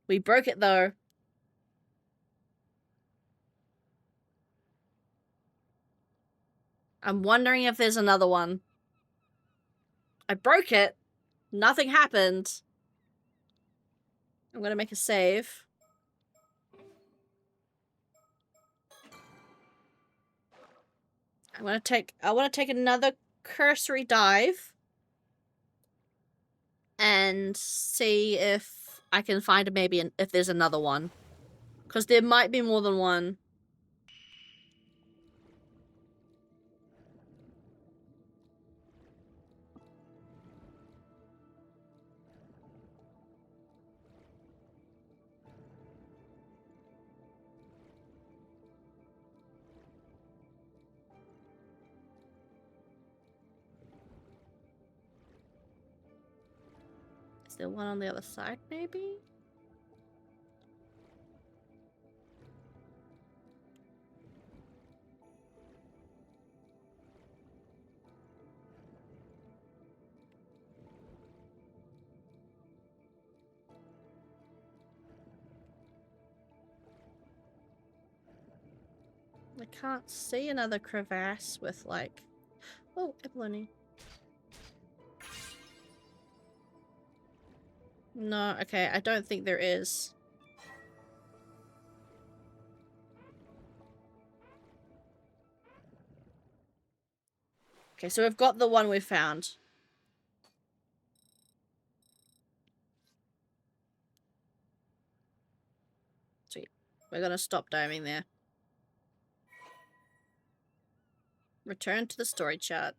S1: We broke it, though. I'm wondering if there's another one. I broke it. Nothing happened. I'm gonna make a save. I want to take another cursory dive and see if I can find if there's another one, because there might be more than one. Is there one on the other side, maybe? I can't see another crevasse with, like... Oh, abalone. No, okay, I don't think there is. Okay, so we've got the one we found. Sweet. We're gonna stop diving there. Return to the story chart.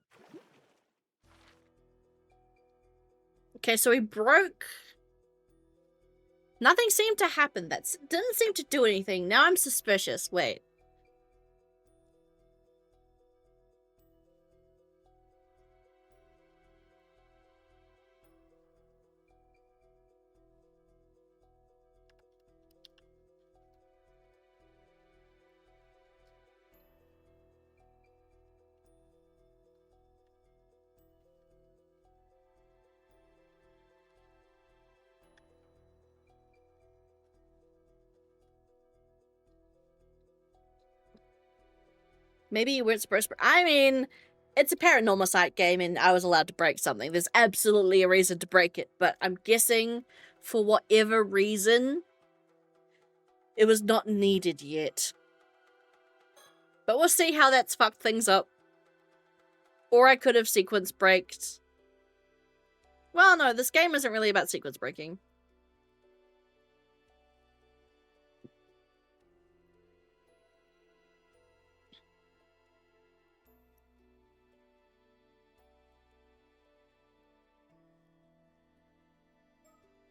S1: Okay, so we broke... Nothing seemed to happen. That didn't seem to do anything. Now I'm suspicious. Wait. Maybe you weren't supposed to... I mean, it's a Paranormasight game and I was allowed to break something. There's absolutely a reason to break it, but I'm guessing for whatever reason, it was not needed yet. But we'll see how that's fucked things up. Or I could have sequence braked. Well, no, this game isn't really about sequence breaking.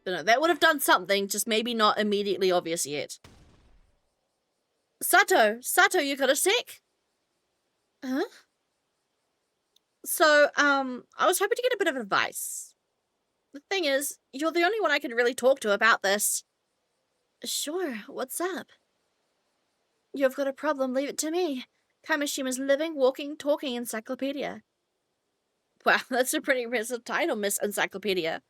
S1: But no, that would have done something, just maybe not immediately obvious yet. Sato, you got a sec? Huh? So, I was hoping to get a bit of advice. The thing is, you're the only one I can really talk to about this. Sure, what's up? You've got a problem, leave it to me. Kamishimi's living, walking, talking encyclopedia. Wow, that's a pretty impressive title, Miss Encyclopedia.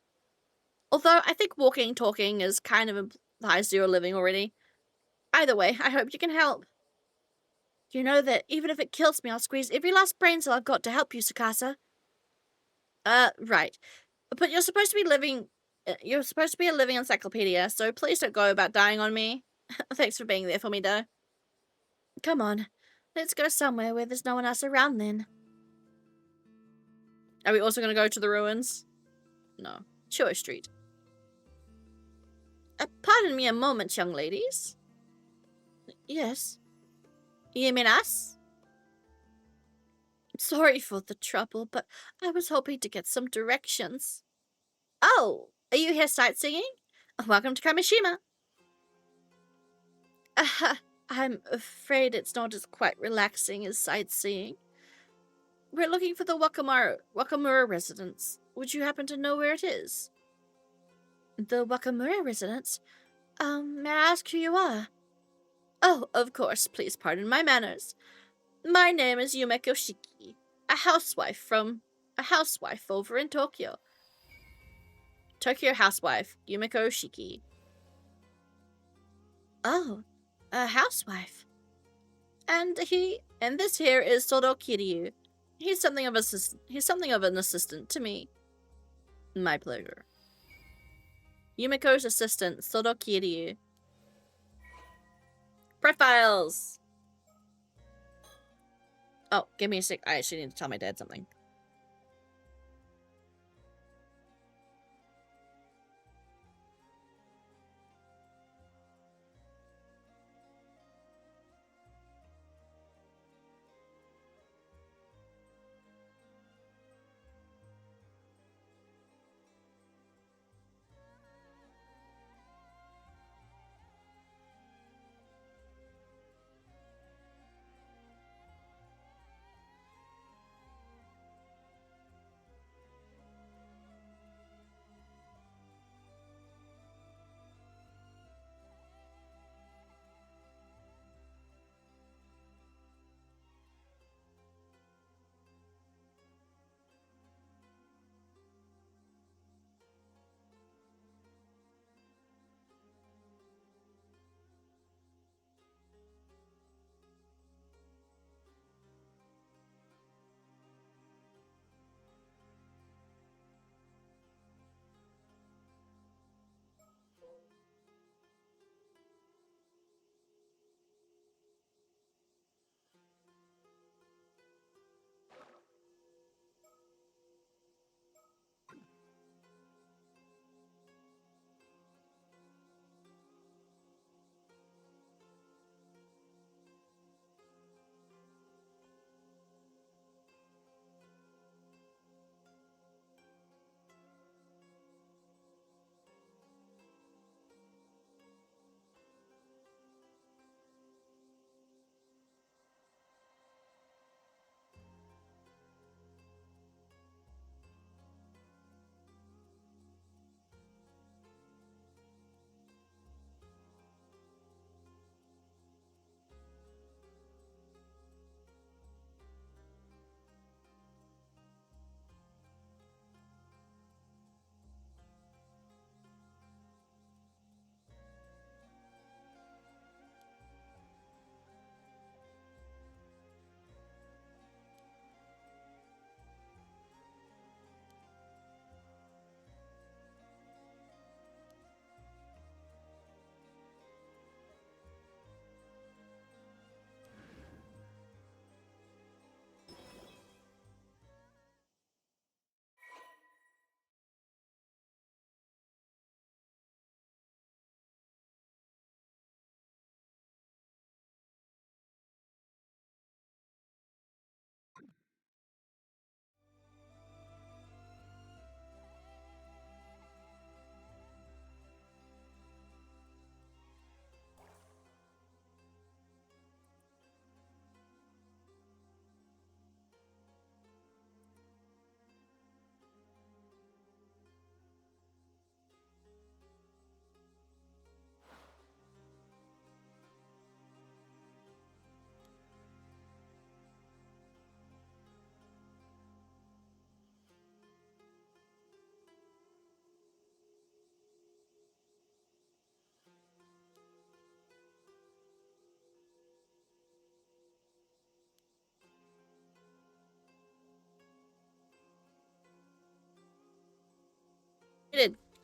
S1: Although, I think walking, talking is kind of implies you're living already. Either way, I hope you can help. You know that even if it kills me, I'll squeeze every last brain cell I've got to help you, Sakasa. Right. But you're supposed to be living... You're supposed to be a living encyclopedia, so please don't go about dying on me. Thanks for being there for me, though. Come on. Let's go somewhere where there's no one else around, then. Are we also going to go to the ruins? No. Chua Street. Pardon me a moment, young ladies. Yes. You mean us? Sorry for the trouble, but I was hoping to get some directions. Oh, are you here sightseeing? Welcome to Kamishima. I'm afraid it's not as quite relaxing as sightseeing. We're looking for the Wakamura residence. Would you happen to know where it is? The Wakamura residence? May I ask who you are? Oh, of course, please pardon my manners. My name is Yumeko Shiki, a housewife over in Tokyo. Tokyo housewife, Yumeko Shiki. Oh, a housewife. And this here is Todo Kiryu. He's something of an assistant to me. My pleasure. Yumiko's assistant, Todo Kiryu. Profiles! Oh, give me a sec. I actually need to tell my dad something.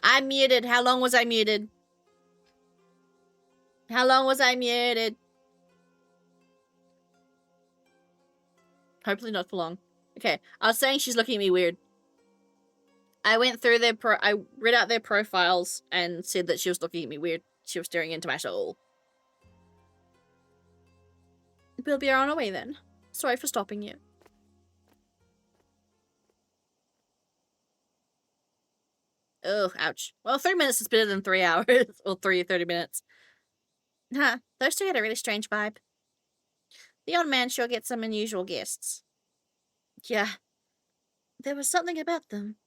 S1: I'm muted. How long was I muted? How long was I muted? Hopefully not for long. Okay, I was saying she's looking at me weird. I went through I read out their profiles and said that she was looking at me weird. She was staring into my soul. We'll be on our way then. Sorry for stopping you. Oh, ouch. Well, 3 minutes is better than 3 hours. Or 30 minutes. Huh, those two had a really strange vibe. The old man sure gets some unusual guests. Yeah, there was something about them.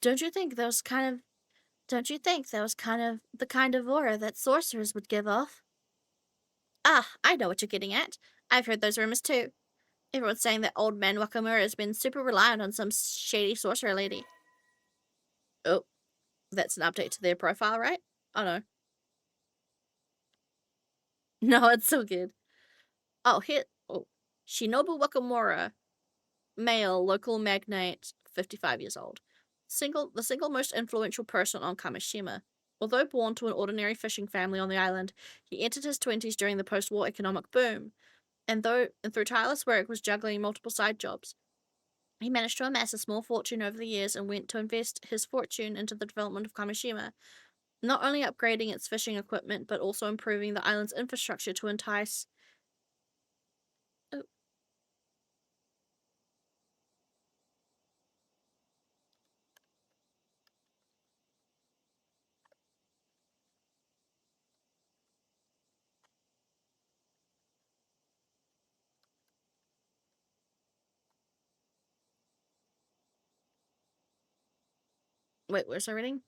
S1: Don't you think that was kind of the kind of aura that sorcerers would give off? Ah, I know what you're getting at. I've heard those rumors too. Everyone's saying that old man Wakamura has been super reliant on some shady sorcerer lady. Oh, that's an update to their profile, right? Oh no. No, it's so good. Oh, here. Oh, Shinobu Wakamura, male, local magnate, 55 years old. The single most influential person on Kamishima. Although born to an ordinary fishing family on the island, he entered his 20s during the post-war economic boom, and through tireless work was juggling multiple side jobs. He managed to amass a small fortune over the years and went to invest his fortune into the development of Kamishima, not only upgrading its fishing equipment, but also improving the island's infrastructure to entice... Oh. Wait, where's I reading?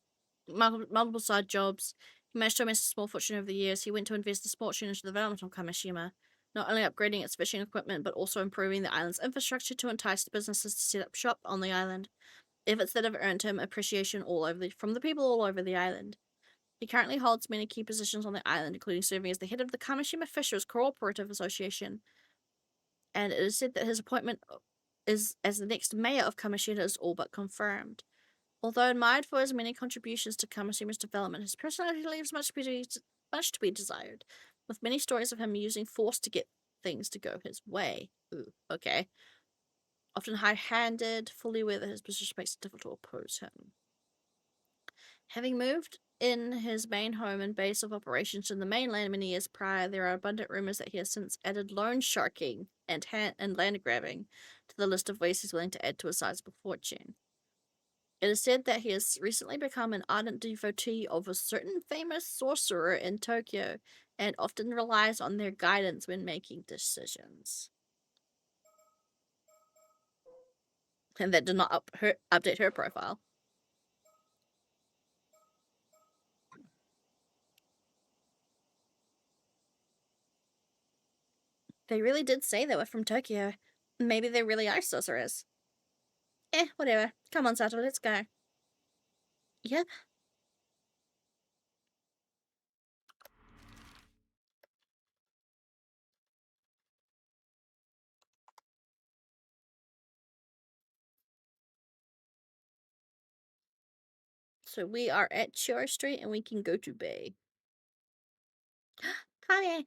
S1: Multiple side jobs. He managed to amass a small fortune over the years. He went to invest his fortune into the development of Kamishima, not only upgrading its fishing equipment, but also improving the island's infrastructure to entice businesses to set up shop on the island. Efforts that have earned him appreciation from the people all over the island. He currently holds many key positions on the island, including serving as the head of the Kamishima Fishers Cooperative Association. And it is said that his appointment as the next mayor of Kamishima is all but confirmed. Although admired for his many contributions to Kamashima's development, his personality leaves much to be desired, with many stories of him using force to get things to go his way. Ooh, okay. Often high-handed, fully aware that his position makes it difficult to oppose him. Having moved in his main home and base of operations in the mainland many years prior, there are abundant rumors that he has since added loan sharking and land grabbing to the list of ways he's willing to add to a sizable fortune. It is said that he has recently become an ardent devotee of a certain famous sorcerer in Tokyo and often relies on their guidance when making decisions. And that did not update her profile. They really did say they were from Tokyo. Maybe they really are sorcerers. Whatever. Come on, Sato, let's go. Yep. So we are at Shore Street and we can go to Bay. Hi.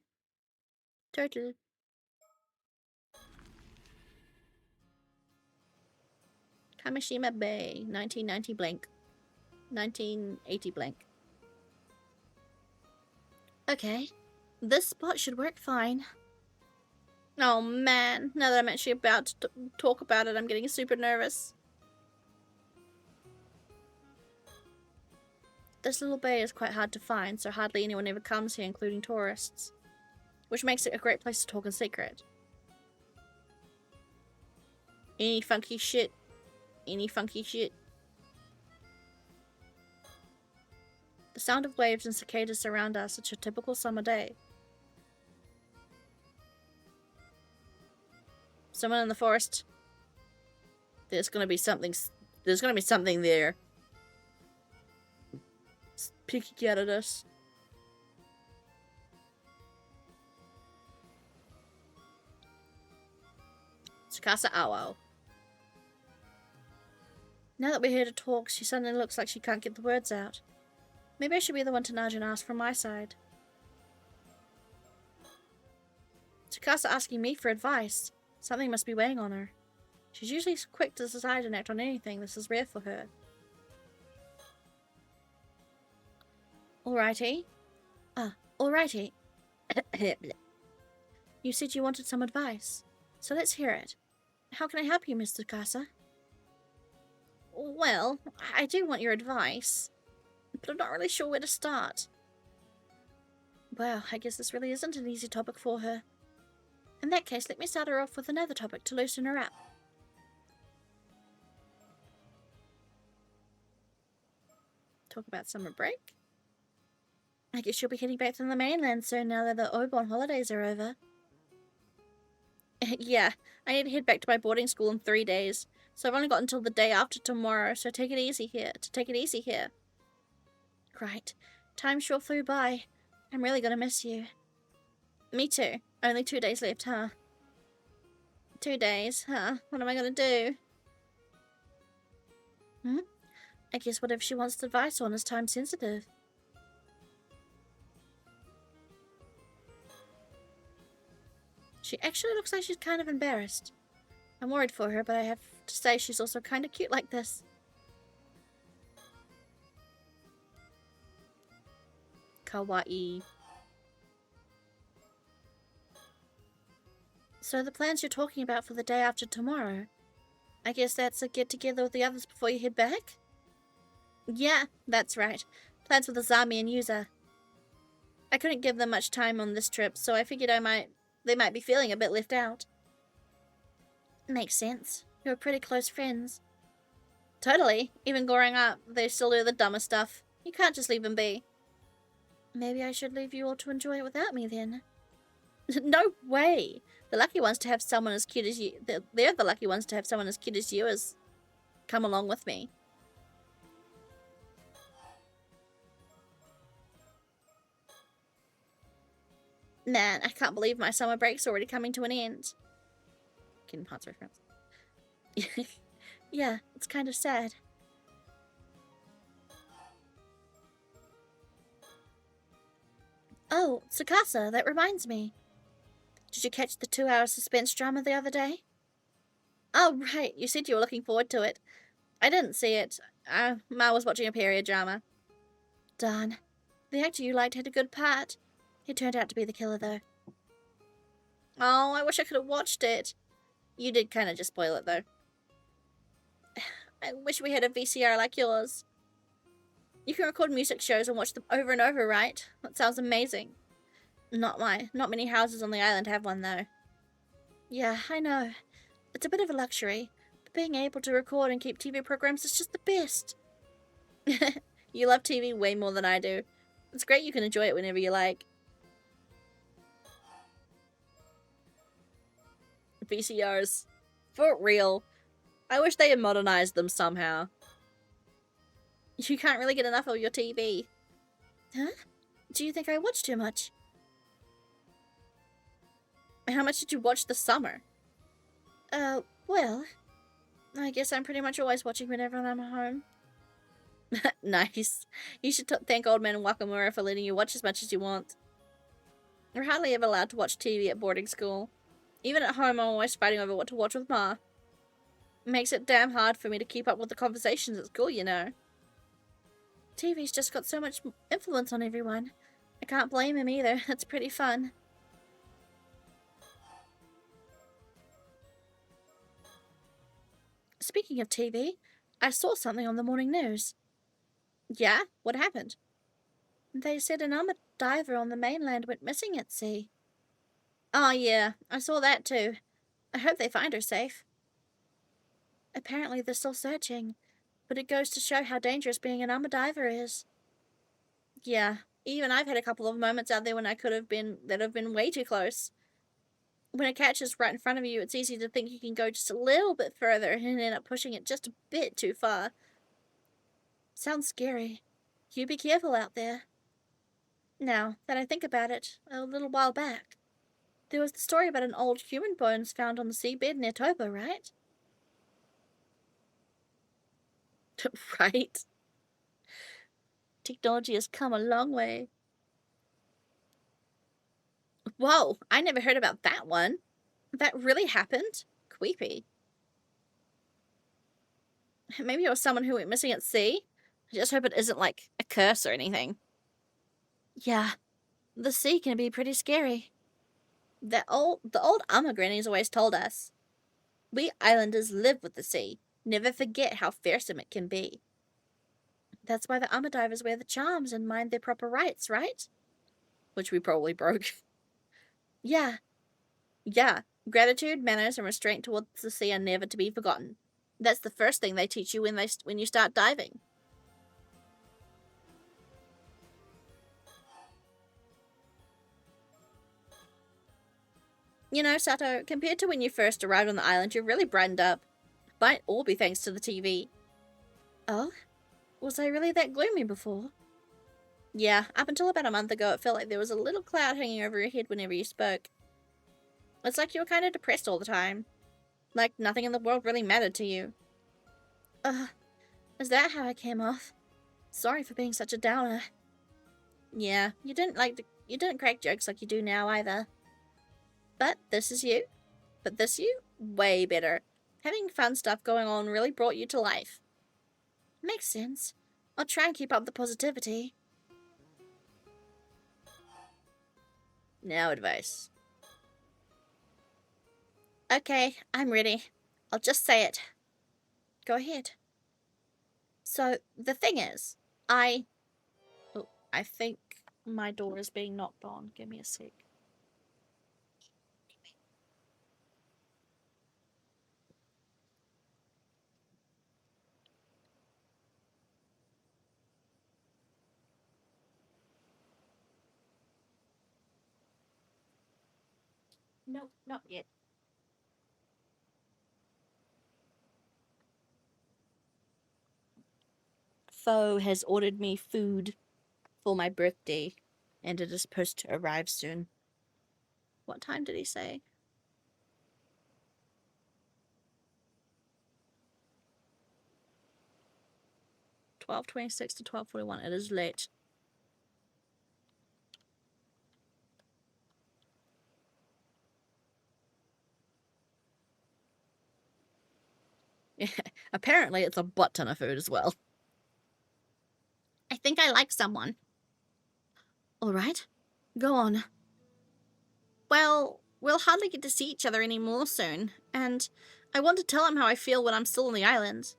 S1: Turtle. Kamishima Bay, 1990 blank. 1980 blank. Okay. This spot should work fine. Oh man, now that I'm actually about to talk about it, I'm getting super nervous. This little bay is quite hard to find, so hardly anyone ever comes here, including tourists. Which makes it a great place to talk in secret. Any funky shit? Any funky shit? The sound of waves and cicadas surround us. It's a typical summer day. Someone in the forest. There's gonna be something there. It's peeking out at us. Tsukasa Awo. Now that we're here to talk, she suddenly looks like she can't get the words out. Maybe I should be the one to nudge and ask from my side. Tsukasa asking me for advice. Something must be weighing on her. She's usually quick to decide and act on anything. This is rare for her. Alrighty. Alrighty. You said you wanted some advice, so let's hear it. How can I help you, Miss Tsukasa? Well, I do want your advice, but I'm not really sure where to start. Well, I guess this really isn't an easy topic for her. In that case, let me start her off with another topic to loosen her up. Talk about summer break? I guess she'll be heading back to the mainland soon now that the Obon holidays are over. Yeah, I need to head back to my boarding school in 3 days, so I've only got until the day after tomorrow, so take it easy here. Right. Time sure flew by. I'm really gonna miss you. Me too. Only 2 days left, huh? 2 days, huh? What am I gonna do? I guess whatever she wants advice on is time sensitive. She actually looks like she's kind of embarrassed. I'm worried for her, but I have to say she's also kind of cute like this. Kawaii. So the plans you're talking about for the day after tomorrow, I guess that's a get-together with the others before you head back? Yeah, that's right. Plans with Azami and Yuza. I couldn't give them much time on this trip, so I figured they might be feeling a bit left out. Makes sense. You're pretty close friends. Totally. Even growing up, they still do the dumbest stuff. You can't just leave them be. Maybe I should leave you all to enjoy it without me then. No way! The lucky ones to have someone as cute as you. They're the lucky ones to have someone as cute as you as come along with me. Man, I can't believe my summer break's already coming to an end. Kingdom Hearts reference. Yeah, it's kind of sad. Oh, Tsukasa, that reminds me. Did you catch the 2-hour suspense drama the other day? Oh, right, you said you were looking forward to it. I didn't see it. I was watching a period drama. Darn. The actor you liked had a good part. He turned out to be the killer, though. Oh, I wish I could have watched it. You did kind of just spoil it, though. I wish we had a VCR like yours. You can record music shows and watch them over and over, right? That sounds amazing. Not many houses on the island have one, though. Yeah, I know. It's a bit of a luxury, but being able to record and keep TV programs is just the best. You love TV way more than I do. It's great you can enjoy it whenever you like. VCRs. For real. I wish they had modernized them somehow. You can't really get enough of your TV. Huh? Do you think I watch too much? How much did you watch this summer? Well, I guess I'm pretty much always watching whenever I'm home. Nice. You should thank Old Man Wakamura for letting you watch as much as you want. We're hardly ever allowed to watch TV at boarding school. Even at home, I'm always fighting over what to watch with Ma. It makes it damn hard for me to keep up with the conversations at school, you know. TV's just got so much influence on everyone. I can't blame him either. It's pretty fun. Speaking of TV, I saw something on the morning news. Yeah? What happened? They said an armored diver on the mainland went missing at sea. Oh yeah, I saw that too. I hope they find her safe. Apparently they're still searching, but it goes to show how dangerous being an armored diver is. Yeah, even I've had a couple of moments out there when that have been way too close. When a catch is right in front of you, it's easy to think you can go just a little bit further and end up pushing it just a bit too far. Sounds scary. You be careful out there. Now that I think about it, a little while back, There was the story about an old human bones found on the seabed near Toba, right? Right? Technology has come a long way. Whoa, I never heard about that one. That really happened? Creepy. Maybe it was someone who went missing at sea? I just hope it isn't like a curse or anything. Yeah, the sea can be pretty scary. The old Amma grannies always told us. We islanders live with the sea. Never forget how fearsome it can be. That's why the Amma divers wear the charms and mind their proper rights, right? Which we probably broke. Yeah, yeah. Gratitude, manners, and restraint towards the sea are never to be forgotten. That's the first thing they teach you when you start diving. You know, Sato, compared to when you first arrived on the island, you've really brightened up. Might all be thanks to the TV. Oh? Was I really that gloomy before? Yeah, up until about a month ago, it felt like there was a little cloud hanging over your head whenever you spoke. It's like you were kind of depressed all the time. Like nothing in the world really mattered to you. Ugh, is that how I came off? Sorry for being such a downer. Yeah, you didn't crack jokes like you do now either. But this is you. But this you? Way better. Having fun stuff going on really brought you to life. Makes sense. I'll try and keep up the positivity. Now advice. Okay, I'm ready. I'll just say it. Go ahead. So, the thing is, I think my door is being knocked on. Give me a sec. Nope, not yet. Foe has ordered me food for my birthday, and it is supposed to arrive soon. What time did he say? 12:26 to 12:41. It is late. Apparently, it's a butt ton of food as well. I think I like someone. All right, go on. Well, we'll hardly get to see each other anymore soon, and I want to tell him how I feel when I'm still on the island.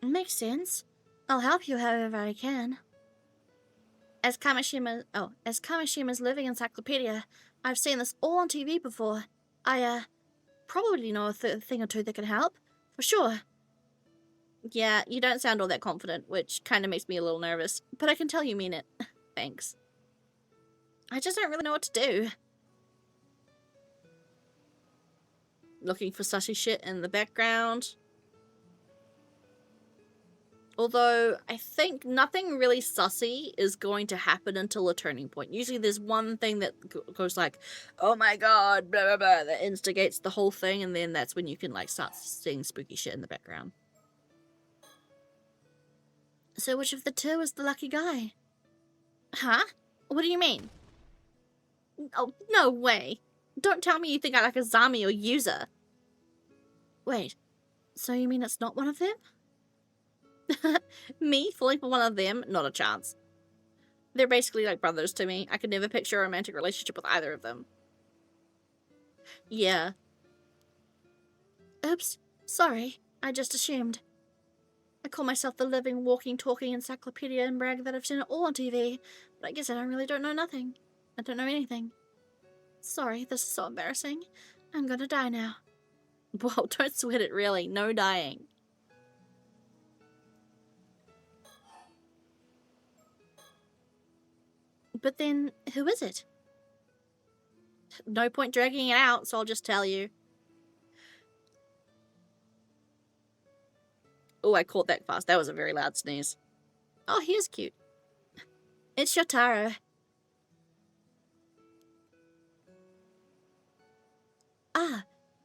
S1: Makes sense. I'll help you however I can. As Kamashima's living encyclopedia, I've seen this all on TV before. I, probably know a thing or two that can help. For sure. Yeah, you don't sound all that confident, which kind of makes me a little nervous. But I can tell you mean it. Thanks. I just don't really know what to do. Looking for sussy shit in the background. Although, I think nothing really sussy is going to happen until a turning point. Usually there's one thing that goes like, oh my god, blah blah blah, that instigates the whole thing, and then that's when you can like start seeing spooky shit in the background. So which of the two is the lucky guy? Huh? What do you mean? Oh, no way. Don't tell me you think I like Azami or Yuza. Wait, so you mean it's not one of them? Me falling for one of them? Not a chance. They're basically like brothers to me. I could never picture a romantic relationship with either of them. Yeah. Oops. Sorry. I just assumed. I call myself the living, walking, talking encyclopedia and brag that I've seen it all on TV, but I guess I don't know nothing. I don't know anything. Sorry, this is so embarrassing. I'm gonna die now. Whoa, don't sweat it, really. No dying. But then, who is it? No point dragging it out, so I'll just tell you. Oh, I caught that fast. That was a very loud sneeze. Oh, he is cute. It's Shotaro. Ah,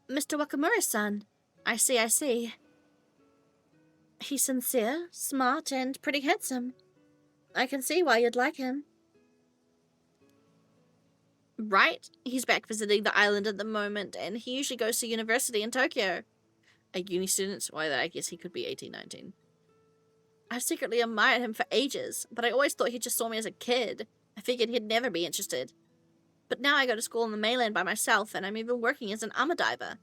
S1: Mr. Wakamura-san. I see, I see. He's sincere, smart, and pretty handsome. I can see why you'd like him. Right? He's back visiting the island at the moment, and he usually goes to university in Tokyo. A uni student? Why, I guess he could be 18, 19. I've secretly admired him for ages, but I always thought he just saw me as a kid. I figured he'd never be interested. But now I go to school on the mainland by myself, and I'm even working as an armor diver.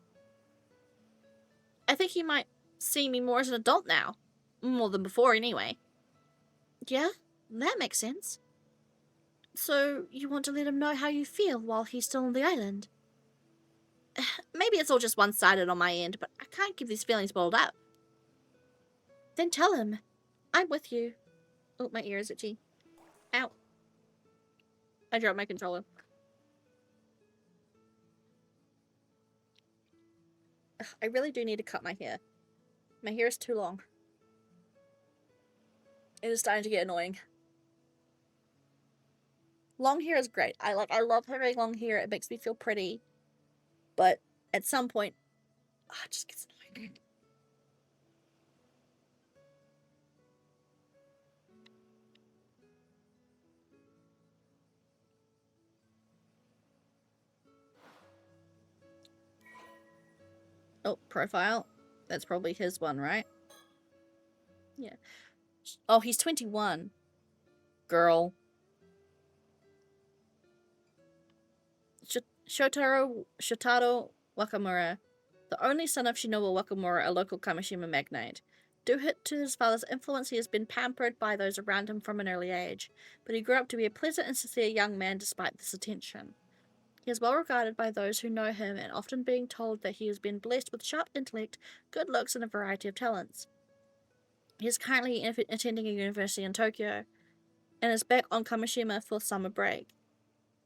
S1: I think he might see me more as an adult now. More than before, anyway. Yeah, that makes sense. So, you want to let him know how you feel while he's still on the island? Maybe it's all just one-sided on my end, but I can't keep these feelings bottled up. Then tell him. I'm with you. Oh, my ear is itchy. Ow. I dropped my controller. Ugh, I really do need to cut my hair. My hair is too long. It is starting to get annoying. Long hair is great. I love having long hair. It makes me feel pretty. But at some point, it just gets annoying. Oh, profile. That's probably his one, right? Yeah. Oh, he's 21. Girl. Shotaro Wakamura, the only son of Shinobu Wakamura, a local Kamishima magnate. Due to his father's influence, he has been pampered by those around him from an early age, but he grew up to be a pleasant and sincere young man despite this attention. He is well regarded by those who know him, and often being told that he has been blessed with sharp intellect, good looks, and a variety of talents. He is currently attending a university in Tokyo, and is back on Kamishima for summer break.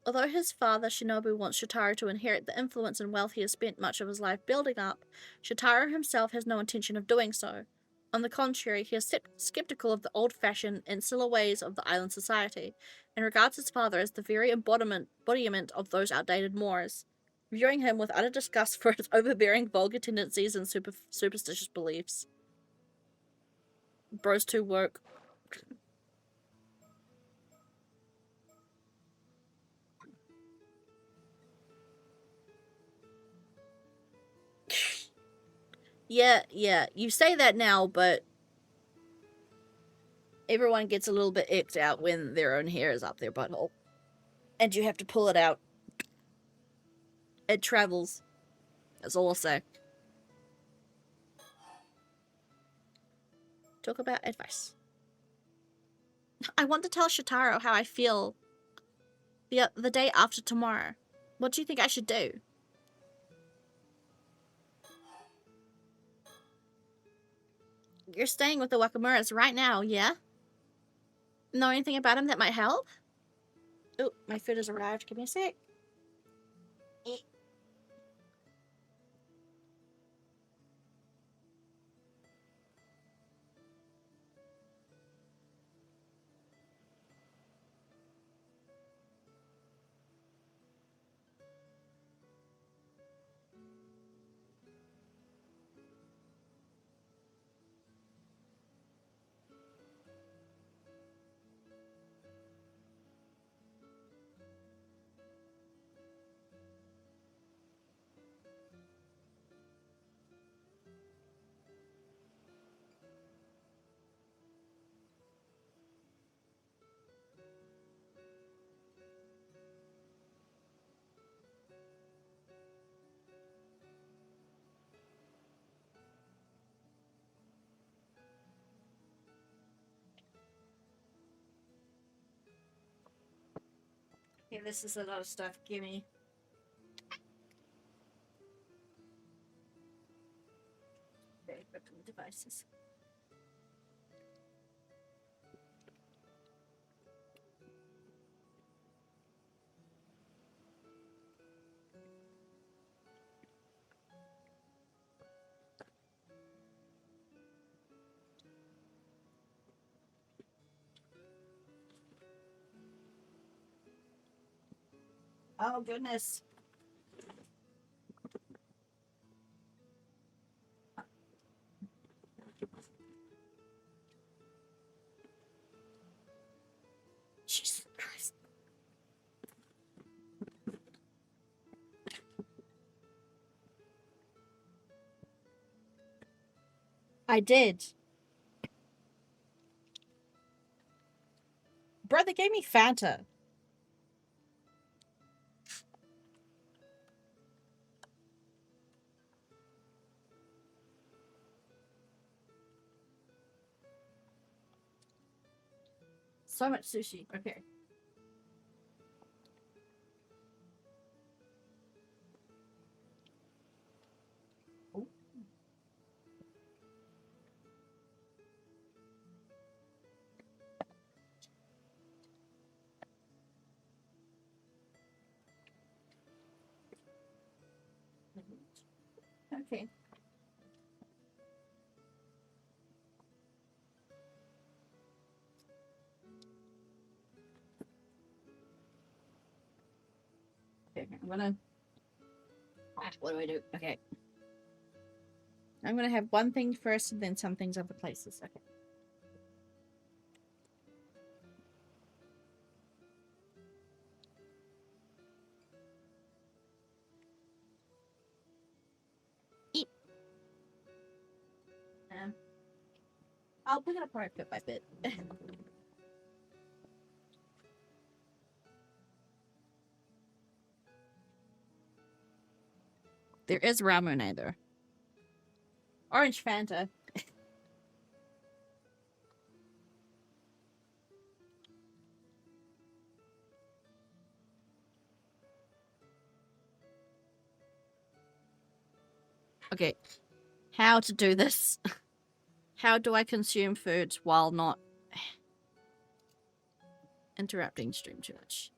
S1: Although his father, Shinobu, wants Shotaro to inherit the influence and wealth he has spent much of his life building up, Shotaro himself has no intention of doing so. On the contrary, he is skeptical of the old-fashioned, insular ways of the island society, and regards his father as the very embodiment of those outdated mores, viewing him with utter disgust for his overbearing, vulgar tendencies and superstitious beliefs. Bro's too woke. Yeah, you say that now, but everyone gets a little bit icked out when their own hair is up their butthole. And you have to pull it out. It travels. That's all I'll say. Talk about advice. I want to tell Shotaro how I feel the day after tomorrow. What do you think I should do? You're staying with the Wakamuras right now, yeah? Know anything about him that might help? Oh, my food has arrived. Give me a sec. Okay, this is a lot of stuff. Gimme. Okay, devices. Oh, goodness. Jesus Christ. I did. Bro, they gave me Fanta. So much sushi. Okay. Ooh. Okay. Okay, I'm gonna. What do I do? Okay. I'm gonna have one thing first and then some things other places. Okay. Eat. I'll pick it apart bit by bit. There is ramen either. Orange Fanta. Okay. How to do this? How do I consume foods while not interrupting stream too much?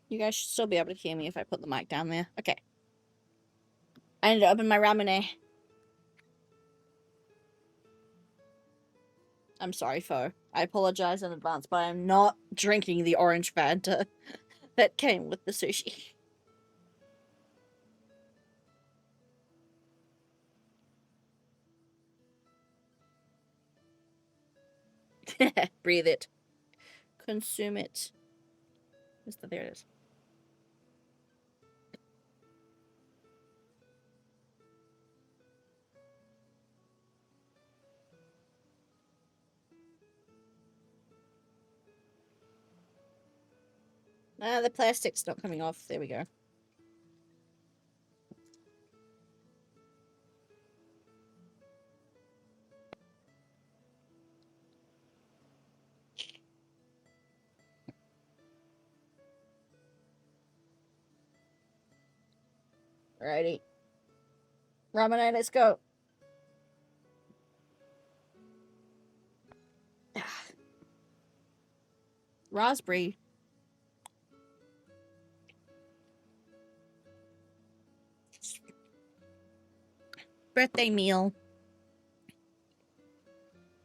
S1: You guys should still be able to hear me if I put the mic down there. Okay. I ended up in my ramen. I'm sorry, Fo. I apologize in advance, but I'm not drinking the orange Fanta that came with the sushi. Breathe it. Consume it. There it is. Ah, the plastic's not coming off. There we go. Alrighty. Ramen, let's go. Raspberry. Birthday meal.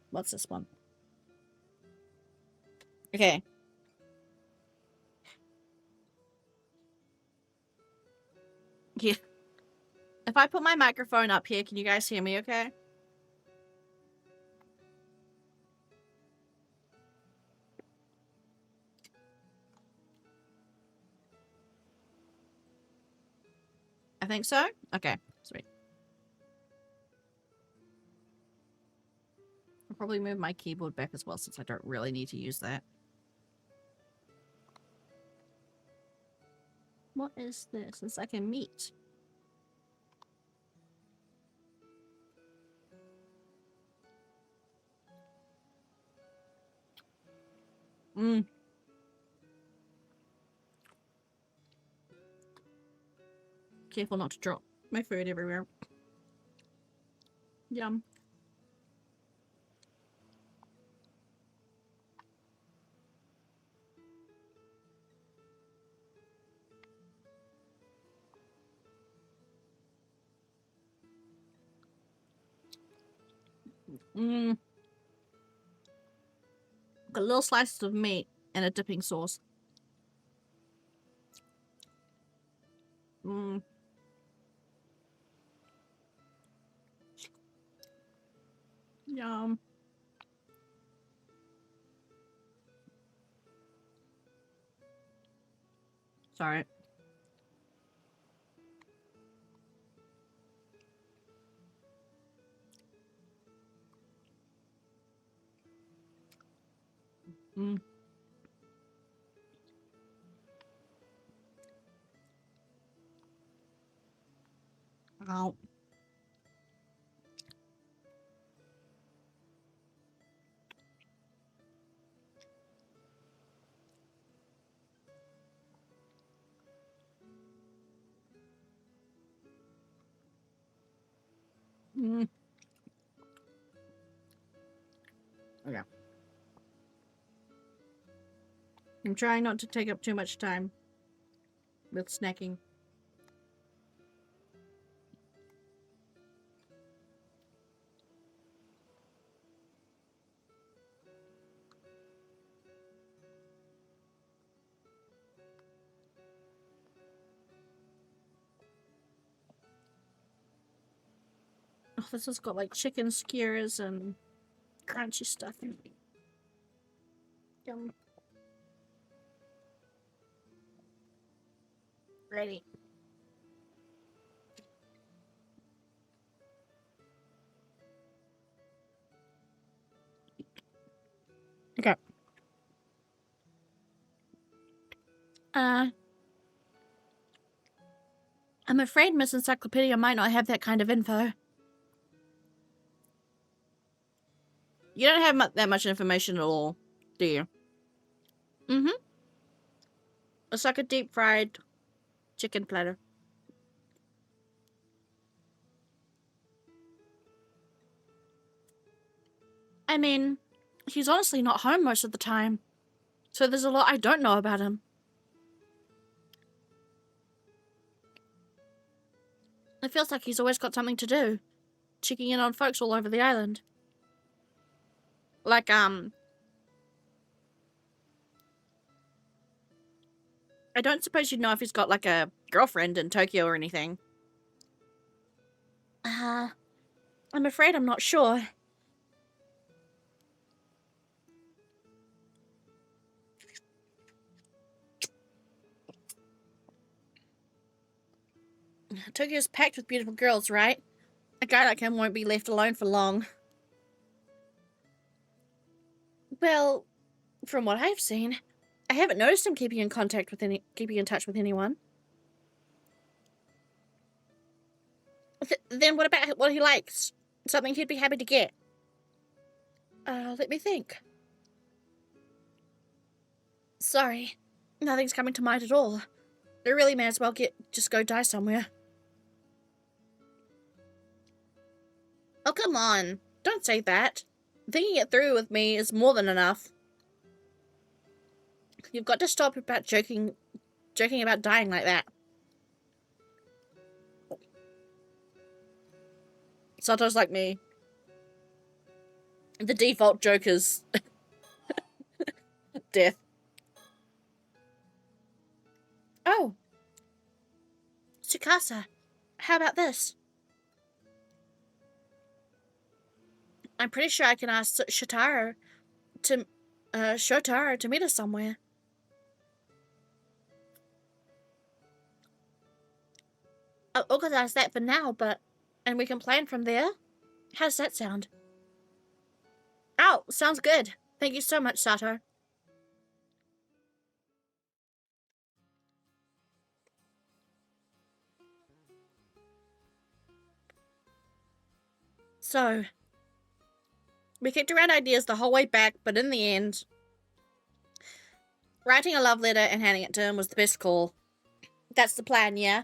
S1: What's this one? Okay. Yeah. If I put my microphone up here, can you guys hear me okay? I think so. Okay, sweet. I'll probably move my keyboard back as well since I don't really need to use that. What is this? It's like a meat. Mmm. Careful not to drop my food everywhere. Yum. Got little slices of meat and a dipping sauce. Yum. Sorry. Ow. Okay. I'm trying not to take up too much time with snacking. Oh, this has got like chicken skewers and crunchy stuff in it. Yum. Ready. Okay. I'm afraid Miss Encyclopedia might not have that kind of info. You don't have that much information at all, do you? It's like a deep fried chicken platter. I mean, he's honestly not home most of the time, so there's a lot I don't know about him. It feels like he's always got something to do, checking in on folks all over the island. Like, I don't suppose you'd know if he's got, like, a girlfriend in Tokyo or anything. I'm afraid I'm not sure. Tokyo's packed with beautiful girls, right? A guy like him won't be left alone for long. Well, from what I've seen, I haven't noticed him keeping in touch with anyone. Then what about what he likes? Something he'd be happy to get. Let me think. Sorry, nothing's coming to mind at all. I really may as well just go die somewhere. Oh, come on. Don't say that. Thinking it through with me is more than enough. You've got to stop about joking about dying like that. Sato's like me. The default joke is death. Oh. Tsukasa, how about this? I'm pretty sure I can ask Shotaro to meet us somewhere. I'll organize that for now, and we can plan from there? How does that sound? Oh, sounds good. Thank you so much, Sato. So, we kicked around ideas the whole way back, but in the end, writing a love letter and handing it to him was the best call. That's the plan, yeah?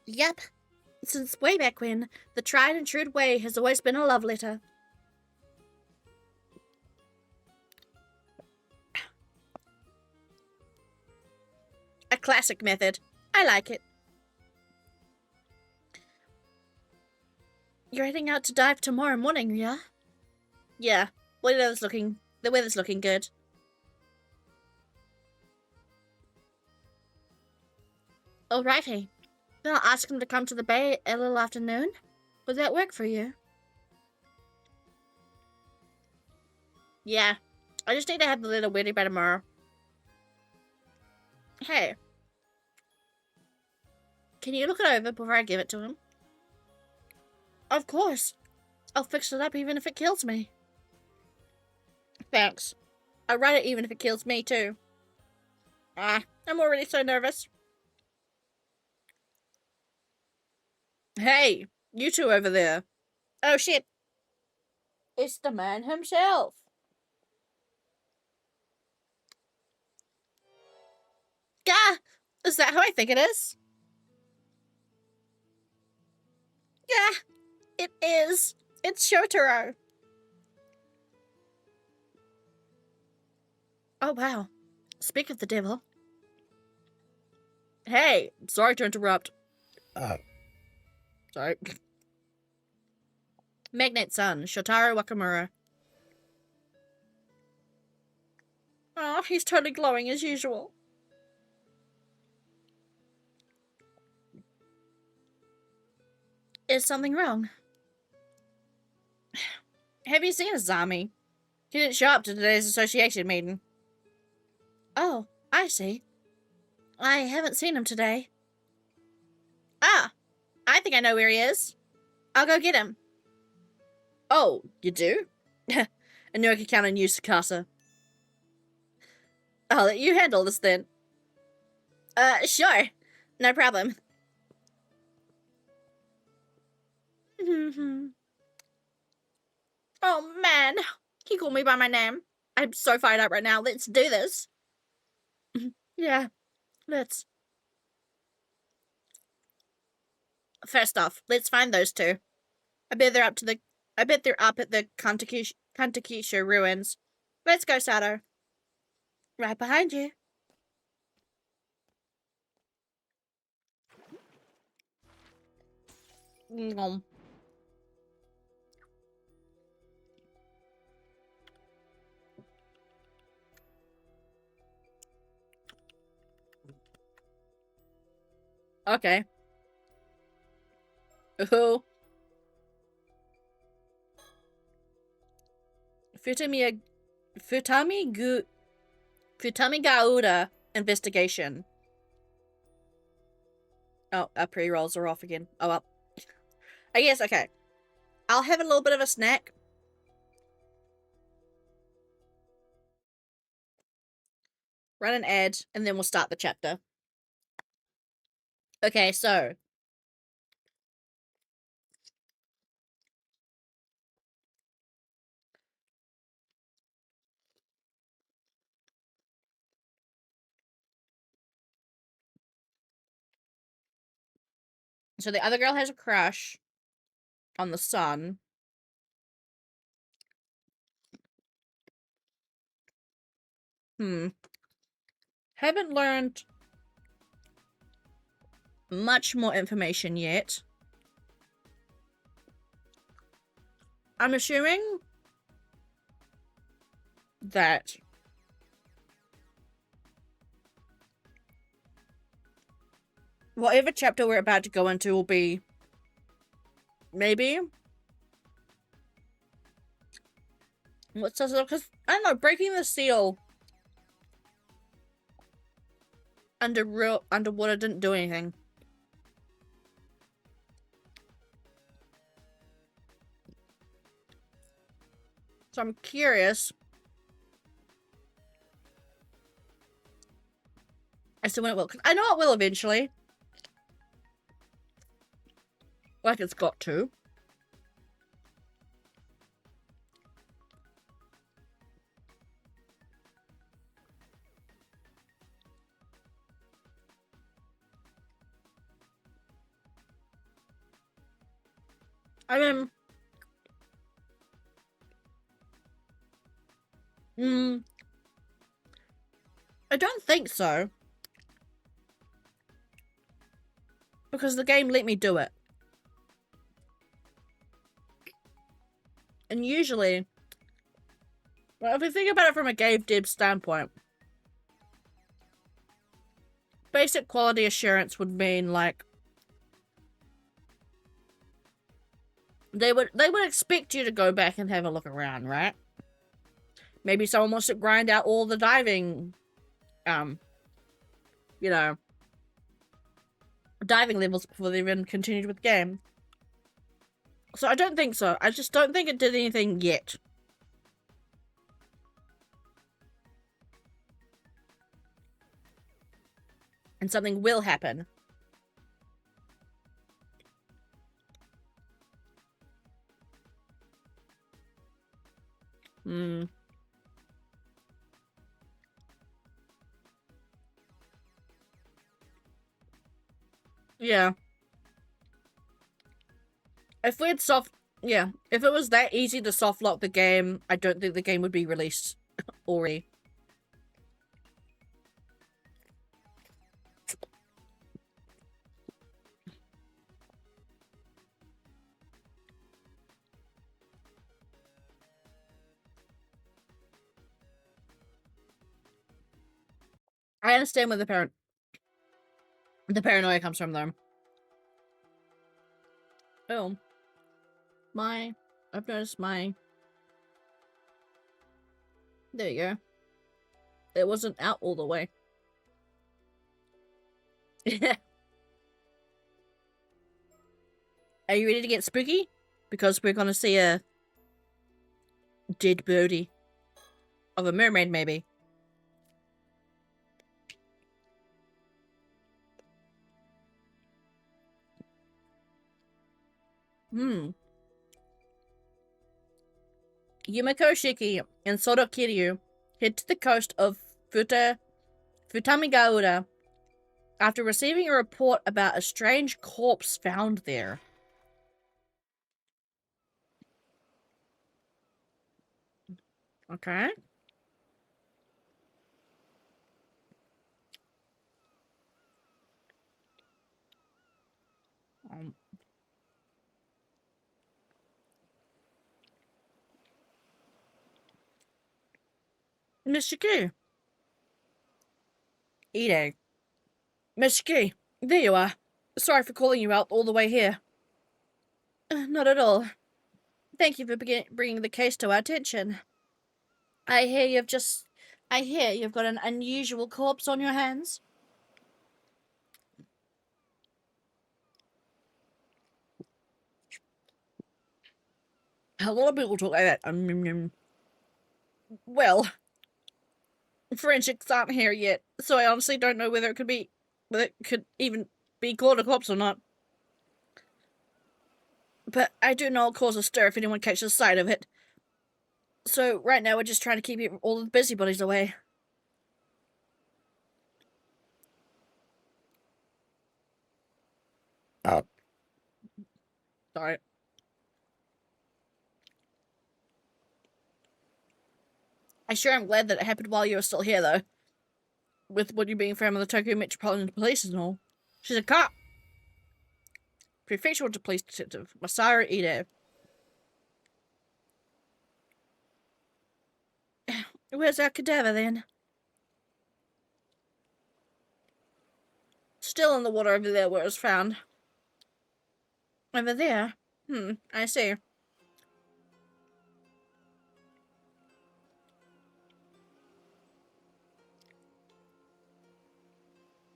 S1: Yep. Since way back when, the tried and true way has always been a love letter. A classic method. I like it. You're heading out to dive tomorrow morning, yeah? Yeah. The weather's looking good. Alrighty. Then I'll ask him to come to the bay a little afternoon. Would that work for you? Yeah. I just need to have the little witty by tomorrow. Hey. Can you look it over before I give it to him? Of course. I'll fix it up even if it kills me. Thanks. I'll write it even if it kills me too. I'm already so nervous. Hey, you two over there. Oh shit. It's the man himself. Gah! Is that how I think it is? Yeah, it is. It's Shotaro. Oh wow. Speak of the devil. Hey, sorry to interrupt. Sorry. Magnate-san, Shotaro Wakamura. Oh, he's totally glowing as usual. Is something wrong? Have you seen Azami? He didn't show up to today's association meeting. Oh, I see. I haven't seen him today. Ah, I think I know where he is. I'll go get him. Oh, you do? I knew I could count on you, Sakasa. I'll let you handle this then. Sure. No problem. Oh, man. He called me by my name. I'm so fired up right now. Let's do this. Yeah, let's. First off, let's find those two. I bet they're up at the Kantakisha ruins. Let's go, Sato. Right behind you. Okay. Ooh. Futami Gauda investigation. Oh, our pre-rolls are off again. Oh well. I guess, okay. I'll have a little bit of a snack. Run an ad, and then we'll start the chapter. Okay, so. So the other girl has a crush on the sun. Haven't learned much more information yet. I'm assuming that whatever chapter we're about to go into will be maybe what's this? Because I don't know, breaking the seal underwater didn't do anything. So I'm curious as to when it will. Cause I know it will eventually. Like it's got to. I mean, I don't think so. Because the game let me do it. And usually, well, if we think about it from a game dev standpoint, basic quality assurance would mean, like, they would expect you to go back and have a look around, right? Maybe someone wants to grind out all the diving, you know, diving levels before they even continued with the game. So I don't think so. I just don't think it did anything yet. And something will happen. Yeah. If we had if it was that easy to soft lock the game, I don't think the game would be released already. I understand where the paranoia comes from, though. Oh. I've noticed there you go. It wasn't out all the way. Are you ready to get spooky? Because we're gonna see a dead body of a mermaid, maybe. Yumiko Shiki and Sodo Kiryu head to the coast of Futamigaura after receiving a report about a strange corpse found there. Okay. Mr. Q. Ide. Mr. Q, there you are. Sorry for calling you out all the way here. Not at all. Thank you for bringing the case to our attention. I hear you've got an unusual corpse on your hands. A lot of people talk like that. Well, forensics aren't here yet, so I honestly don't know whether it could even be called a corpse or not. But I do know it'll cause a stir if anyone catches sight of it. So right now we're just trying to keep all the busybodies away. Sorry. I sure am glad that it happened while you were still here, though. With what you being from the Tokyo Metropolitan Police and all. She's a cop. Prefecture Police Detective Masaru Ide. Where's our cadaver, then? Still in the water over there where it was found. Over there? I see.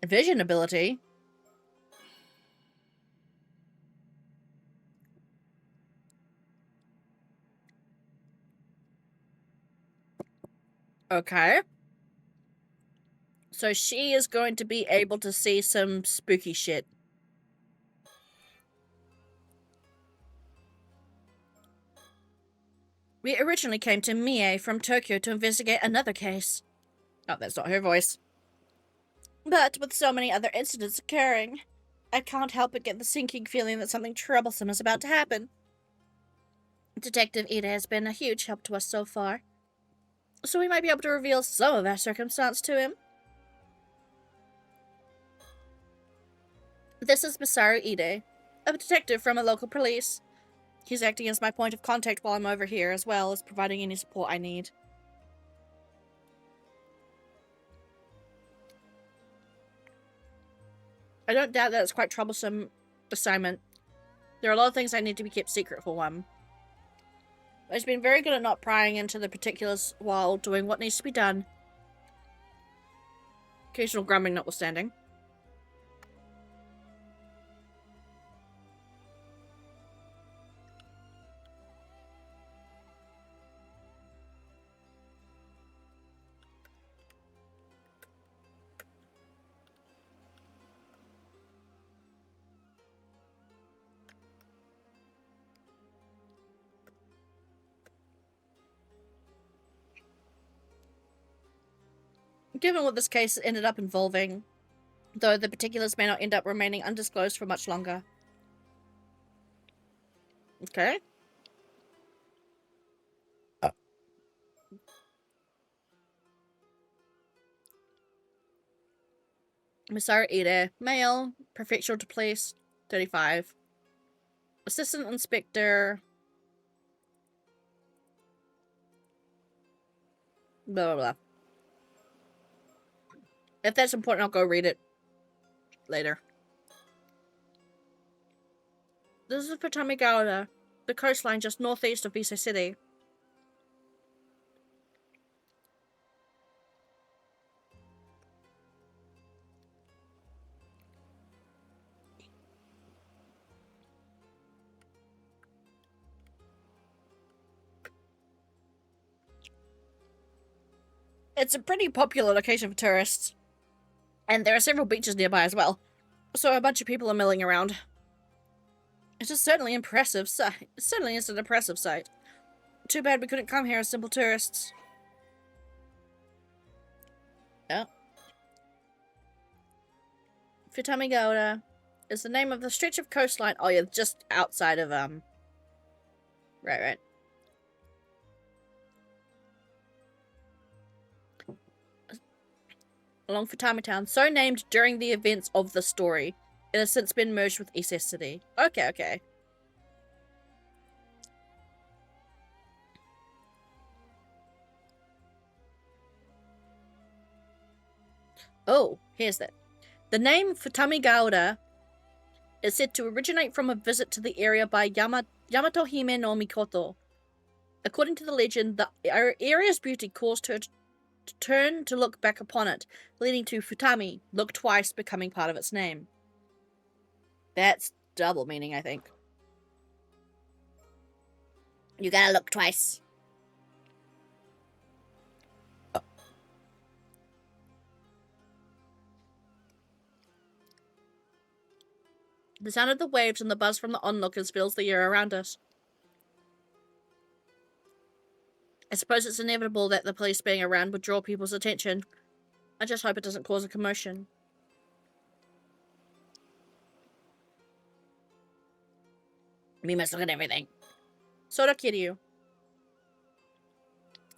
S1: Vision ability? Okay. So she is going to be able to see some spooky shit. We originally came to Mie from Tokyo to investigate another case. Oh, that's not her voice. But with so many other incidents occurring, I can't help but get the sinking feeling that something troublesome is about to happen. Detective Ida has been a huge help to us so far, so we might be able to reveal some of our circumstance to him. This is Masaru Ide, a detective from a local police. He's acting as my point of contact while I'm over here, as well as providing any support I need. I don't doubt that it's quite a troublesome assignment. There are a lot of things I need to be kept secret for one. He's been very good at not prying into the particulars while doing what needs to be done. Occasional grumbling notwithstanding. Given what this case ended up involving, though the particulars may not end up remaining undisclosed for much longer. Okay. Misara Ide, male, Prefecture to Police, 35. Assistant Inspector... Blah, blah, blah. If that's important, I'll go read it later. This is Futamigawa, the coastline just northeast of Ise City. It's a pretty popular location for tourists. And there are several beaches nearby as well. So a bunch of people are milling around. It is certainly impressive sight. It certainly is an impressive sight. Too bad we couldn't come here as simple tourists. Yeah. Futamigawa is the name of the stretch of coastline. Oh yeah, just outside of Right. Along Futami Town, so named during the events of the story. It has since been merged with Ise City. Okay. Oh, here's that. The name Futamigawa is said to originate from a visit to the area by Yamato Hime no Mikoto. According to the legend, the area's beauty caused her to turn to look back upon it, leading to Futami, look twice, becoming part of its name. That's double meaning, I think. You gotta look twice. The sound of the waves and the buzz from the onlookers fills the air around us. I suppose it's inevitable that the police being around would draw people's attention. I just hope it doesn't cause a commotion. We must look at everything. Sora Kiryu.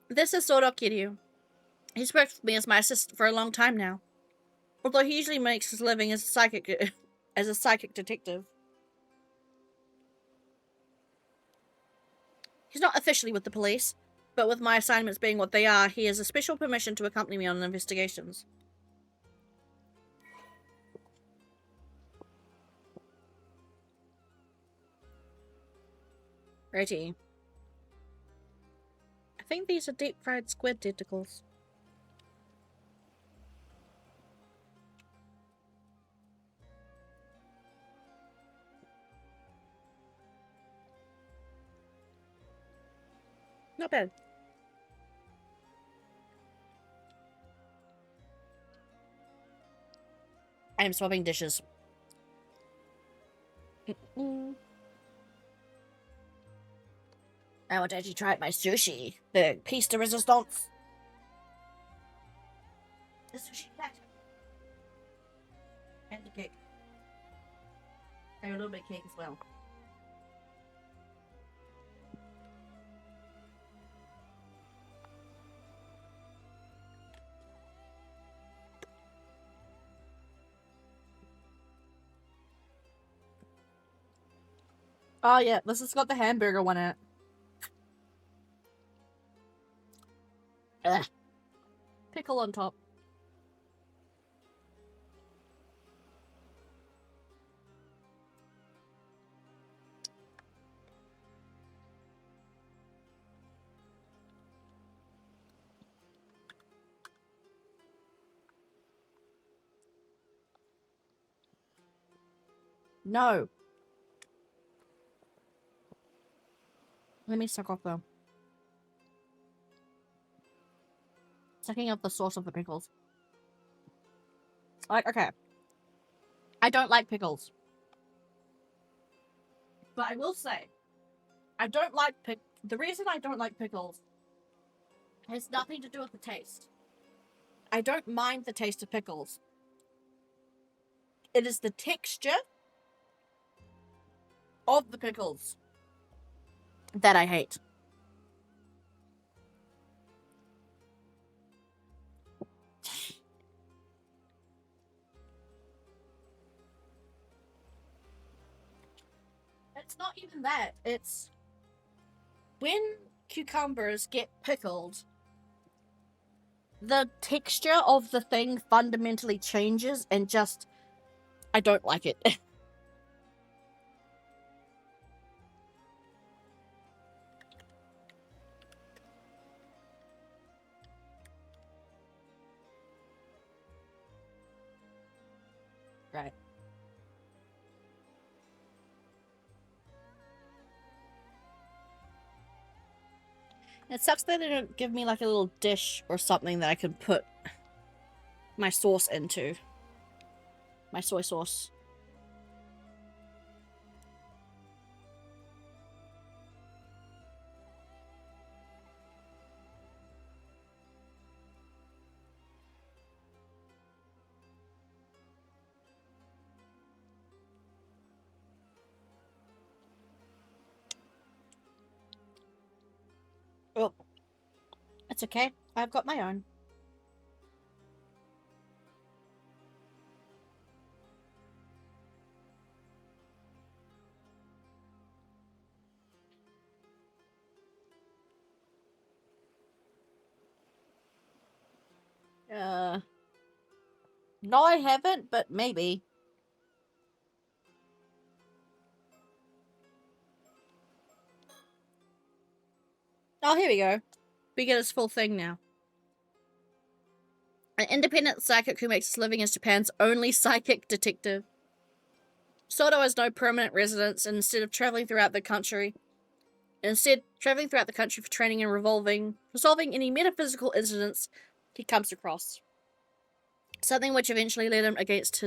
S1: This is Sora Kiryu. He's worked with me as my assistant for a long time now. Although he usually makes his living as a psychic detective. He's not officially with the police, but with my assignments being what they are, he has a special permission to accompany me on investigations. Righty. I think these are deep-fried squid tentacles. Not bad. I am swapping dishes. I want to actually try my sushi. The piece de resistance. The sushi plate. And the cake. And a little bit of cake as well. Oh yeah, this has got the hamburger one in it. Ugh. Pickle on top. No. Let me suck off though. Sucking up the sauce of the pickles. Like, okay. I don't like pickles. But I will say, I don't like the reason I don't like pickles has nothing to do with the taste. I don't mind the taste of pickles. It is the texture of the pickles that I hate. It's not even that. It's when cucumbers get pickled, the texture of the thing fundamentally changes and just, I don't like it. Right. It sucks that they don't give me like a little dish or something that I can put my sauce into. My soy sauce. Oh, it's okay. I've got my own. No, I haven't, but maybe. Oh, here we go. We get his full thing now. An independent psychic who makes his living as Japan's only psychic detective. Soto has no permanent residence, and instead traveling throughout the country for training and resolving any metaphysical incidents he comes across. Something which eventually led him against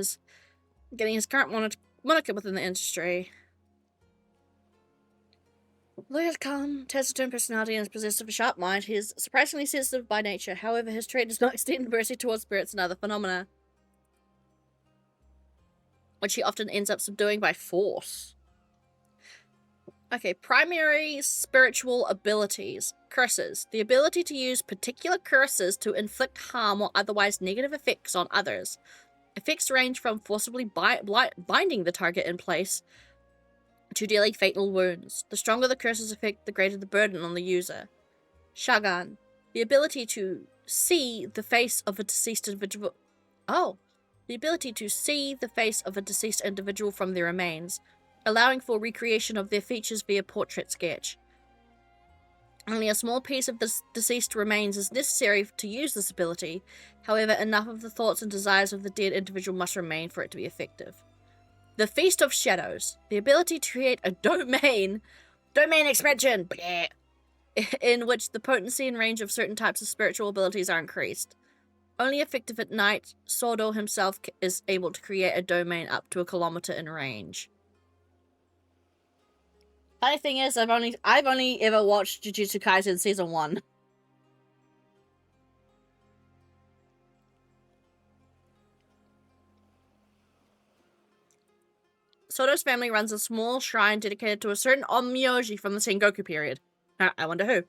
S1: getting his current moniker within the industry. Lawyer's calm, taciturn personality, and is possessed of a sharp mind. He is surprisingly sensitive by nature. However, his trait does not extend mercy towards spirits and other phenomena, which he often ends up subduing by force. Okay, primary spiritual abilities. Curses. The ability to use particular curses to inflict harm or otherwise negative effects on others. Effects range from forcibly binding the target in place to dealing fatal wounds. The stronger the curse's effect, the greater the burden on the user. Shagan. The ability to see the face of a deceased individual. Oh. The ability to see the face of a deceased individual from their remains, allowing for recreation of their features via portrait sketch. Only a small piece of the deceased remains is necessary to use this ability. However, enough of the thoughts and desires of the dead individual must remain for it to be effective. The Feast of Shadows. The ability to create a domain expansion, in which the potency and range of certain types of spiritual abilities are increased. Only effective at night, Sordo himself is able to create a domain up to 1 kilometer in range. Funny thing is, I've only ever watched Jujutsu Kaisen season 1. Soto's family runs a small shrine dedicated to a certain Onmyoji from the Sengoku period. I wonder who.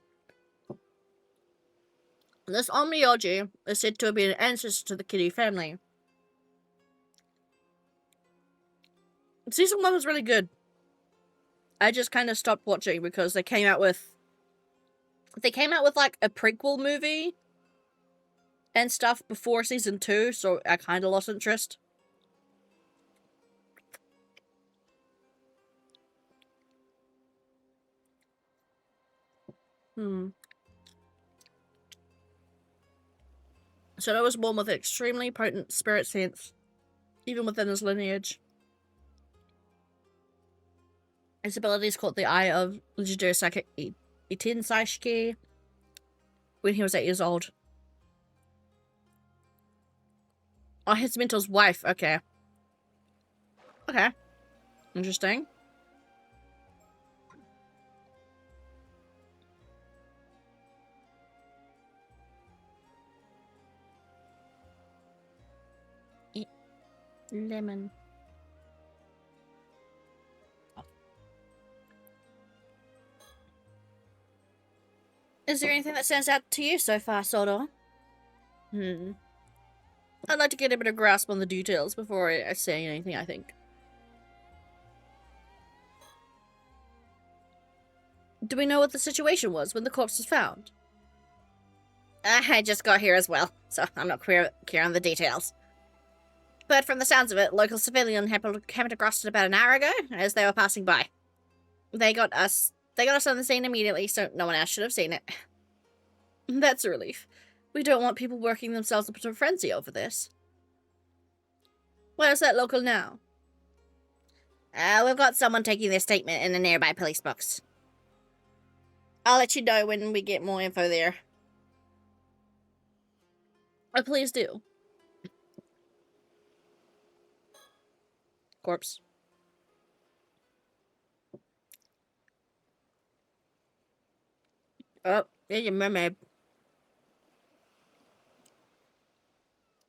S1: This Onmyoji is said to have been an ancestor to the Kiryu family. Season 1 was really good. I just kind of stopped watching because they came out with like a prequel movie and stuff before season 2, so I kind of lost interest. So Noah was born with an extremely potent spirit sense, even within his lineage. His ability is called the Eye of legendary psychic Ise-Shima when he was 8 years old. Oh, his mentor's wife. Okay. Okay. Interesting. Lemon. Is there anything that stands out to you so far, Sodor? I'd like to get a bit of grasp on the details before I say anything, I think. Do we know what the situation was when the corpse was found? I just got here as well, so I'm not clear on the details. But from the sounds of it, local civilian happened across it about an hour ago as they were passing by. They got us on the scene immediately, so no one else should have seen it. That's a relief. We don't want people working themselves up to a frenzy over this. Where's that local now? We've got someone taking their statement in a nearby police box. I'll let you know when we get more info there. Please do. Corpse. Oh, there's a mermaid.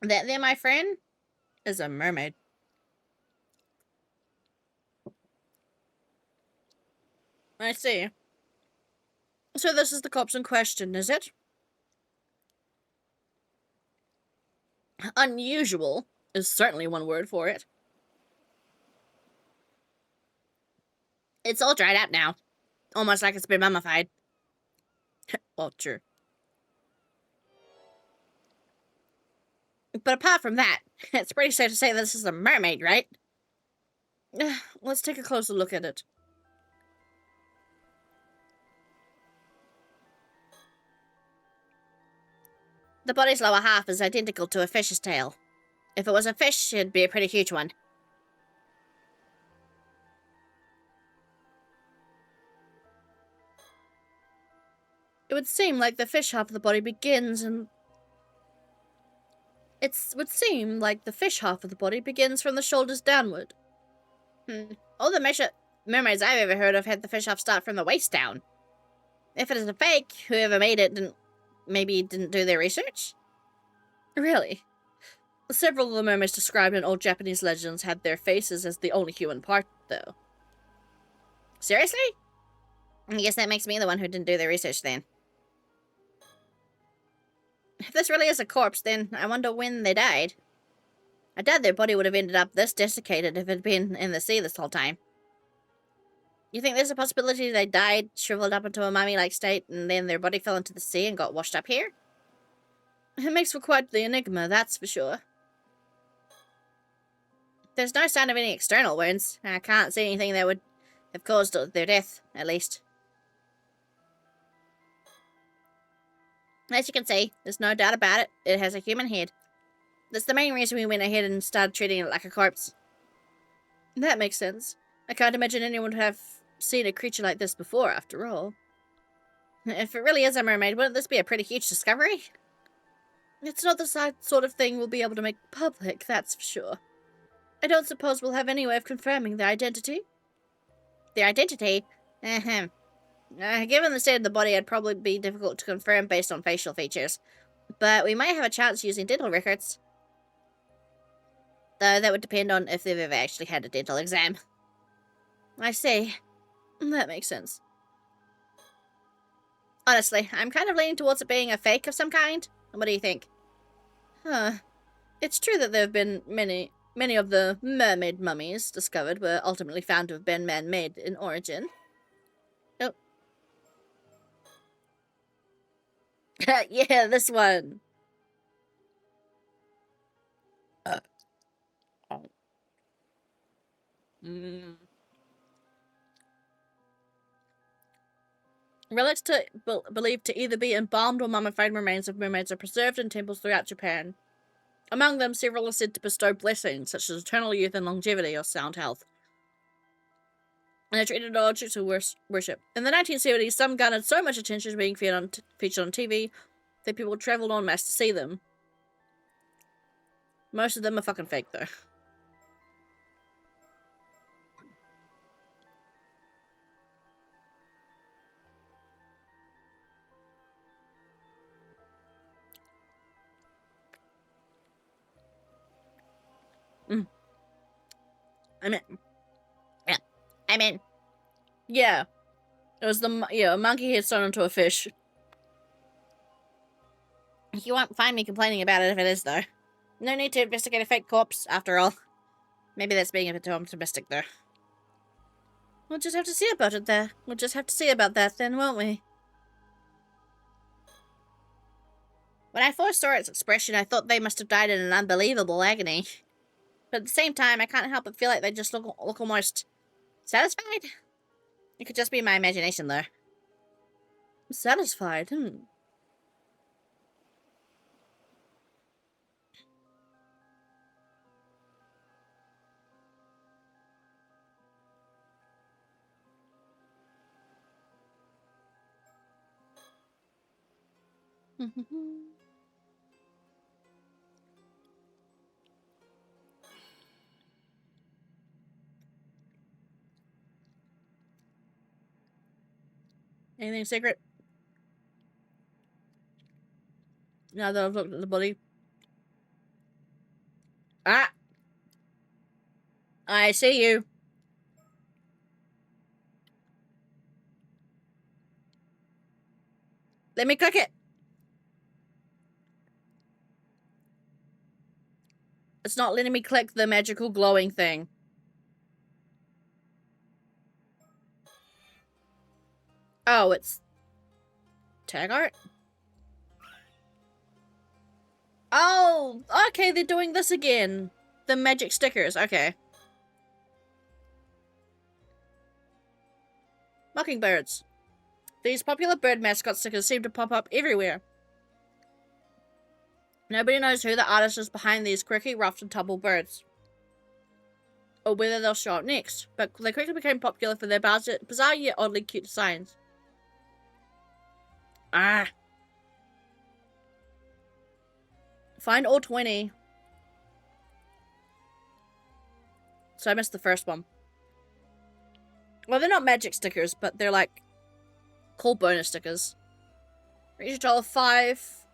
S1: That there, my friend, is a mermaid. I see. So this is the corpse in question, is it? Unusual is certainly one word for it. It's all dried out now. Almost like it's been mummified. Well, true. But apart from that, it's pretty safe to say this is a mermaid, right? Let's take a closer look at it. The body's lower half is identical to a fish's tail. If it was a fish, it'd be a pretty huge one. It would seem like the fish half of the body begins and... It would seem like the fish half of the body begins from the shoulders downward. All the mermaids I've ever heard of had the fish half start from the waist down. If it is a fake, whoever made it didn't do their research? Really? Several of the mermaids described in old Japanese legends had their faces as the only human part, though. Seriously? I guess that makes me the one who didn't do their research then. If this really is a corpse, then I wonder when they died. I doubt their body would have ended up this desiccated if it had been in the sea this whole time. You think there's a possibility they died, shriveled up into a mummy-like state, and then their body fell into the sea and got washed up here? It makes for quite the enigma, that's for sure. There's no sign of any external wounds. I can't see anything that would have caused their death, at least. As you can see, there's no doubt about it, it has a human head. That's the main reason we went ahead and started treating it like a corpse. That makes sense. I can't imagine anyone would have seen a creature like this before, after all. If it really is a mermaid, wouldn't this be a pretty huge discovery? It's not the sort of thing we'll be able to make public, that's for sure. I don't suppose we'll have any way of confirming the identity? The identity? Ahem. Given the state of the body, it'd probably be difficult to confirm based on facial features. But we might have a chance using dental records. Though that would depend on if they've ever actually had a dental exam. I see. That makes sense. Honestly, I'm kind of leaning towards it being a fake of some kind. What do you think? It's true that there have been many Many of the mermaid mummies discovered were ultimately found to have been man-made in origin. Oh. Yeah, this one. Oh. Relics believed to either be embalmed or mummified remains of mermaids are preserved in temples throughout Japan. Among them, several are said to bestow blessings such as eternal youth and longevity or sound health. And are treated as objects of worship. In the 1970s, some garnered so much attention being featured on TV that people travelled en masse to see them. Most of them are fucking fake, though. Yeah. It was a monkey head turned into a fish. You won't find me complaining about it if it is, though. No need to investigate a fake corpse, after all. Maybe that's being a bit too optimistic, though. We'll just have to see about it there. We'll just have to see about that then, won't we? When I first saw its expression, I thought they must have died in an unbelievable agony. But at the same time, I can't help but feel like they just look almost satisfied. It could just be my imagination, though. Satisfied? Anything secret? Now that I've looked at the body. Ah! I see you. Let me click it. It's not letting me click the magical glowing thing. Oh, it's tag art? Oh, okay, they're doing this again. The magic stickers, okay. Mockingbirds. These popular bird mascot stickers seem to pop up everywhere. Nobody knows who the artist is behind these quirky, rough and tumble birds, or whether they'll show up next, but they quickly became popular for their bizarre yet oddly cute designs. Ah. Find all 20. So I missed the first one. Well, they're not magic stickers, but they're like cool bonus stickers. Reach a total of 5.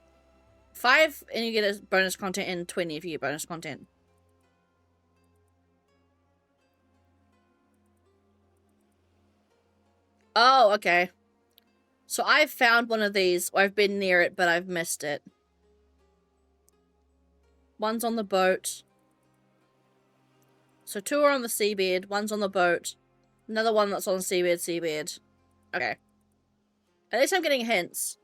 S1: 5 and you get a bonus content, and 20 if you get bonus content. Oh, okay. So I've found one of these, or I've been near it, but I've missed it. One's on the boat. So 2 are on the seabed, one's on the boat. Another one that's on the seabed. Okay. At least I'm getting hints.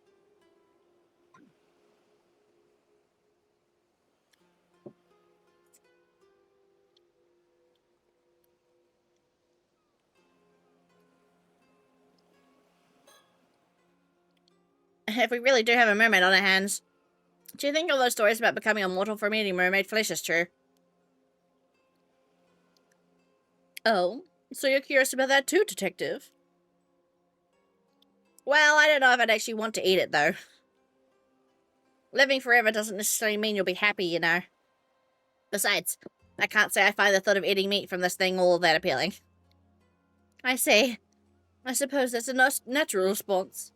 S1: If we really do have a mermaid on our hands, do you think all those stories about becoming immortal from eating mermaid flesh is true? Oh, so you're curious about that too, detective? Well, I don't know if I'd actually want to eat it, though. Living forever doesn't necessarily mean you'll be happy, you know. Besides, I can't say I find the thought of eating meat from this thing all that appealing. I see. I suppose that's a natural response.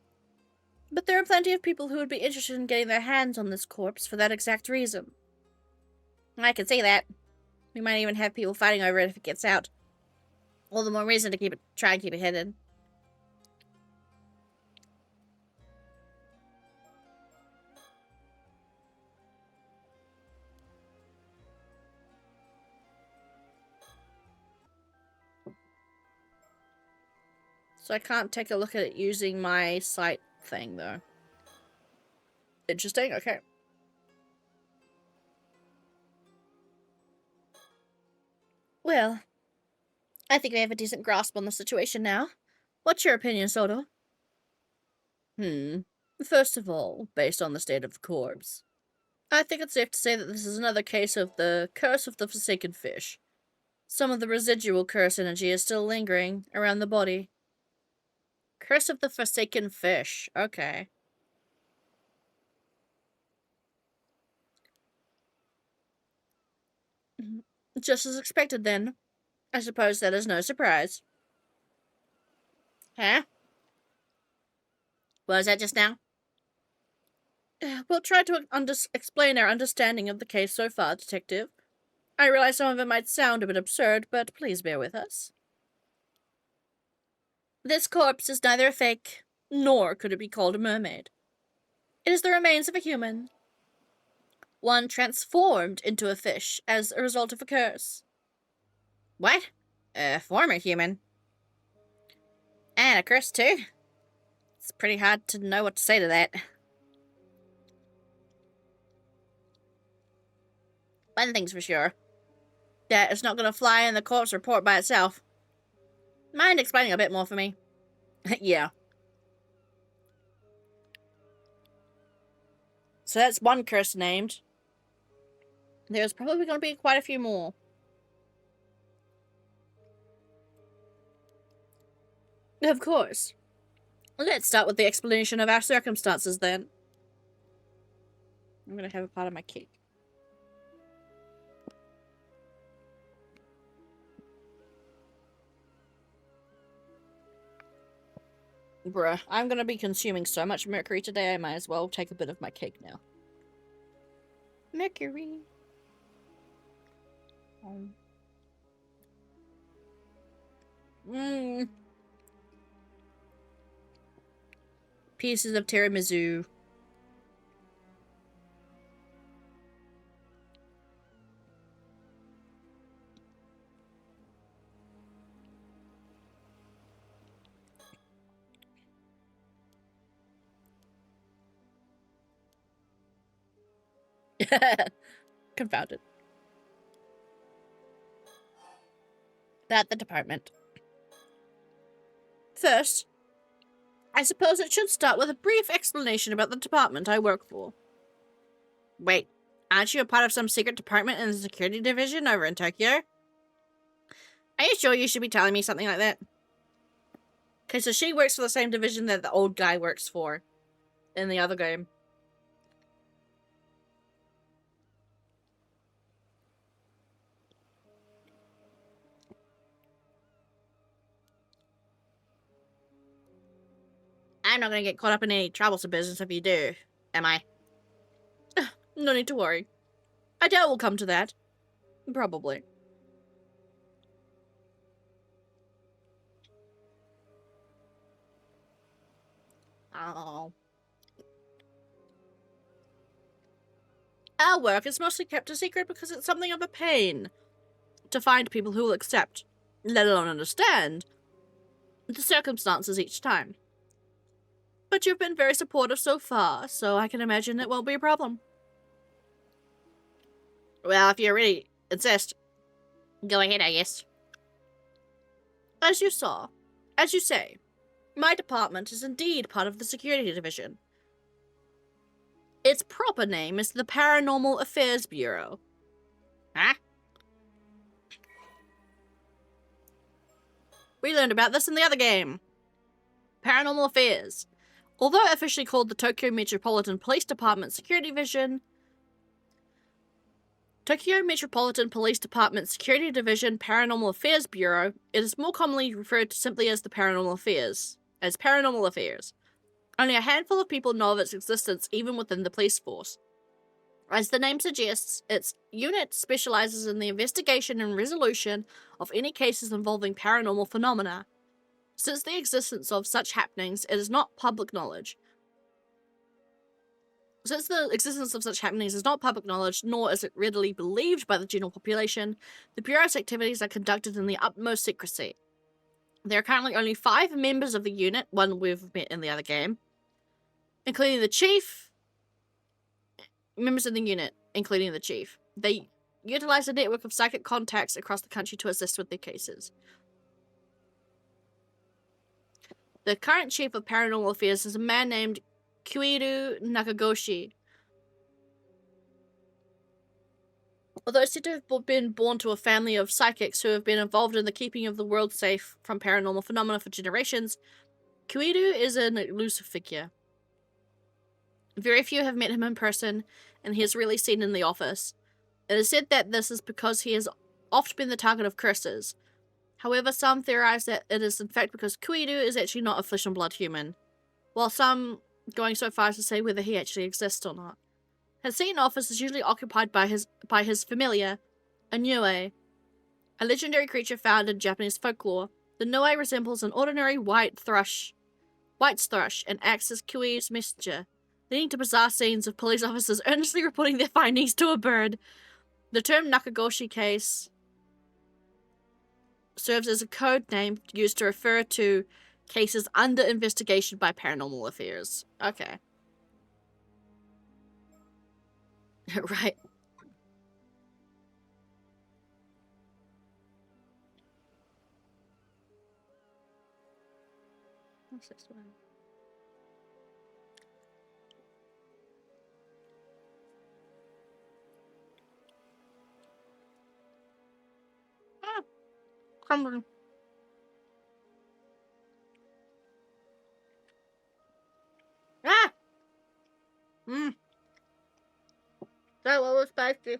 S1: But there are plenty of people who would be interested in getting their hands on this corpse for that exact reason. I can see that. We might even have people fighting over it if it gets out. All the more reason to try and keep it hidden. So I can't take a look at it using my sight thing, though. Interesting, okay. Well, I think we have a decent grasp on the situation now. What's your opinion, Soto? First of all, based on the state of the corpse, I think it's safe to say that this is another case of the curse of the forsaken fish. Some of the residual curse energy is still lingering around the body. Curse of the forsaken fish. Okay. Just as expected, then. I suppose that is no surprise. Huh? What was that just now? We'll try to explain our understanding of the case so far, Detective. I realize some of it might sound a bit absurd, but please bear with us. This corpse is neither a fake, nor could it be called a mermaid. It is the remains of a human. One transformed into a fish as a result of a curse. What? A former human? And a curse, too? It's pretty hard to know what to say to that. One thing's for sure. That it's not going to fly in the corpse report by itself. Mind explaining a bit more for me? Yeah. So that's one curse named. There's probably going to be quite a few more. Of course. Let's start with the explanation of our circumstances, then. I'm going to have a part of my cake. Bruh, I'm going to be consuming so much mercury today, I might as well take a bit of my cake now. Mercury. Pieces of tiramisu. Confounded. At the department. First, I suppose it should start with a brief explanation about the department I work for. Wait, aren't you a part of some secret department in the security division over in Tokyo? Are you sure you should be telling me something like that? Okay, so she works for the same division that the old guy works for in the other game. I'm not going to get caught up in any troublesome business if you do, am I? No need to worry. I doubt we'll come to that. Probably. Oh. Our work is mostly kept a secret because it's something of a pain to find people who will accept, let alone understand, the circumstances each time. But you've been very supportive so far, so I can imagine it won't be a problem. Well, if you really insist, go ahead, I guess. As you say, my department is indeed part of the security division. Its proper name is the Paranormal Affairs Bureau. Huh? We learned about this in the other game. Paranormal Affairs. Although officially called the Tokyo Metropolitan Police Department Security Division, Tokyo Metropolitan Police Department Security Division Paranormal Affairs Bureau, it is more commonly referred to simply as the Paranormal Affairs. Only a handful of people know of its existence even within the police force. As the name suggests, its unit specializes in the investigation and resolution of any cases involving paranormal phenomena. Since the existence of such happenings, it is not public knowledge. Since the existence of such happenings is not public knowledge, nor is it readily believed by the general population, the Bureau's activities are conducted in the utmost secrecy. There are currently only 5 members of the unit, one we've met in the other game, including the chief. Members in the unit, including the chief. They utilize a network of psychic contacts across the country to assist with their cases. The current chief of paranormal affairs is a man named Kuiru Nakagoshi. Although said to have been born to a family of psychics who have been involved in the keeping of the world safe from paranormal phenomena for generations, Kuiru is an elusive figure. Very few have met him in person, and he is rarely seen in the office. It is said that this is because he has oft been the target of curses. However, some theorize that it is in fact because Kuiru is actually not a flesh and blood human, while some going so far as to say whether he actually exists or not. His seat in office is usually occupied by his familiar, a Niue, a legendary creature found in Japanese folklore. The Niue resembles an ordinary white's thrush, and acts as Kuiru's messenger, leading to bizarre scenes of police officers earnestly reporting their findings to a bird. The term Nakagoshi case serves as a code name used to refer to cases under investigation by Paranormal Affairs. Okay. Right. What's this one? Crumbling. Ah! That was spicy.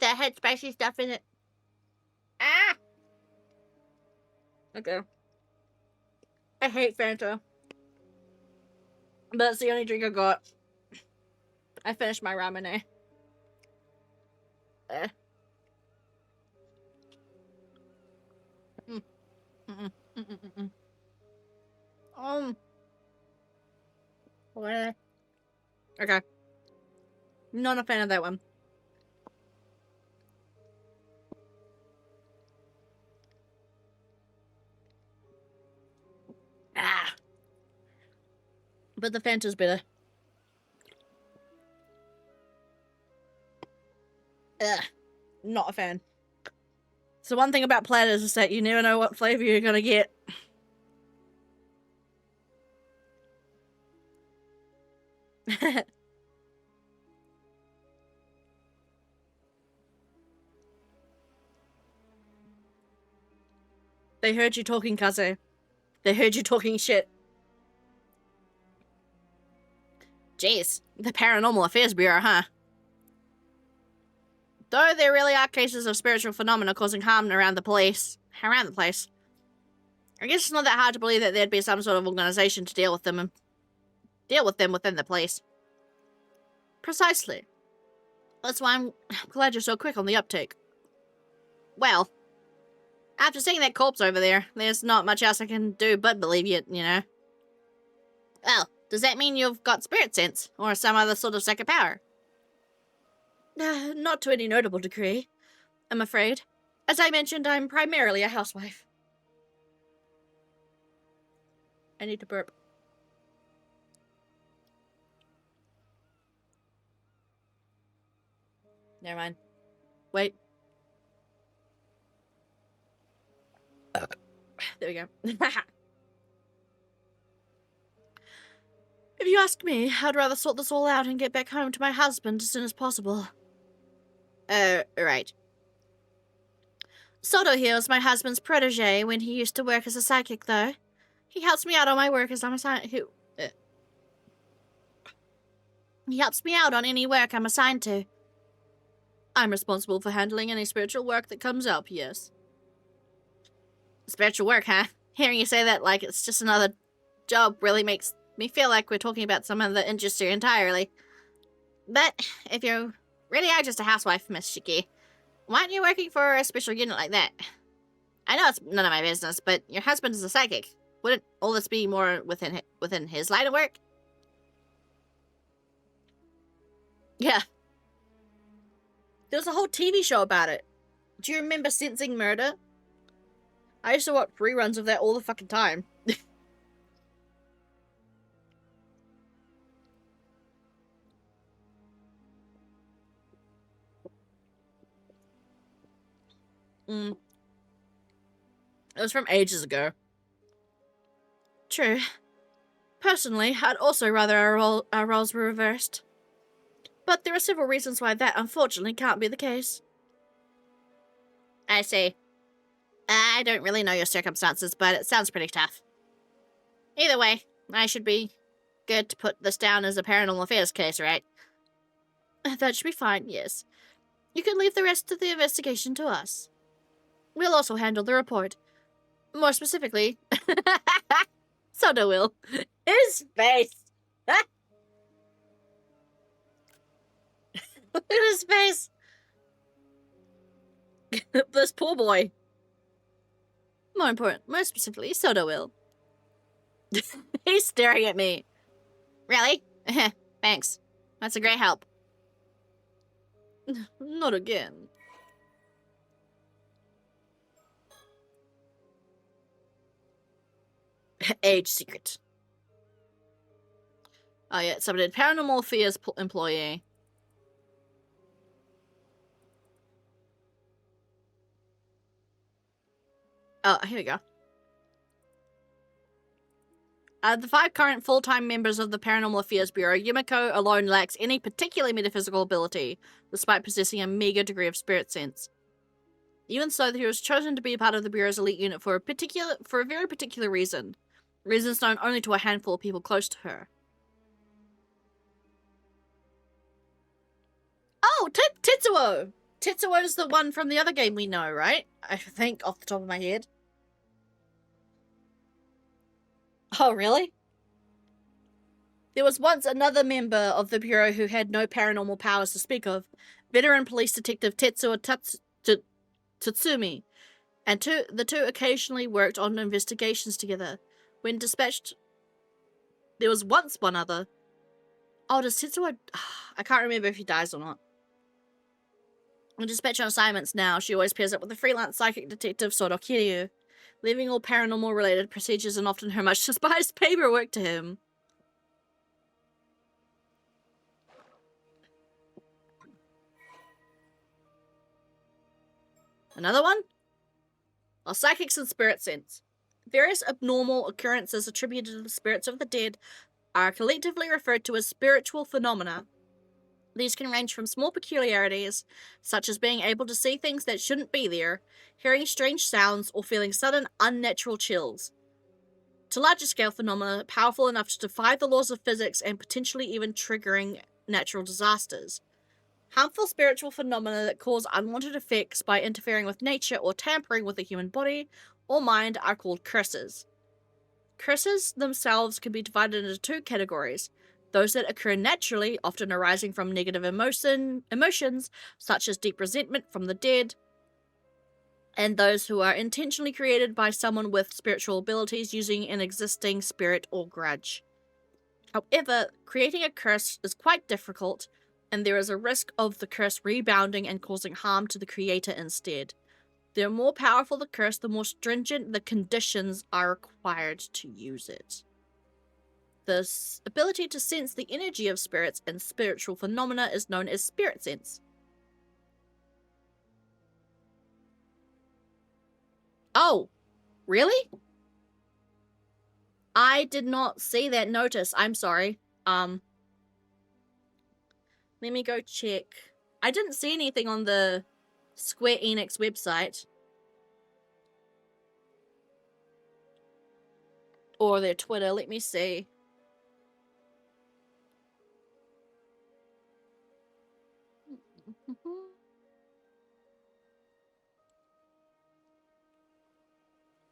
S1: That had spicy stuff in it. Ah! Okay. I hate Fanta. But that's the only drink I got. I finished my ramen. What? Okay. Not a fan of that one. Ah. But the Fanta's better. Ugh. Not a fan. So one thing about platters is that you never know what flavor you're gonna get. They heard you talking, Kaze. They heard you talking shit. Jeez, the Paranormal Affairs Bureau, huh? Though there really are cases of spiritual phenomena causing harm around the place. I guess it's not that hard to believe that there'd be some sort of organization to deal with them within the place. Precisely. That's why I'm glad you're so quick on the uptake. Well, after seeing that corpse over there, there's not much else I can do but believe you know. Well, does that mean you've got spirit sense, or some other sort of psychic power? Not to any notable degree, I'm afraid. As I mentioned, I'm primarily a housewife. I need to burp. Never mind. Wait. There we go. If you ask me, I'd rather sort this all out and get back home to my husband as soon as possible. Right. Soto here was my husband's protege when he used to work as a psychic, though. He helps me out on my work as I'm assigned. He helps me out on any work I'm assigned to. I'm responsible for handling any spiritual work that comes up, yes. Spiritual work, huh? Hearing you say that like it's just another job really makes me feel like we're talking about someone that interests you entirely. But if you really are just a housewife, Miss Shiki, why aren't you working for a special unit like that? I know it's none of my business, but your husband is a psychic. Wouldn't all this be more within his line of work? Yeah. There was a whole TV show about it. Do you remember Sensing Murder? I used to watch reruns of that all the fucking time. It was from ages ago. True. Personally, I'd also rather our roles were reversed. But there are several reasons why that unfortunately can't be the case. I see. I don't really know your circumstances, but it sounds pretty tough. Either way, I should be good to put this down as a paranormal affairs case, right? That should be fine, yes. You can leave the rest of the investigation to us. We'll also handle the report. More specifically, Soda will. His face! Look at his face! This poor boy. More specifically, Soda will. He's staring at me. Really? Thanks. That's a great help. Not again. Age secret. Oh yeah, submitted paranormal affairs employee. Oh, here we go. The 5 current full-time members of the Paranormal Affairs Bureau, Yumiko alone lacks any particular metaphysical ability, despite possessing a meager degree of spirit sense. Even so, he was chosen to be a part of the Bureau's elite unit for a very particular reason. Reasons known only to a handful of people close to her. Oh, Tetsuo! Tetsuo's the one from the other game we know, right? I think, off the top of my head. Oh, really? There was once another member of the Bureau who had no paranormal powers to speak of, veteran police detective Tetsuo Tatsumi, and the two occasionally worked on investigations together. When dispatched, there was once one other. Oh, does Tetsuo... I can't remember if he dies or not. When dispatched on assignments now, she always pairs up with the freelance psychic detective Sodo Kiryu, leaving all paranormal-related procedures and often her much despised paperwork to him. Another one? Well, psychics and spirit sense. Various abnormal occurrences attributed to the spirits of the dead are collectively referred to as spiritual phenomena. These can range from small peculiarities, such as being able to see things that shouldn't be there, hearing strange sounds, or feeling sudden unnatural chills, to larger scale phenomena powerful enough to defy the laws of physics and potentially even triggering natural disasters. Harmful spiritual phenomena that cause unwanted effects by interfering with nature or tampering with the human body or mind are called curses. Curses themselves can be divided into 2 categories. Those that occur naturally, often arising from negative emotions, such as deep resentment from the dead, and those who are intentionally created by someone with spiritual abilities using an existing spirit or grudge. However, creating a curse is quite difficult, and there is a risk of the curse rebounding and causing harm to the creator instead. The more powerful the curse, the more stringent the conditions are required to use it. The ability to sense the energy of spirits and spiritual phenomena is known as spirit sense. Oh, really? I did not see that notice. I'm sorry. Let me go check. I didn't see anything on the Square Enix website. Or their Twitter. Let me see.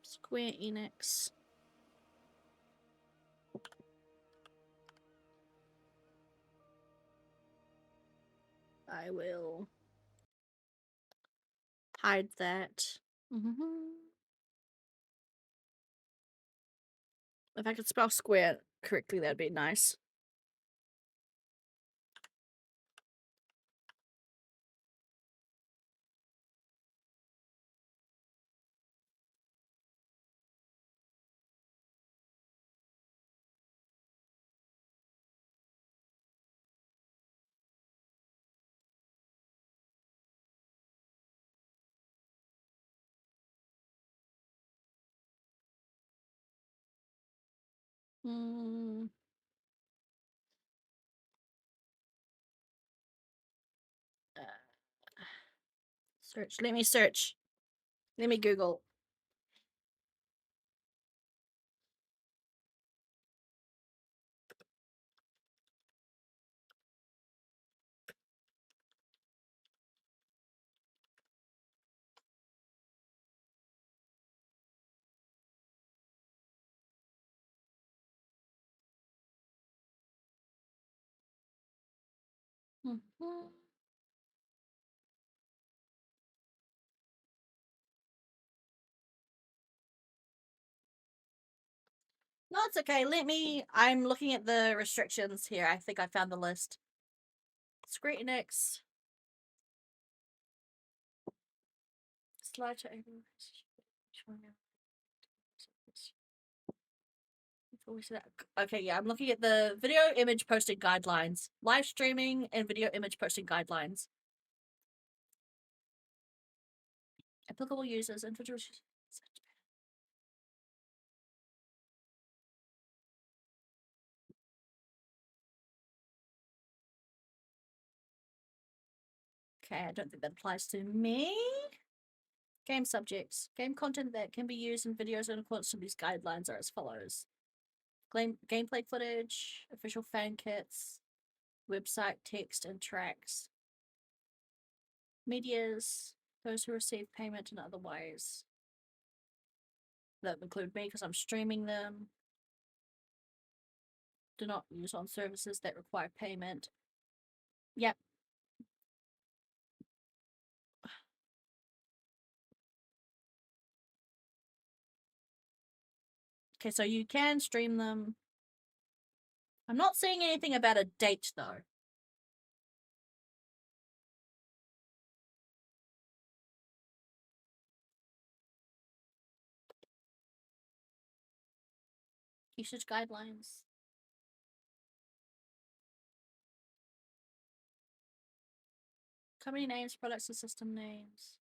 S1: Square Enix. I will hide that. If I could spell square correctly, that'd be nice. Hmm. Uh, search. Let me search. Let me Google. Mhm. No, it's okay. Let me. I'm looking at the restrictions here. I think I found the list. Screen ENIX. Slide to open. Okay, yeah, I'm looking at the video image posting guidelines. Live streaming and video image posting guidelines. Applicable users, individuals. Okay, I don't think that applies to me. Game subjects. Game content that can be used in videos in accordance with these guidelines are as follows. Gameplay footage, official fan kits, website text and tracks. Medias, those who receive payment and otherwise. That include me because I'm streaming them. Do not use on services that require payment. Yep. Okay, so you can stream them. I'm not seeing anything about a date though. Usage guidelines. Company names, products, and system names.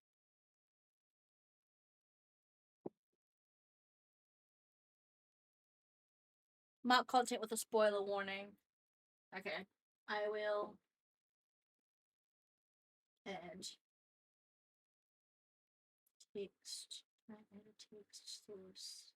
S1: Mark content with a spoiler warning. Okay. I will add text. Add a text source.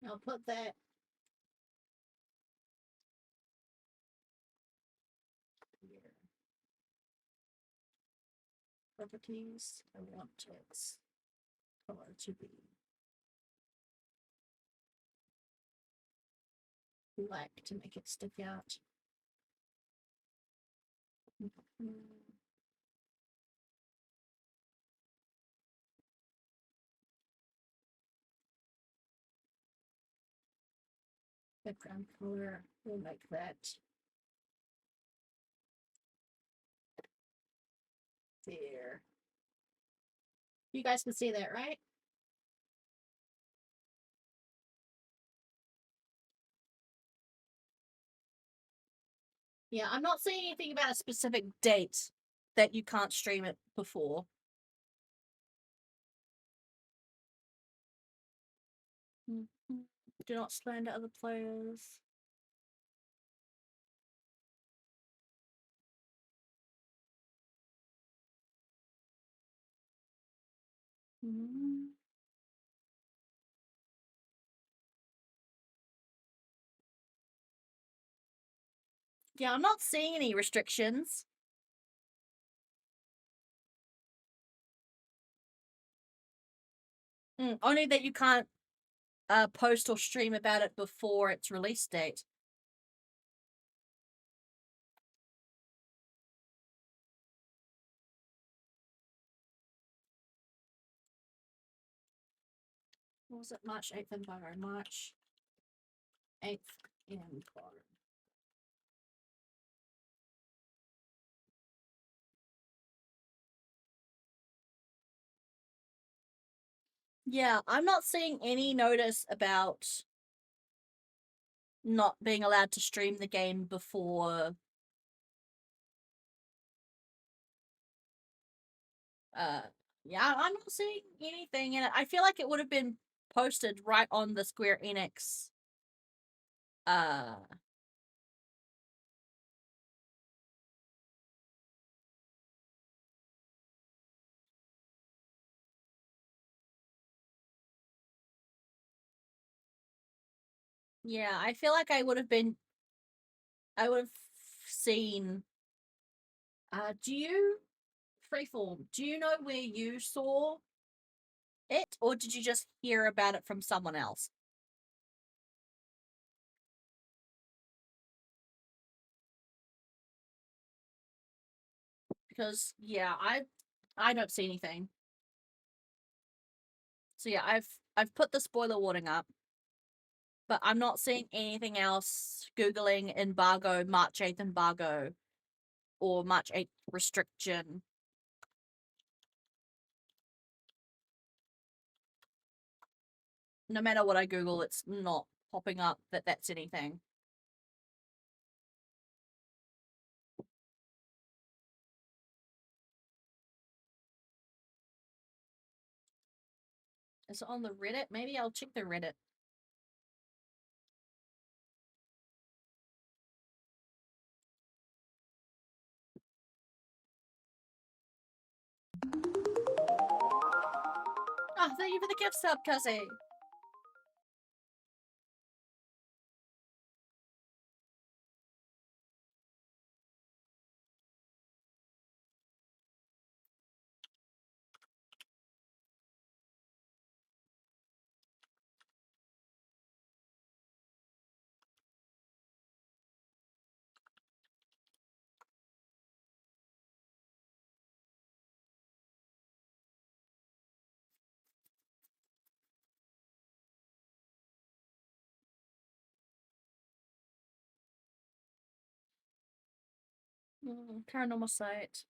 S1: I'll put that here. Properties. I want its color to be black to make it stick out. Background color. We'll make that there. You guys can see that, right? Yeah, I'm not saying anything about a specific date that you can't stream it before. Do not slander other players. Yeah, I'm not seeing any restrictions. Only that you can't post or stream about it before its release date. What was it? March 8th embargo. March 8th embargo. Yeah, I'm not seeing any notice about not being allowed to stream the game before uh yeah, I'm not seeing anything in it. I feel like it would have been posted right on the Square Enix uh yeah, I feel like I would have seen do you Freeform, do you know where you saw it, or did you just hear about it from someone else? Because yeah, I don't see anything. So yeah, I've put the spoiler warning up, but I'm not seeing anything else. Googling embargo, March 8th embargo, or March 8th restriction. No matter what I Google, it's not popping up that that's anything. Is it on the Reddit? Maybe I'll check the Reddit. Oh, thank you for the gift sub, Cuzzy. Paranormasight.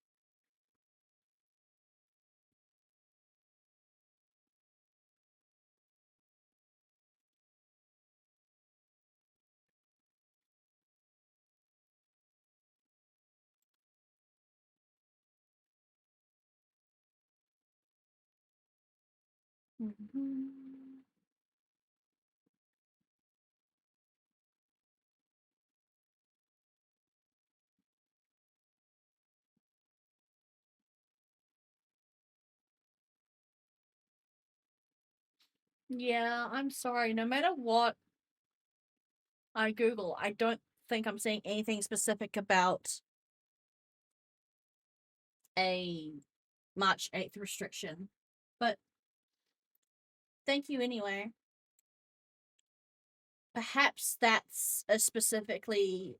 S1: Yeah, I'm sorry. No matter what I Google, I don't think I'm seeing anything specific about a March 8th restriction. But thank you anyway. Perhaps that's a specifically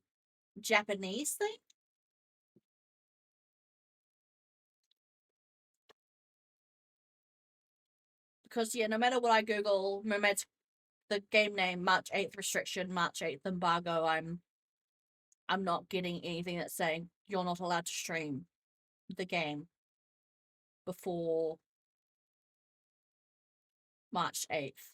S1: Japanese thing? Because yeah, no matter what I Google, Mermaids, the game name, March 8th restriction, March 8th embargo, I'm not getting anything that's saying you're not allowed to stream the game before March 8th.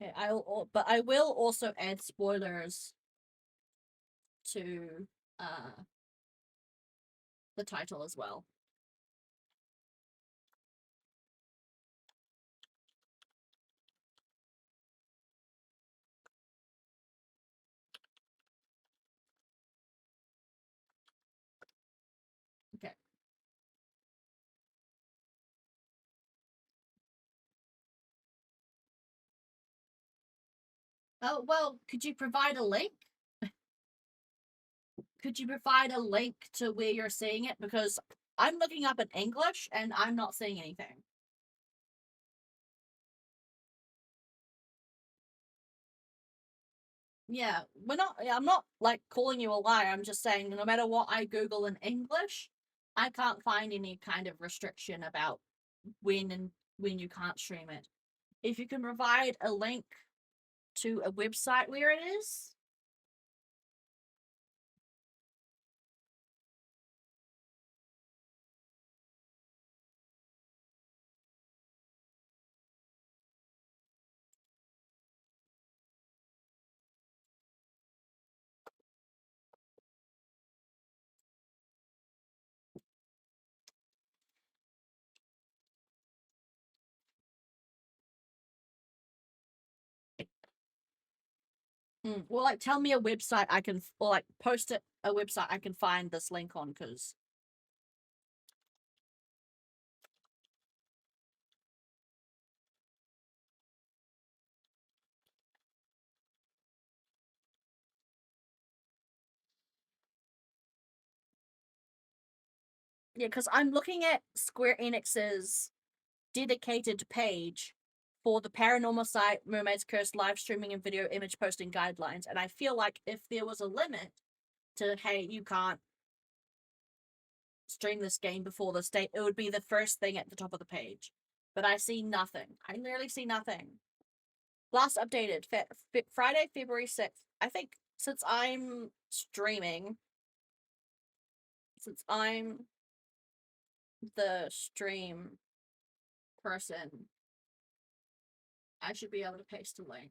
S1: Okay, but I will also add spoilers to uh the title as well. Okay. Oh, well, could you provide a link? Could you provide a link to where you're seeing it? Because I'm looking up in English and I'm not seeing anything. Yeah, I'm not like calling you a liar. I'm just saying no matter what I Google in English, I can't find any kind of restriction about when you can't stream it. If you can provide a link to a website where it is. Well, like tell me a website I can, or like post it a website I can find this link on, because yeah, because I'm looking at Square Enix's dedicated page for the Paranormasight Mermaid's Curse live streaming and video image posting guidelines, and I feel like if there was a limit to, hey, you can't stream this game before this date, it would be the first thing at the top of the page. But I see nothing. I literally see nothing. Last updated Friday, February 6th. I think since I'm the stream person, I should be able to paste a link.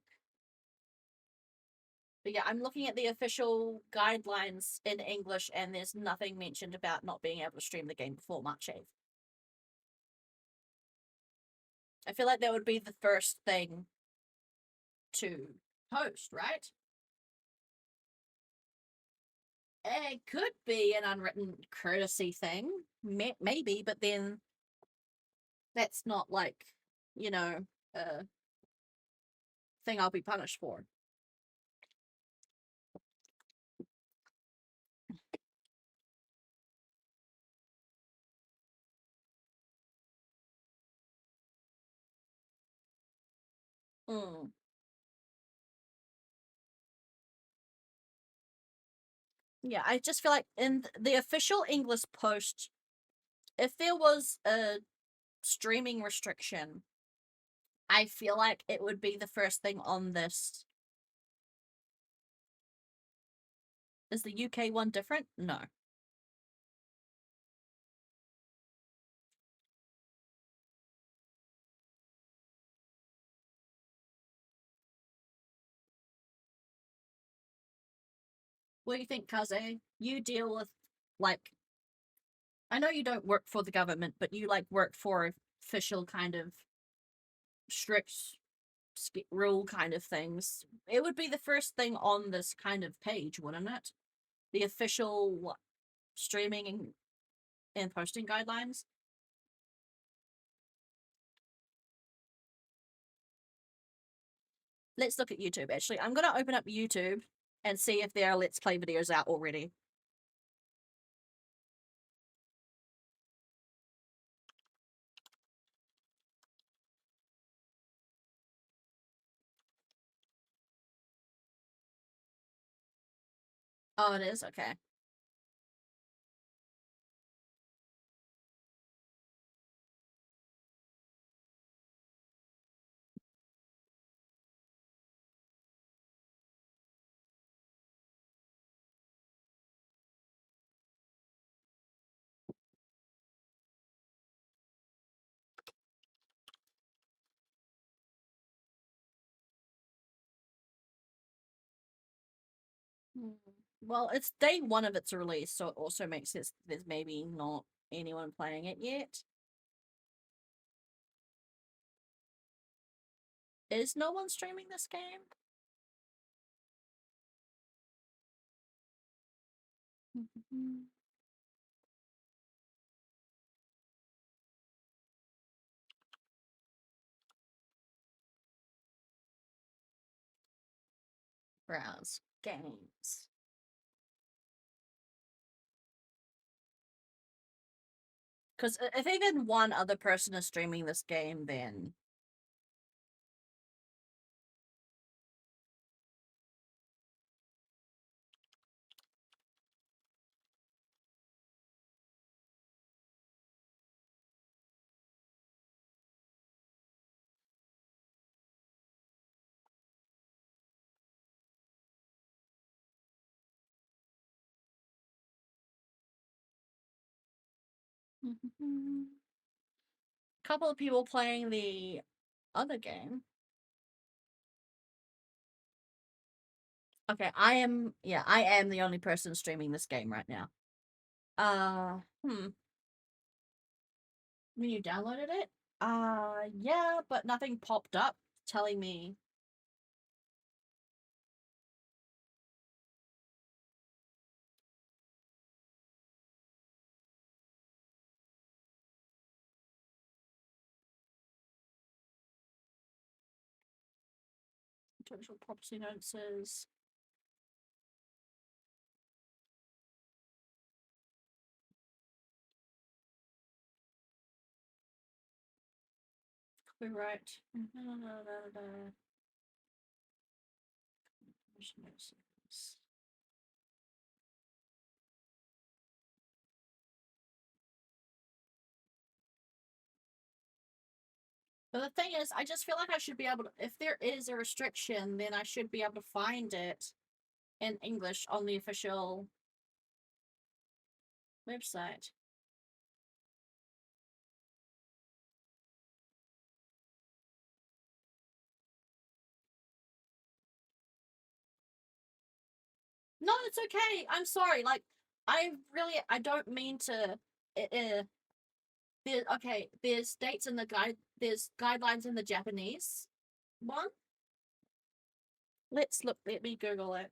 S1: But yeah, I'm looking at the official guidelines in English, and there's nothing mentioned about not being able to stream the game before March 8th. I feel like that would be the first thing to post, right? It could be an unwritten courtesy thing, maybe, but then that's not like, you know, a thing I'll be punished for. Mm. Yeah, I just feel like in the official English post, if there was a streaming restriction, I feel like it would be the first thing on this. Is the UK one different? No. What do you think, Kaze? You deal with, like, I know you don't work for the government, but you, like, work for official kind of strict rule kind of things. It would be the first thing on this kind of page, wouldn't it? The official streaming and posting guidelines. Let's look at YouTube. Actually, I'm gonna open up YouTube and see if there are Let's Play videos out already. Oh, it is? Okay. Hmm. Well, it's day one of its release, so it also makes sense there's maybe not anyone playing it yet. Is no one streaming this game? Browse games. Because if even one other person is streaming this game, then couple of people playing the other game. Okay, I am the only person streaming this game right now. When you downloaded it? Yeah, but nothing popped up telling me. Intellectual property notices. Copyright. Notices. But the thing is, I just feel like I should be able to, if there is a restriction, then I should be able to find it in English on the official website. No, it's okay. I'm sorry. Like, I don't mean to. There's dates in the guide. There's guidelines in the Japanese one. Let's look. Let me Google it.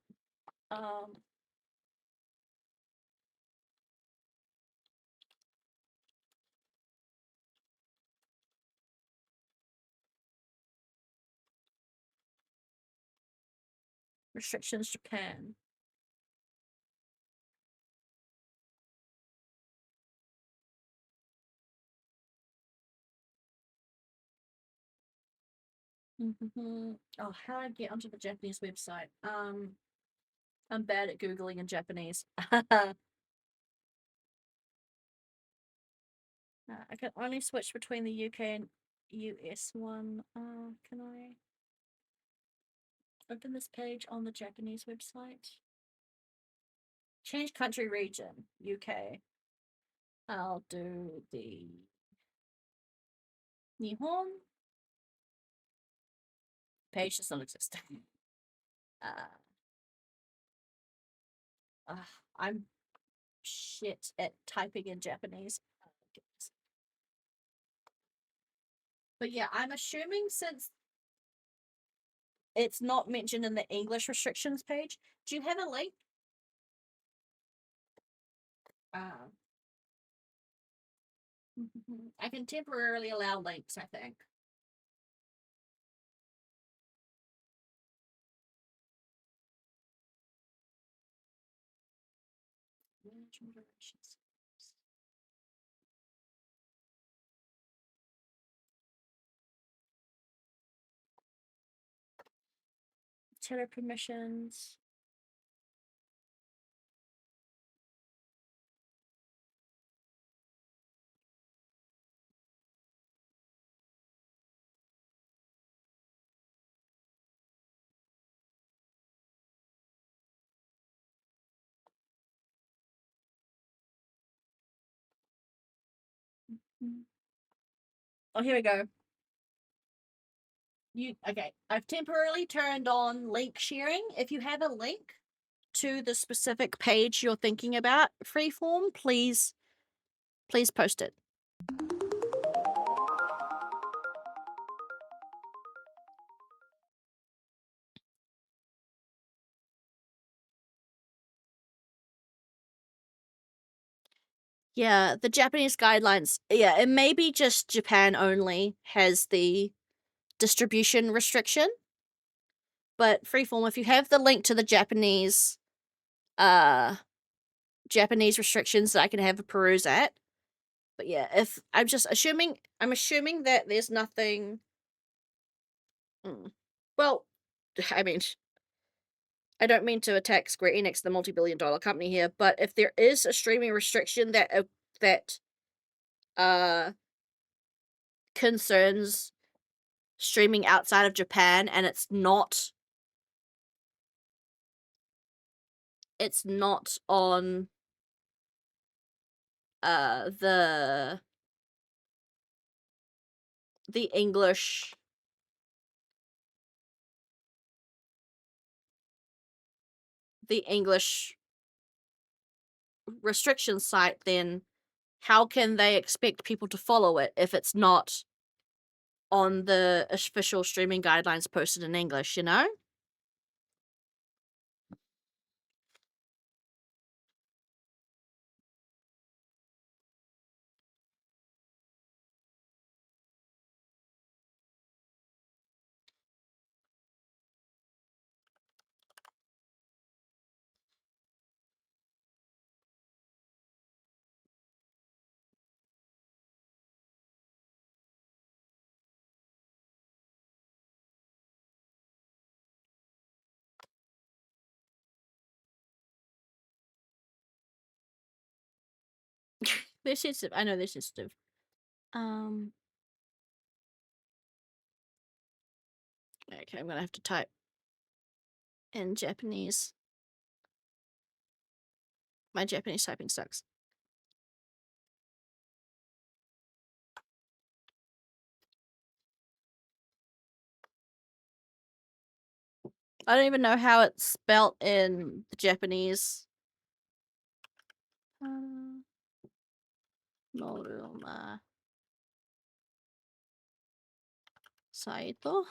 S1: Restrictions Japan. Oh, how do I get onto the Japanese website? I'm bad at Googling in Japanese. I can only switch between the UK and US one. Can I open this page on the Japanese website? Change country region, UK. I'll do the Nihon. Page does not exist. I'm shit at typing in Japanese. But yeah, I'm assuming since it's not mentioned in the English restrictions page, do you have a link? I can temporarily allow links, I think. Tele permissions. Oh, here we go. Okay? I've temporarily turned on link sharing. If you have a link to the specific page you're thinking about, freeform, please post it. Yeah, the Japanese guidelines. Yeah, it may be just Japan only has the distribution restriction. But Freeform, if you have the link to the Japanese restrictions that I can have a peruse at. But yeah, if I'm assuming that there's nothing. Well, I mean, I don't mean to attack Square Enix, the multi-billion-dollar company here, but if there is a streaming restriction that concerns streaming outside of Japan, and it's not on the English restriction site, then how can they expect people to follow it if it's not on the official streaming guidelines posted in English, you know? They're sensitive. I know they're sensitive. Okay, I'm gonna have to type in Japanese. My Japanese typing sucks. I don't even know how it's spelt in the Japanese. Noruma Saito.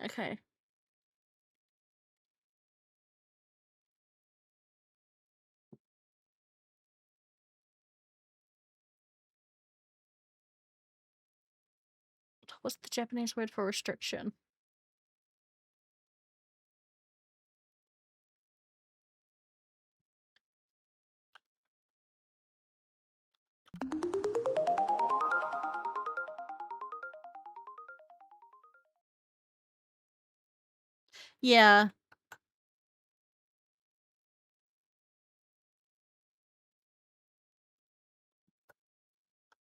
S1: Okay. What's the Japanese word for restriction? Yeah.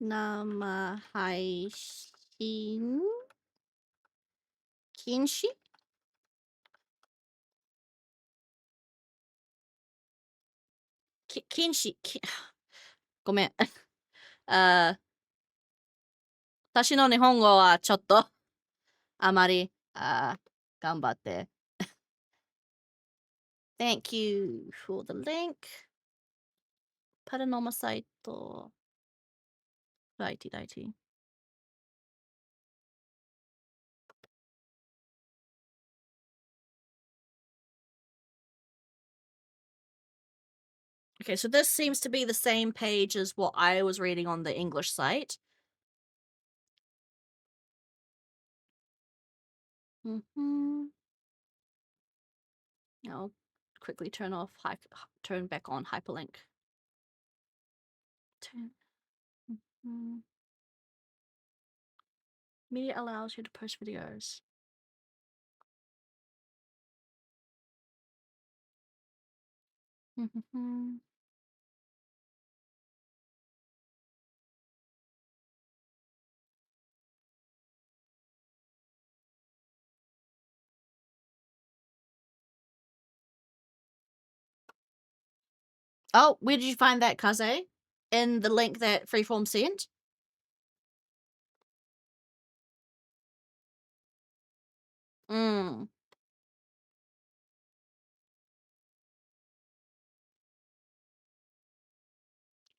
S1: Namahaishin Kinshi? Kinshi. ごめん。私の日本語はちょっとあまり頑張って。Thank you for the link. Paranormasight. Righty. Okay, so this seems to be the same page as what I was reading on the English site. I'll quickly turn back on hyperlink. Media allows you to post videos. Oh, where did you find that, Kaze? In the link that Freeform sent?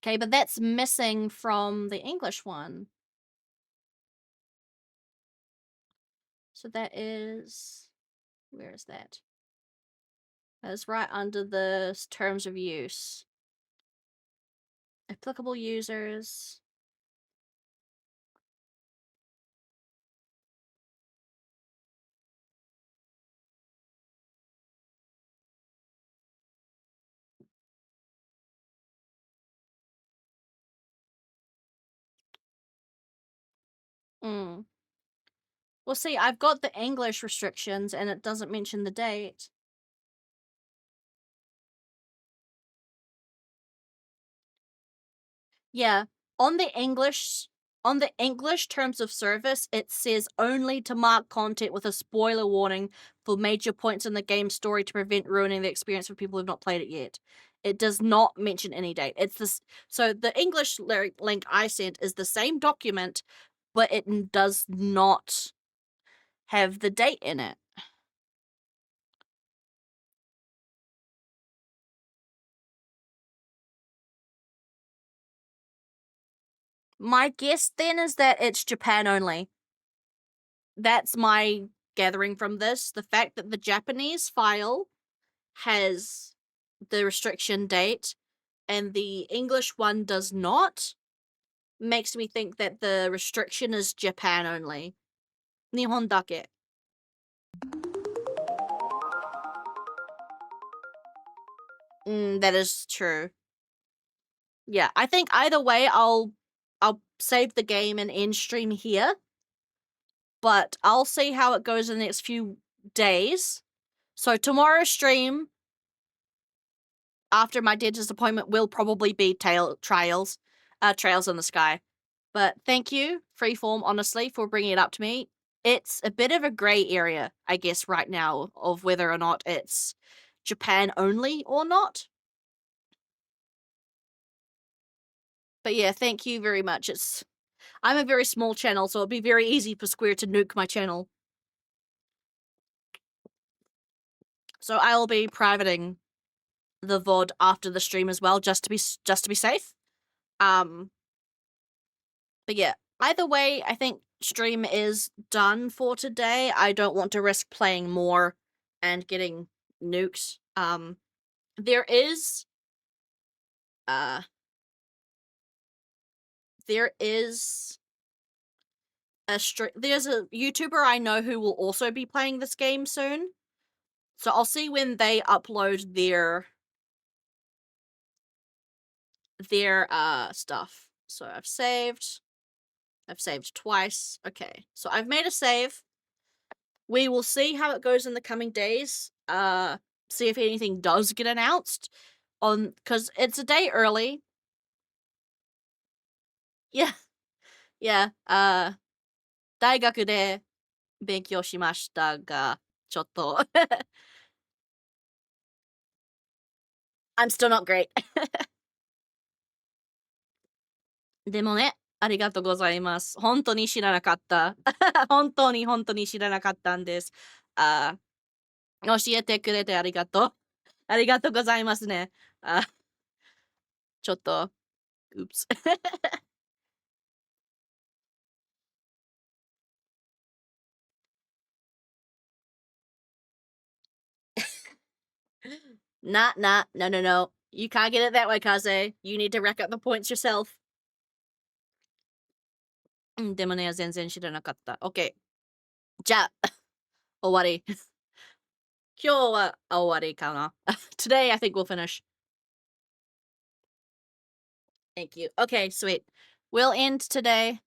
S1: Okay, but that's missing from the English one. So that is... Where is that? That is right under the terms of use. Applicable users. Well, see, I've got the English restrictions and it doesn't mention the date. Yeah, on the English terms of service, it says only to mark content with a spoiler warning for major points in the game's story to prevent ruining the experience for people who've not played it yet. It does not mention any date. It's this. So the English link I sent is the same document, but it does not have the date in it. My guess then is that it's Japan only. That's my gathering from this. The fact that the Japanese file has the restriction date and the English one does not makes me think that the restriction is Japan only. Nihon dake. That is true. Yeah, I think either way I'll save the game and end stream here. But I'll see how it goes in the next few days. So tomorrow's stream after my dentist appointment will probably be trails in the sky. But thank you, Freeform, honestly, for bringing it up to me. It's a bit of a grey area, I guess, right now of whether or not it's Japan only or not. But yeah, thank you very much. I'm a very small channel, so it'd be very easy for Square to nuke my channel. So I'll be privating the VOD after the stream as well, just to be safe. But yeah, either way, I think stream is done for today. I don't want to risk playing more and getting nuked. There is there's a YouTuber I know who will also be playing this game soon. So I'll see when they upload their stuff. So I've saved twice. Okay. So I've made a save. We will see how it goes in the coming days. See if anything does get announced on, because it's a day early. Yeah. Yeah. 大学で勉強しましたが、ちょっと I'm still not great. でもね、ありがとうございます。本当に知らなかった。本当に知らなかったんです。教えてくれてありがとう。ありがとうございますね。ちょっと、oops. No. You can't get it that way, Kaze. You need to rack up the points yourself. でもね、全然知らなかった。OK。じゃあ、終わり。今日は終わりかな。Today, I think we'll finish. Thank you. Okay, sweet. We'll end today.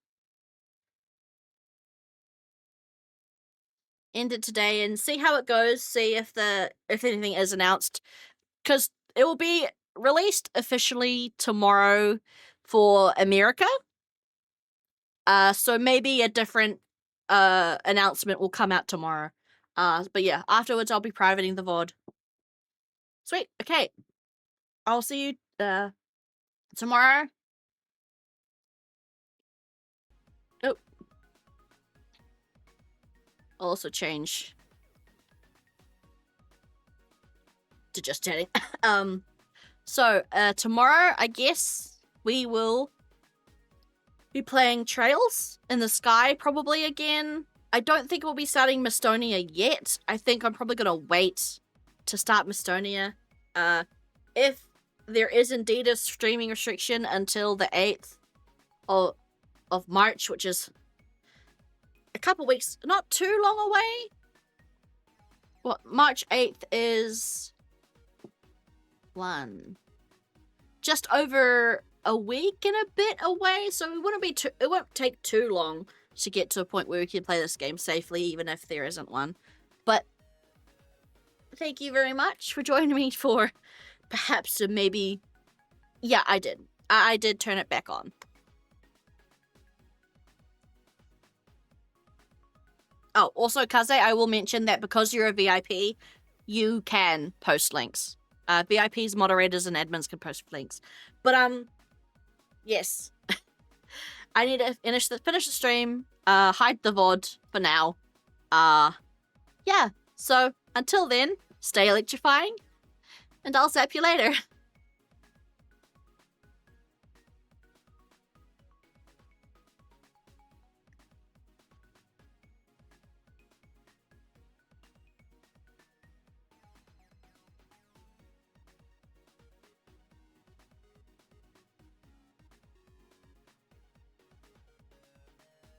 S1: End it today and see how it goes. See if anything is announced, because it will be released officially tomorrow for America. So maybe a different announcement will come out tomorrow. But yeah, afterwards I'll be privating the VOD. Sweet. Okay. I'll see you tomorrow. Oh. I'll also change to just chatting. So tomorrow, I guess we will be playing Trails in the Sky probably again. I don't think we'll be starting Mistonia yet. I think I'm probably going to wait to start Mistonia. If there is indeed a streaming restriction until the 8th of March, which is a couple weeks, not too long away. What, March 8th is just over a week and a bit away, so it won't take too long to get to a point where we can play this game safely, even if there isn't one. But thank you very much for joining me for perhaps maybe... Yeah, I did. I did turn it back on. Oh, also, Kaze, I will mention that because you're a VIP, you can post links. VIPs, moderators, and admins can post links. But, yes. I need to finish the stream, hide the VOD for now. Yeah. So, until then, stay electrifying, and I'll zap you later.